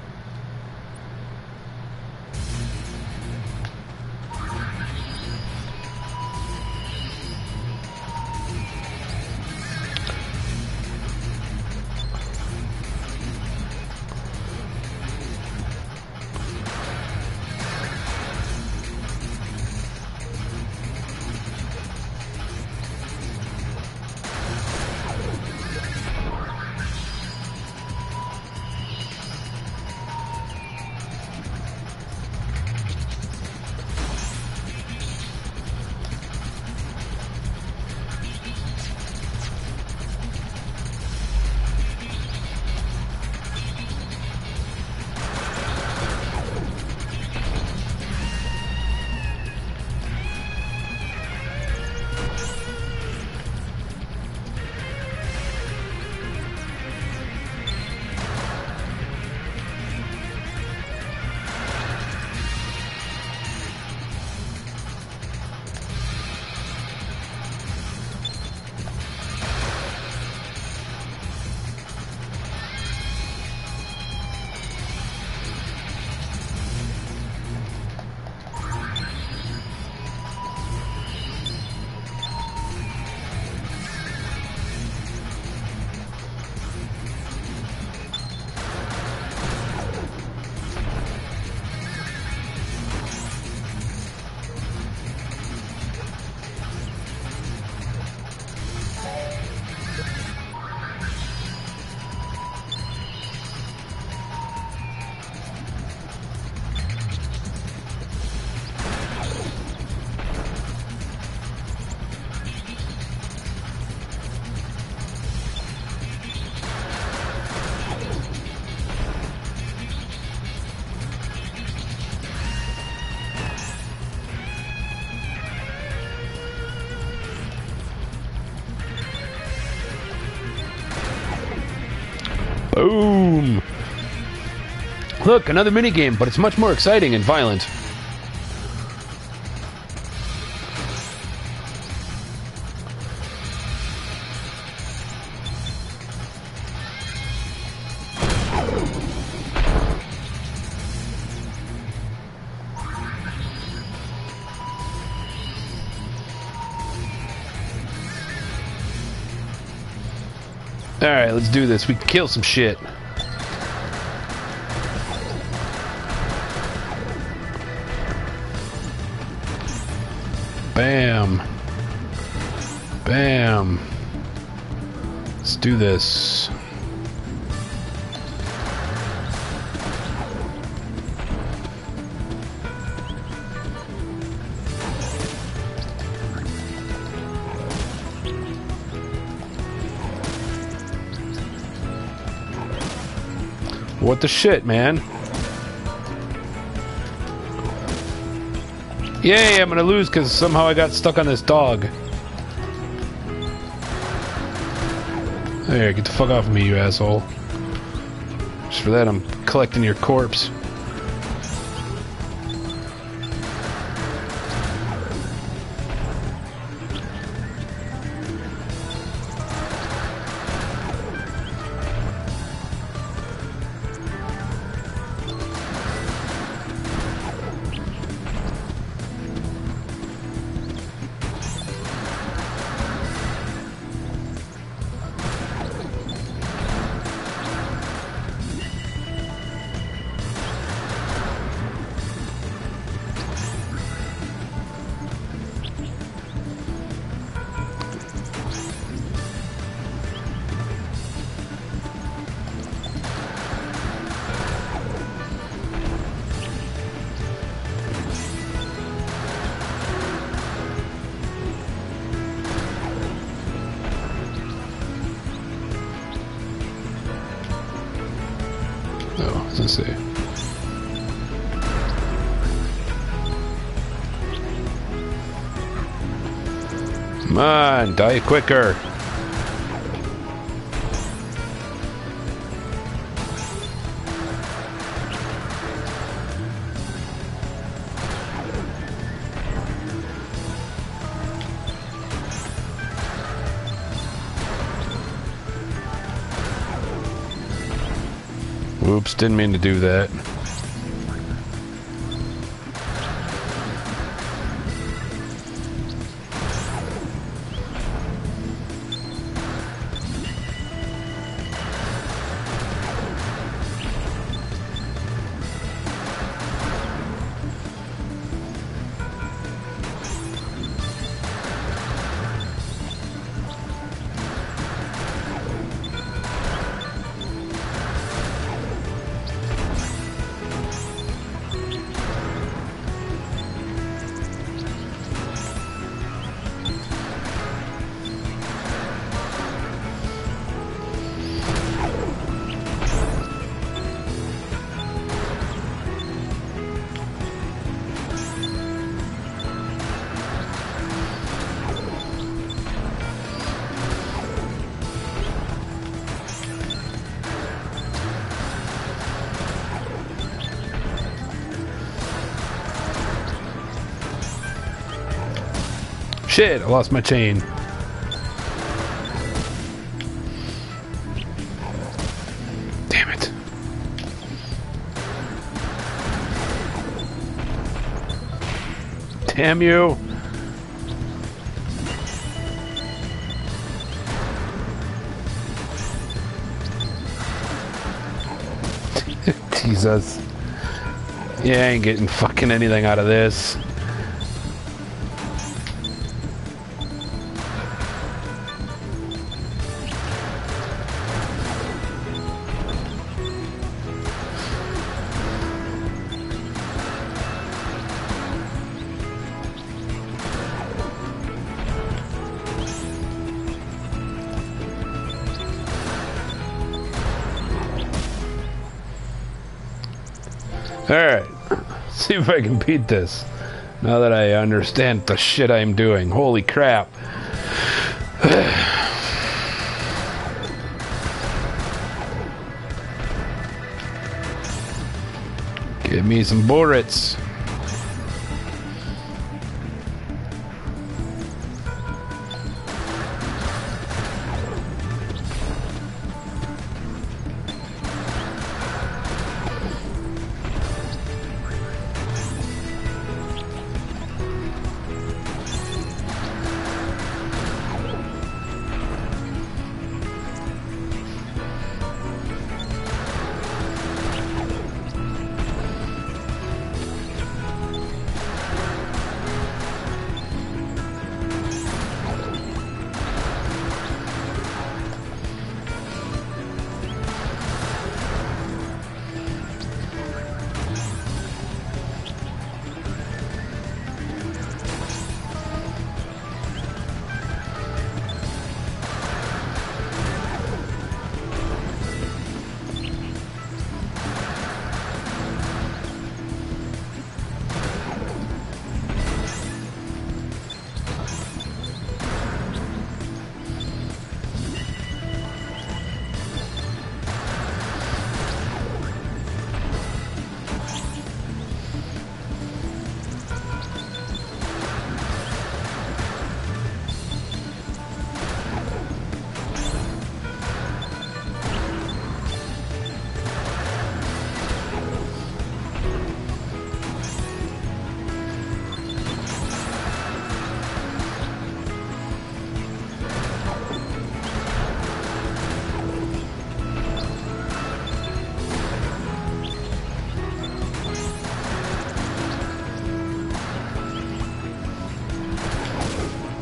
Boom! Look, another minigame, but it's much more exciting and violent. Alright, let's do this. We can kill some shit. Bam. Bam. Let's do this. What the shit, man? Yay, I'm gonna lose because somehow I got stuck on this dog. There, get the fuck off of me, you asshole. Just for that, I'm collecting your corpse. on, die quicker. Oops, didn't mean to do that. Shit, I lost my chain. Damn it. Damn you. Jesus. Yeah, I ain't getting fucking anything out of this. Alright, see if I can beat this. Now that I understand the shit I'm doing. Holy crap. Give me some bullets.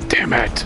Damn it!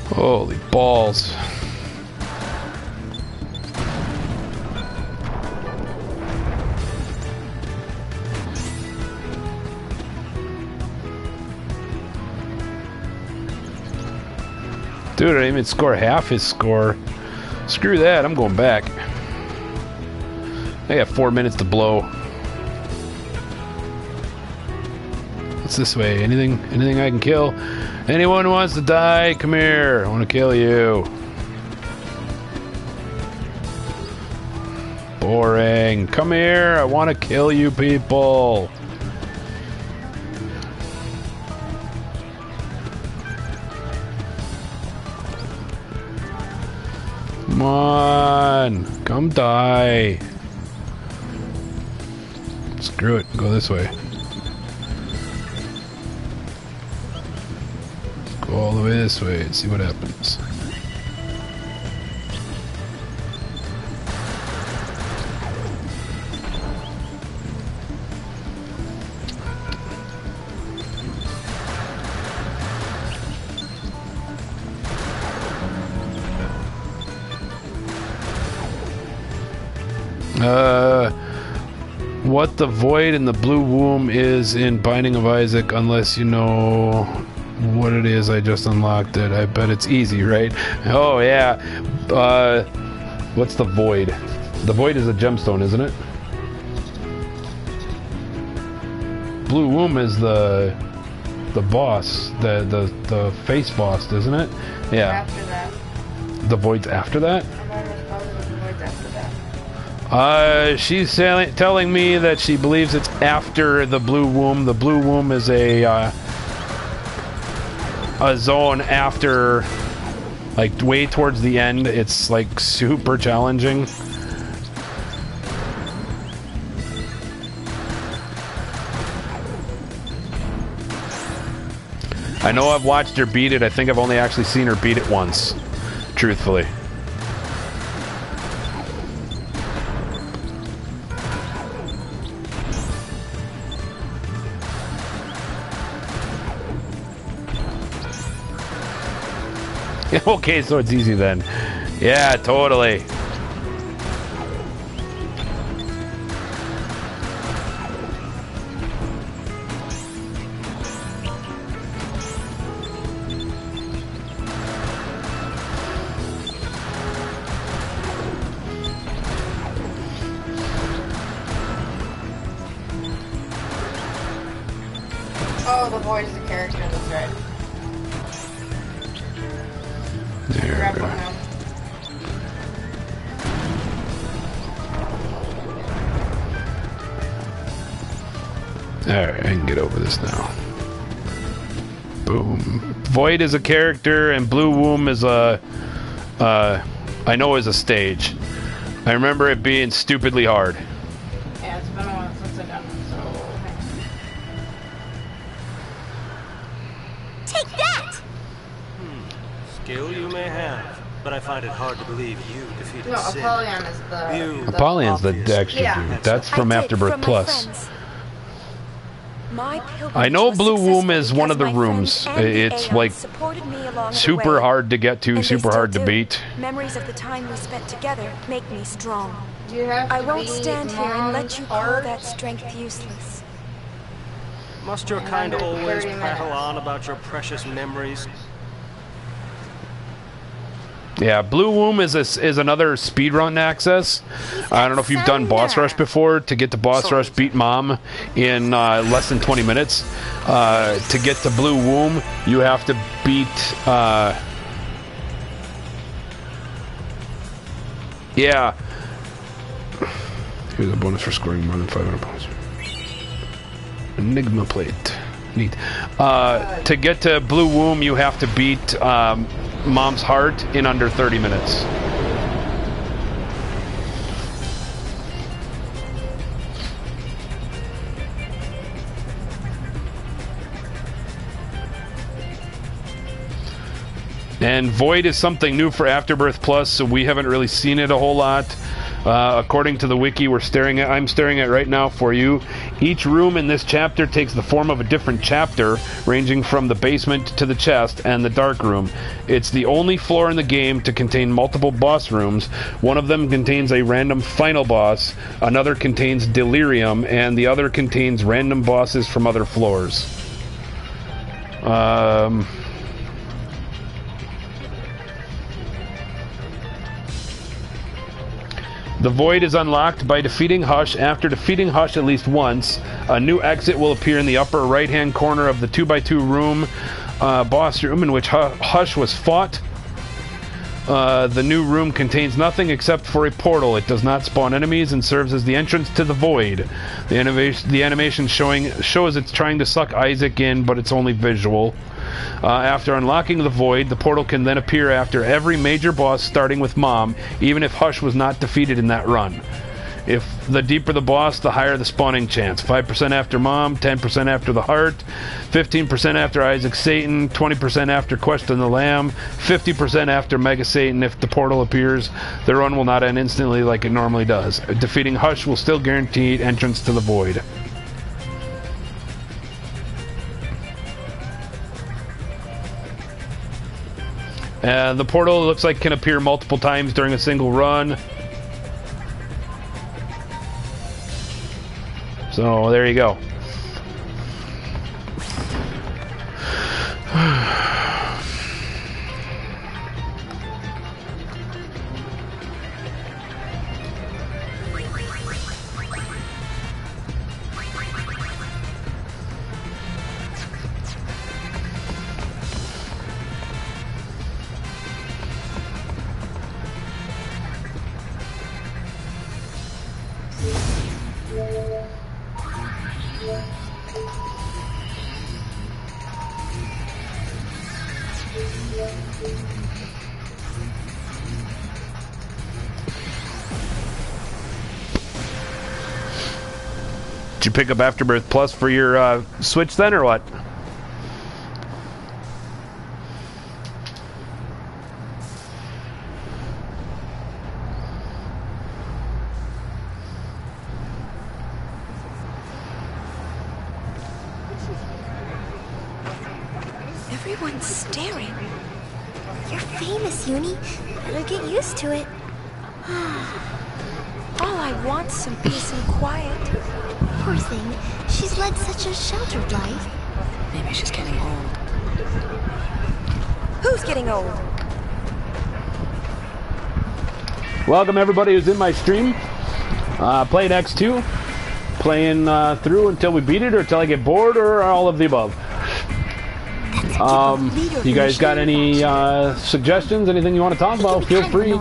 Holy balls. Dude, I didn't even score half his score. Screw that, I'm going back. I got 4 minutes to blow. What's this way? Anything I can kill? Anyone who wants to die, come here. I want to kill you. Boring. Come here, I want to kill you people. Come on, come die. Screw it, go this way. Let's go all the way this way and see what happens. What the void in the blue womb is in Binding of Isaac, unless you know what it is. I just unlocked it. I bet it's easy, right? Oh yeah. What's the void? The void is a gemstone, isn't it? Blue womb is the boss, the face boss, isn't it? Yeah. After that. The void's after that? She's telling me that she believes it's after the blue womb. The blue womb is a zone after, like, way towards the end. It's like super challenging. I know I've watched her beat it. I think I've only actually seen her beat it once, truthfully. Okay, so it's easy then. Yeah, totally. Oh, the void is the character, that's right. There we go. Alright, I can get over this now. Boom. Void is a character and Blue Womb is a... I know is a stage. I remember it being stupidly hard. Yeah, it's been a while since I've done it, so... Take that! Skill you may have, but I find it hard to believe you defeated No, Sin. Apollyon is the... Apollyon's the extra Yeah. dude. That's from Afterbirth Plus. My I know Blue Womb is one of the rooms. It's like super hard to get to, super hard to beat. Memories of the time we spent together make me strong. You have I to won't be stand here and let you call hard. that strength useless. Must your kind always prattle on about your precious memories? Yeah, Blue Womb is another speedrun access. I don't know if you've done Boss Rush before. To get to Boss Rush, beat Mom in less than 20 minutes. To get to Blue Womb, you have to beat... yeah. Here's a bonus for scoring more than 500 points. Enigma plate. Neat. To get to Blue Womb, you have to beat Mom's Heart in under 30 minutes. And Void is something new for Afterbirth Plus, so we haven't really seen it a whole lot. According to the wiki I'm staring at right now for you, each room in this chapter takes the form of a different chapter, ranging from the basement to the chest and the dark room. It's the only floor in the game to contain multiple boss rooms. One of them contains a random final boss, another contains delirium, and the other contains random bosses from other floors. The void is unlocked by defeating Hush. After defeating Hush at least once, a new exit will appear in the upper right-hand corner of the 2x2 room, boss room in which Hush was fought. The new room contains nothing except for a portal. It does not spawn enemies and serves as the entrance to the void. The animation shows it's trying to suck Isaac in, but it's only visual. After unlocking the void, the portal can then appear after every major boss, starting with Mom, even if Hush was not defeated in that run. If the deeper the boss, the higher the spawning chance. 5% after Mom, 10% after the Heart, 15% after Isaac Satan, 20% after Quest of the Lamb, 50% after Mega Satan. If the portal appears, the run will not end instantly like it normally does. Defeating Hush will still guarantee entrance to the void. The portal looks like can appear multiple times during a single run. So there you go. Did you pick up Afterbirth Plus for your Switch then, or what? Everyone's staring. You're famous, Uni. Better get used to it. All I want's some peace and quiet. Poor thing. She's led such a sheltered life. Maybe she's getting old. Who's getting old? Welcome everybody who's in my stream. Playing X2. Playing through until we beat it, or until I get bored, or all of the above. You guys got any suggestions? Anything you want to talk about? Feel free.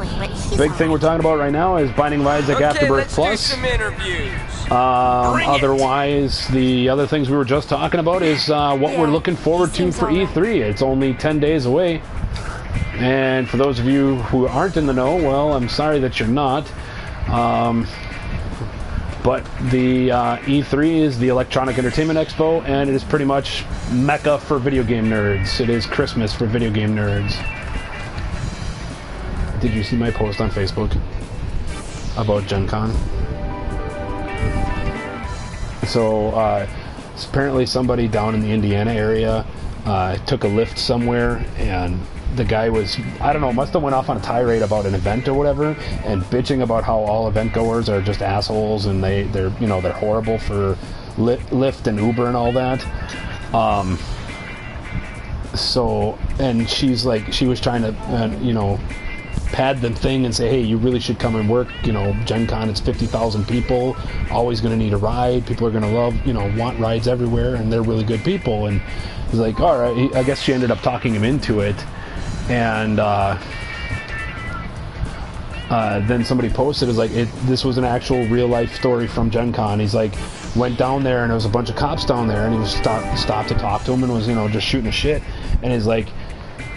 Big thing we're talking about right now is Binding of Isaac Afterbirth Plus. Otherwise, the other things we were just talking about is what we're looking forward to for E3. It's only 10 days away. And for those of you who aren't in the know, well, I'm sorry that you're not. But the E3 is the Electronic Entertainment Expo, and it is pretty much Mecca for video game nerds. It is Christmas for video game nerds. Did you see my post on Facebook about Gen Con? So apparently somebody down in the Indiana area took a lift somewhere, and the guy was, I don't know, must have went off on a tirade about an event or whatever, and bitching about how all event goers are just assholes, and they're horrible for Lyft and Uber and all that. So, and she's like, she was trying to pad the thing and say, hey, you really should come and work, Gen Con, it's 50,000 people, always going to need a ride, people are going to love, want rides everywhere, and they're really good people. And he's like, all right, I guess she ended up talking him into it. And then somebody posted, is like, this was an actual real life story from Gen Con. He's like, went down there and there was a bunch of cops down there, and he was stopped to talk to him, and was just shooting a shit. And he's like,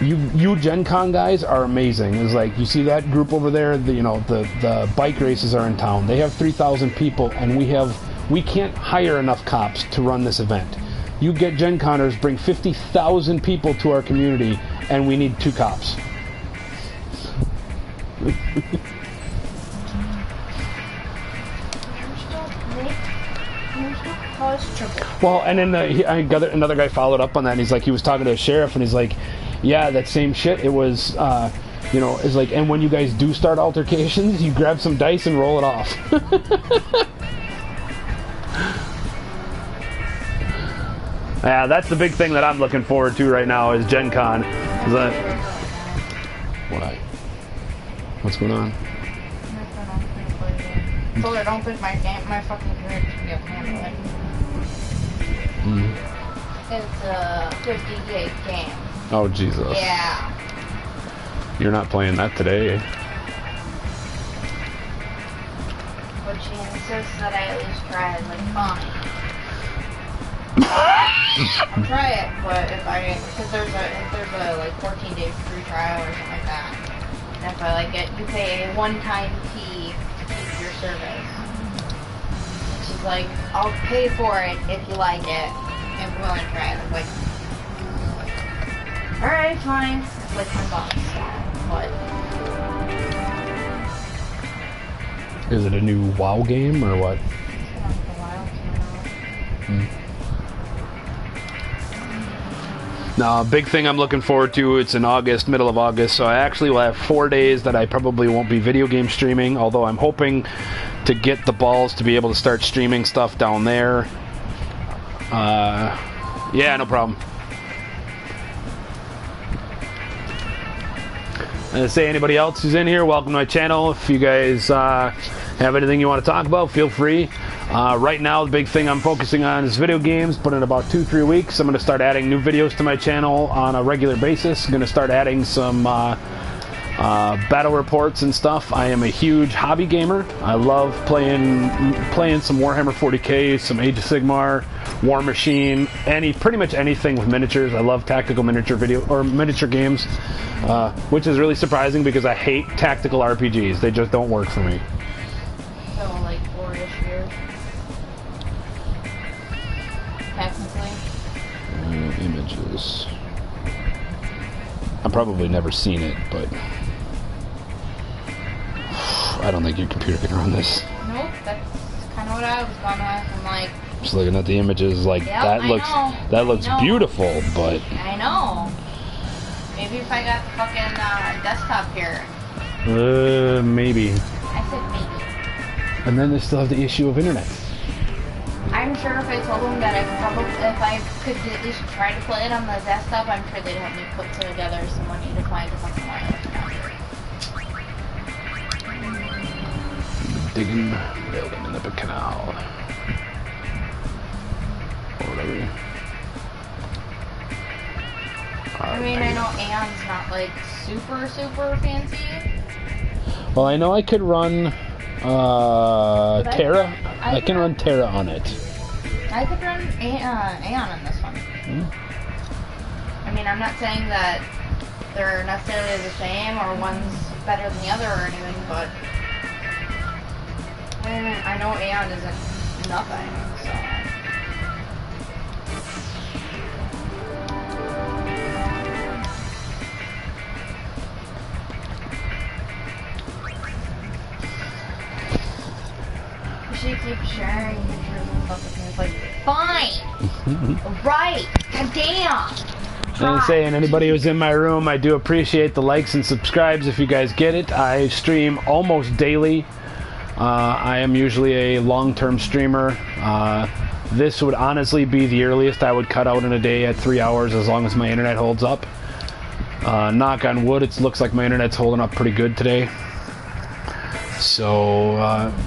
you Gen Con guys are amazing. It's like, you see that group over there, the bike races are in town. They have 3,000 people, and we can't hire enough cops to run this event. You get Gen Conners, bring 50,000 people to our community, and we need 2 cops. cause trouble. Well, and then another guy followed up on that, and he's like, he was talking to the sheriff, and he's like, yeah, that same shit. It was, you know, it's like, and when you guys do start altercations, you grab some dice and roll it off. Yeah, that's the big thing that I'm looking forward to right now is Gen Con. What's going on? So I don't think my fucking computer can handle it. Mm. It's a 50 gig game. Oh, Jesus. Yeah. You're not playing that today. But she insists that I at least try it, like, fine. I'll try it, but because there's a like 14-day free trial or something like that. And if I like it, you pay a one-time fee to keep your service. And she's like, I'll pay for it if you like it, and we're willing to try it. I'm like, alright, fine. It's like $10, but. Is it a new WoW game or what? Now, a big thing I'm looking forward to, it's in August, middle of August, so I actually will have 4 days that I probably won't be video game streaming, although I'm hoping to get the balls to be able to start streaming stuff down there. Yeah, no problem. And to say anybody else who's in here, welcome to my channel. If you guys have anything you want to talk about, feel free. Right now, the big thing I'm focusing on is video games, but in about 2-3 weeks, I'm going to start adding new videos to my channel on a regular basis. I'm going to start adding some battle reports and stuff. I am a huge hobby gamer. I love playing some Warhammer 40k, some Age of Sigmar, War Machine, pretty much anything with miniatures. I love tactical miniature games, which is really surprising because I hate tactical RPGs. They just don't work for me. So, like 4-ish years. Technically. Images. I've probably never seen it, but I don't think your computer can run this. Nope, that's kind of what I was going with. I'm like, just looking at the images, like yep, that looks beautiful, but I know. Maybe if I got the fucking desktop here. Maybe. I said maybe. And then they still have the issue of internet. I'm sure if I told them that if I could at least try to play it on the desktop, I'm sure they'd help me put together some money to find a fucking wireless adapter. Digging, building in the canal. Or whatever. I mean, I know Aeon's not like super fancy. Well, I know I could run Terra. I can run Terra on it. I could run Aeon on this one. I mean, I'm not saying that they're necessarily the same or one's better than the other or anything, but I know Aeon isn't nothing, so. She keeps sharing pictures and stuff with me. It's like, fine! Right! God damn! And saying anybody who's in my room, I do appreciate the likes and subscribes if you guys get it. I stream almost daily. I am usually a long-term streamer. This would honestly be the earliest I would cut out in a day at 3 hours as long as my internet holds up. Knock on wood, it looks like my internet's holding up pretty good today. So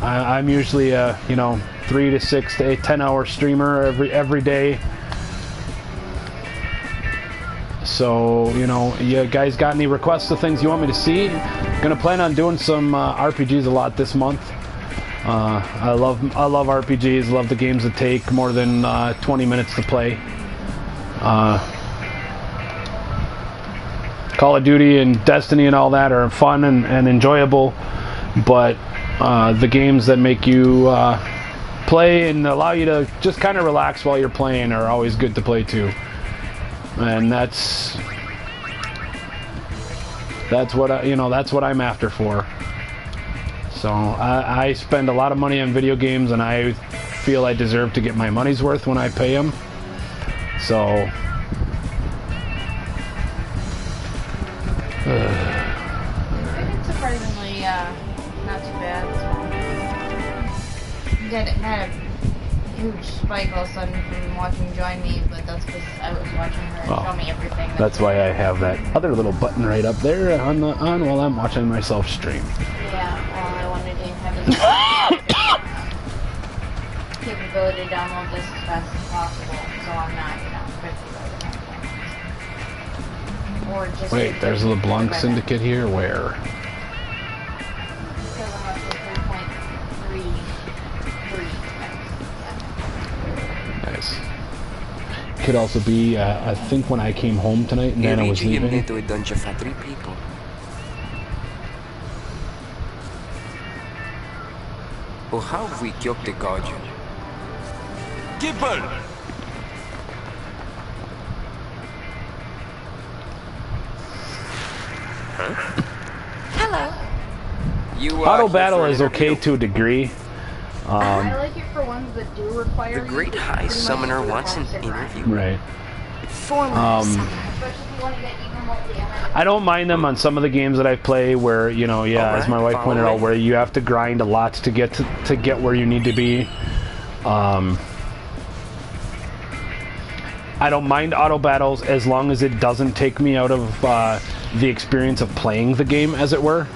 I'm usually a 3 to 6 to 8, 10-hour streamer every day. So you guys got any requests of things you want me to see? Gonna plan on doing some RPGs a lot this month. I love RPGs. Love the games that take more than 20 minutes to play. Call of Duty and Destiny and all that are fun and enjoyable. But the games that make you play and allow you to just kind of relax while you're playing are always good to play too. And that's what I'm after for. So I spend a lot of money on video games, and I feel I deserve to get my money's worth when I pay them. So I think it's surprisingly not too bad. Had a huge spike all of a sudden from watching Join Me, but that's because I was watching her show me everything. That's why I have that other little button right up there on while I'm watching myself stream. Yeah, well, I wanted to have this capability to download this as fast as possible, so I'm not, quickly or just. Wait, there's a LeBlanc Syndicate here. Where? Because I'm up to 3.33. Nice. Could also be, I think when I came home tonight and then I was leaving. Into a dungeon for 3 people. Well, how have we killed the guardian? Gibber! Hello. You Auto battle is okay to a degree. I like it for ones that do require. The Great High Summoner wants an interview. Right. Former Especially if you want to get even more damage. I don't mind them on some of the games that I play where, you know, yeah, as my wife pointed out, where you have to grind a lot to get where you need to be. I don't mind auto battles as long as it doesn't take me out of the experience of playing the game, as it were.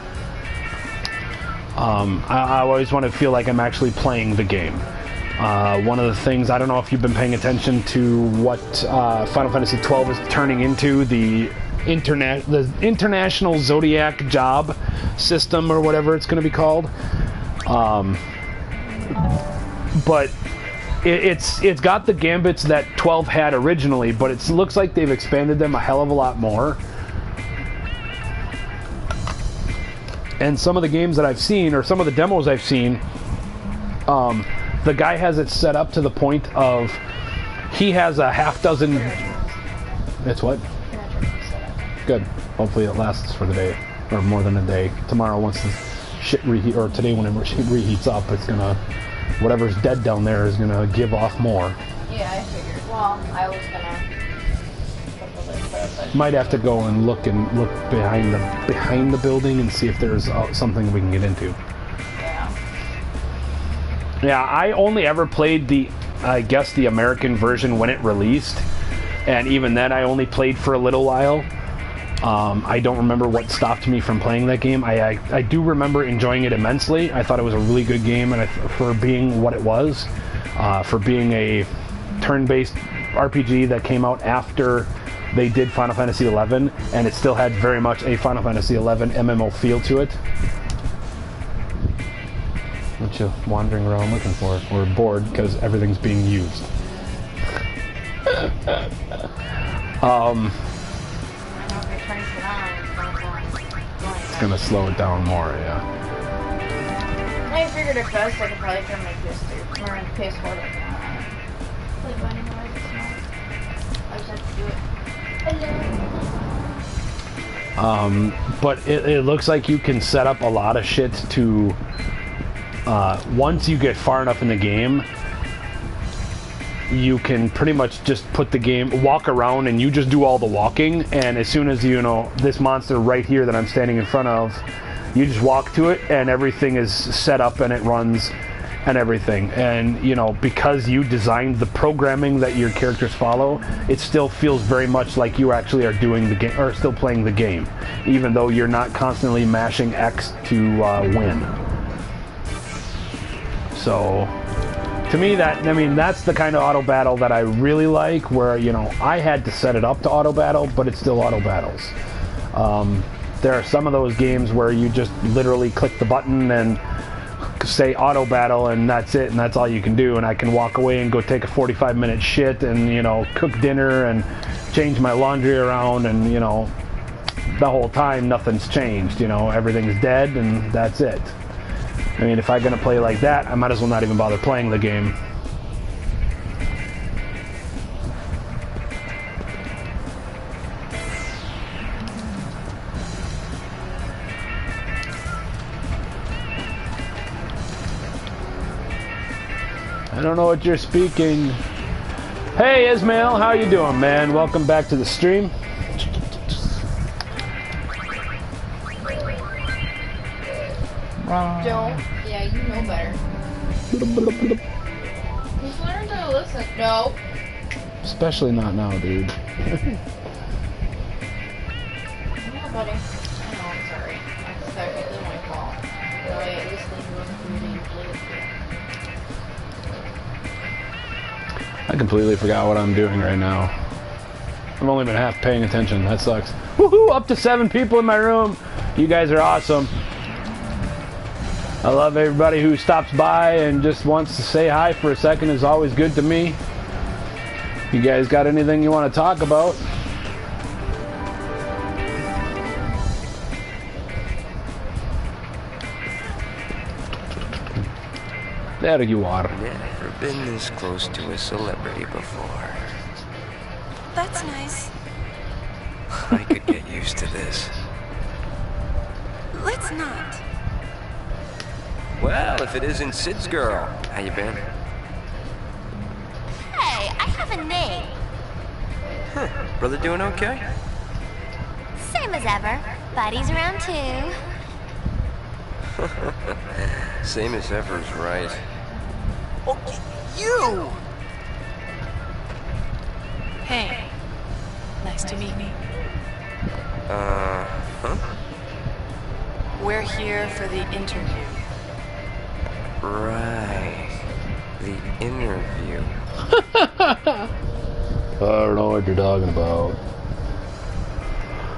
I always want to feel like I'm actually playing the game. One of the things, I don't know if you've been paying attention to what Final Fantasy X-2 is turning into, the International Zodiac Job System, or whatever it's going to be called. But it's got the gambits that 12 had originally, but it looks like they've expanded them a hell of a lot more. And some of the games that I've seen, or some of the demos I've seen, the guy has it set up to the point of he has a half dozen. It's what? Good. Hopefully it lasts for the day, or more than a day. Tomorrow, once the shit reheat, or today whenever shit reheats up, it's gonna, whatever's dead down there is gonna give off more. Yeah, I figured. Well, I was gonna. Might have to go and look behind the building and see if there's something we can get into. Yeah, I only ever played I guess the American version when it released, and even then I only played for a little while. I don't remember what stopped me from playing that game. I do remember enjoying it immensely. I thought it was a really good game, and for being what it was, for being a turn-based RPG that came out after they did Final Fantasy XI, and it still had very much a Final Fantasy XI MMO feel to it. What you wandering around looking for? We're bored because everything's being used. It's gonna slow it down more, yeah. I figured at best I could probably turn my PS3 or PS4 like that. Like running away this month. I just have to do it. But it looks like you can set up a lot of shit to once you get far enough in the game, you can pretty much just put the game, walk around, and you just do all the walking, and as soon as you know this monster right here that I'm standing in front of, you just walk to it and everything is set up and it runs and everything. And you know, because you designed the programming that your characters follow, it still feels very much like you actually are doing the game, or still playing the game, even though you're not constantly mashing X to win. So to me, that's the kind of auto battle that I really like, where, you know, I had to set it up to auto battle, but it still auto battles. There are some of those games where you just literally click the button and say auto battle, and that's it, and that's all you can do, and I can walk away and go take a 45-minute shit and, you know, cook dinner and change my laundry around, and, you know, the whole time nothing's changed, you know, everything's dead and that's it. I mean, if I'm gonna play like that, I might as well not even bother playing the game. don't know what you're speaking. Hey Ismail, how you doing, man? Welcome back to the stream. Don't. Yeah, you know better. He's learning to listen. No. Especially not now, dude. No, buddy. I know, I'm sorry. That's technically my fault. But I at least leave room for you to usually listen. I completely forgot what I'm doing right now. I've only been half paying attention. That sucks. Woohoo! Up to 7 people in my room. You guys are awesome. I love everybody who stops by and just wants to say hi for a second. Is always good to me. You guys got anything you want to talk about? There you are. Never been this close to a celebrity before. That's nice. I could get used to this. Let's not. Well, if it isn't Sid's girl. How you been? Hey, I have a name. Huh. Brother doing okay? Same as ever. Buddy's around too. Same as ever is right. Oh, you! Hey, nice to meet me. Huh? We're here for the interview. Right. The interview. I don't know what you're talking about.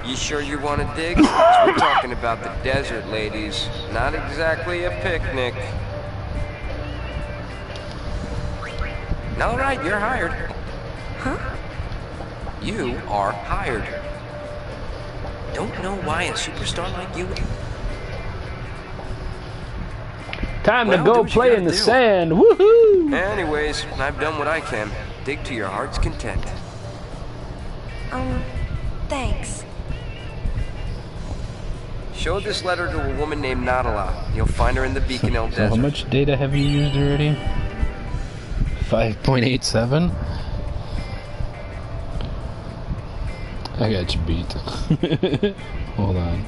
You sure you want to dig? 'Cause we're talking about the desert, ladies. Not exactly a picnic. All right, you're hired. Huh? You are hired. Don't know why a superstar like you... Time to Well, go do what you play in gotta the do. sand. Woohoo! Anyways, I've done what I can. Dig to your heart's content. Thanks. Show this letter to a woman named Nadala. You'll find her in the Beacon Hill So Desert. how much data have you used already? 5.87? I got you beat. Hold on.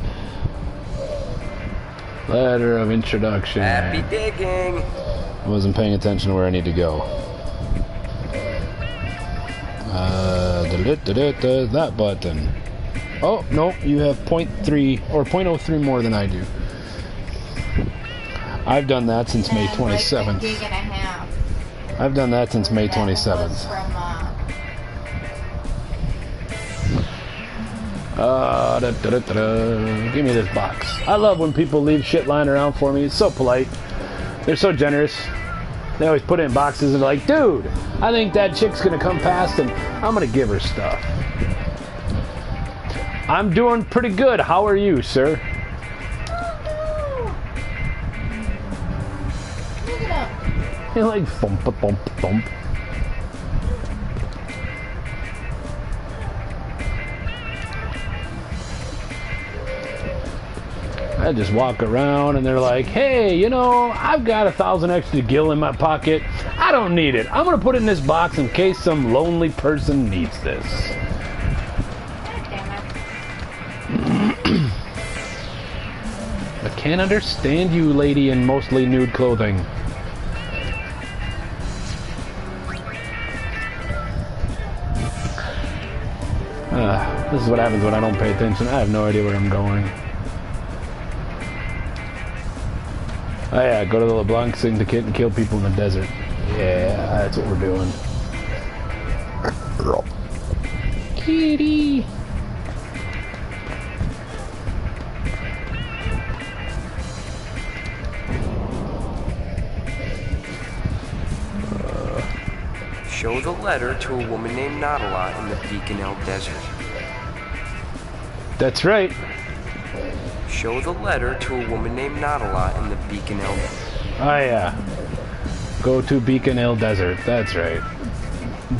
Letter of introduction. Happy digging! I wasn't paying attention to where I need to go. That button. Oh, no, you have 0.3 or 0.03 more than I do. I've done that since May 27th. Gig and a half. I've done that since May 27th. Give me this box. I love when people leave shit lying around for me. It's so polite. They're so generous. They always put it in boxes and they're like, dude, I think that chick's gonna come past and I'm gonna give her stuff. I'm doing pretty good. How are you, sir? Look it up. You're like thump thump thump. I just walk around and they're like, hey, you know, I've got 1,000 extra gil in my pocket. I don't need it. I'm gonna put it in this box in case some lonely person needs this. I can't understand you, lady in mostly nude clothing. This is what happens when I don't pay attention. I have no idea where I'm going. Oh yeah, go to the LeBlanc Syndicate and kill people in the desert. Yeah, that's what we're doing. Kitty! Show the letter to a woman named Nadala in the Beacon Hill Desert. That's right. Show the letter to a woman named Nadala in the Beacon Hill Desert. Oh yeah. Go to Beacon Hill Desert. That's right.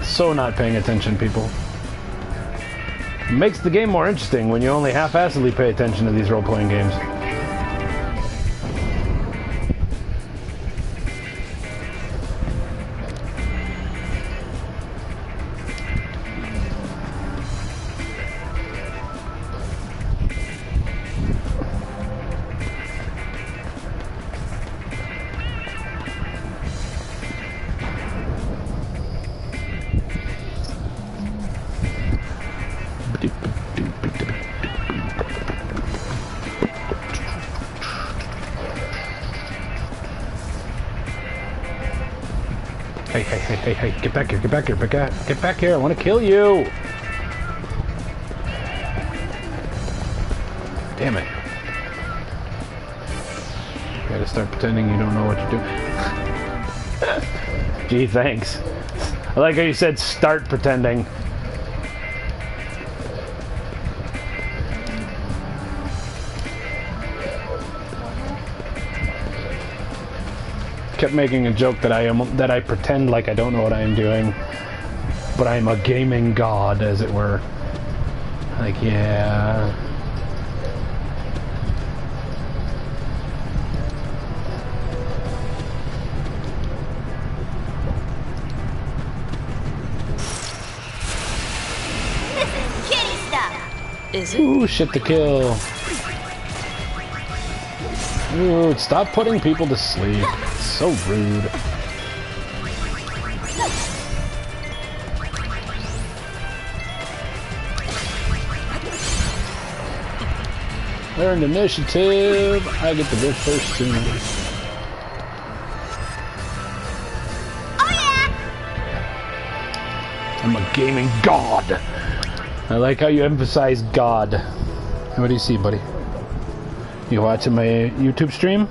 So not paying attention, people. It makes the game more interesting when you only half-assedly pay attention to these role-playing games. Hey, get back here, get back here, get back here, I want to kill you! Damn it. You gotta start pretending you don't know what you're doing. Gee, thanks. I like how you said start pretending. Kept making a joke that I pretend like I don't know what I am doing, but I am a gaming god, as it were. Like, yeah. This is kitty stuff. Is it? Ooh, shit to kill. Ooh, stop putting people to sleep. It's so rude. Learned initiative. I get to go first soon. Oh yeah! I'm a gaming god. I like how you emphasize god. What do you see, buddy? You watching my YouTube stream?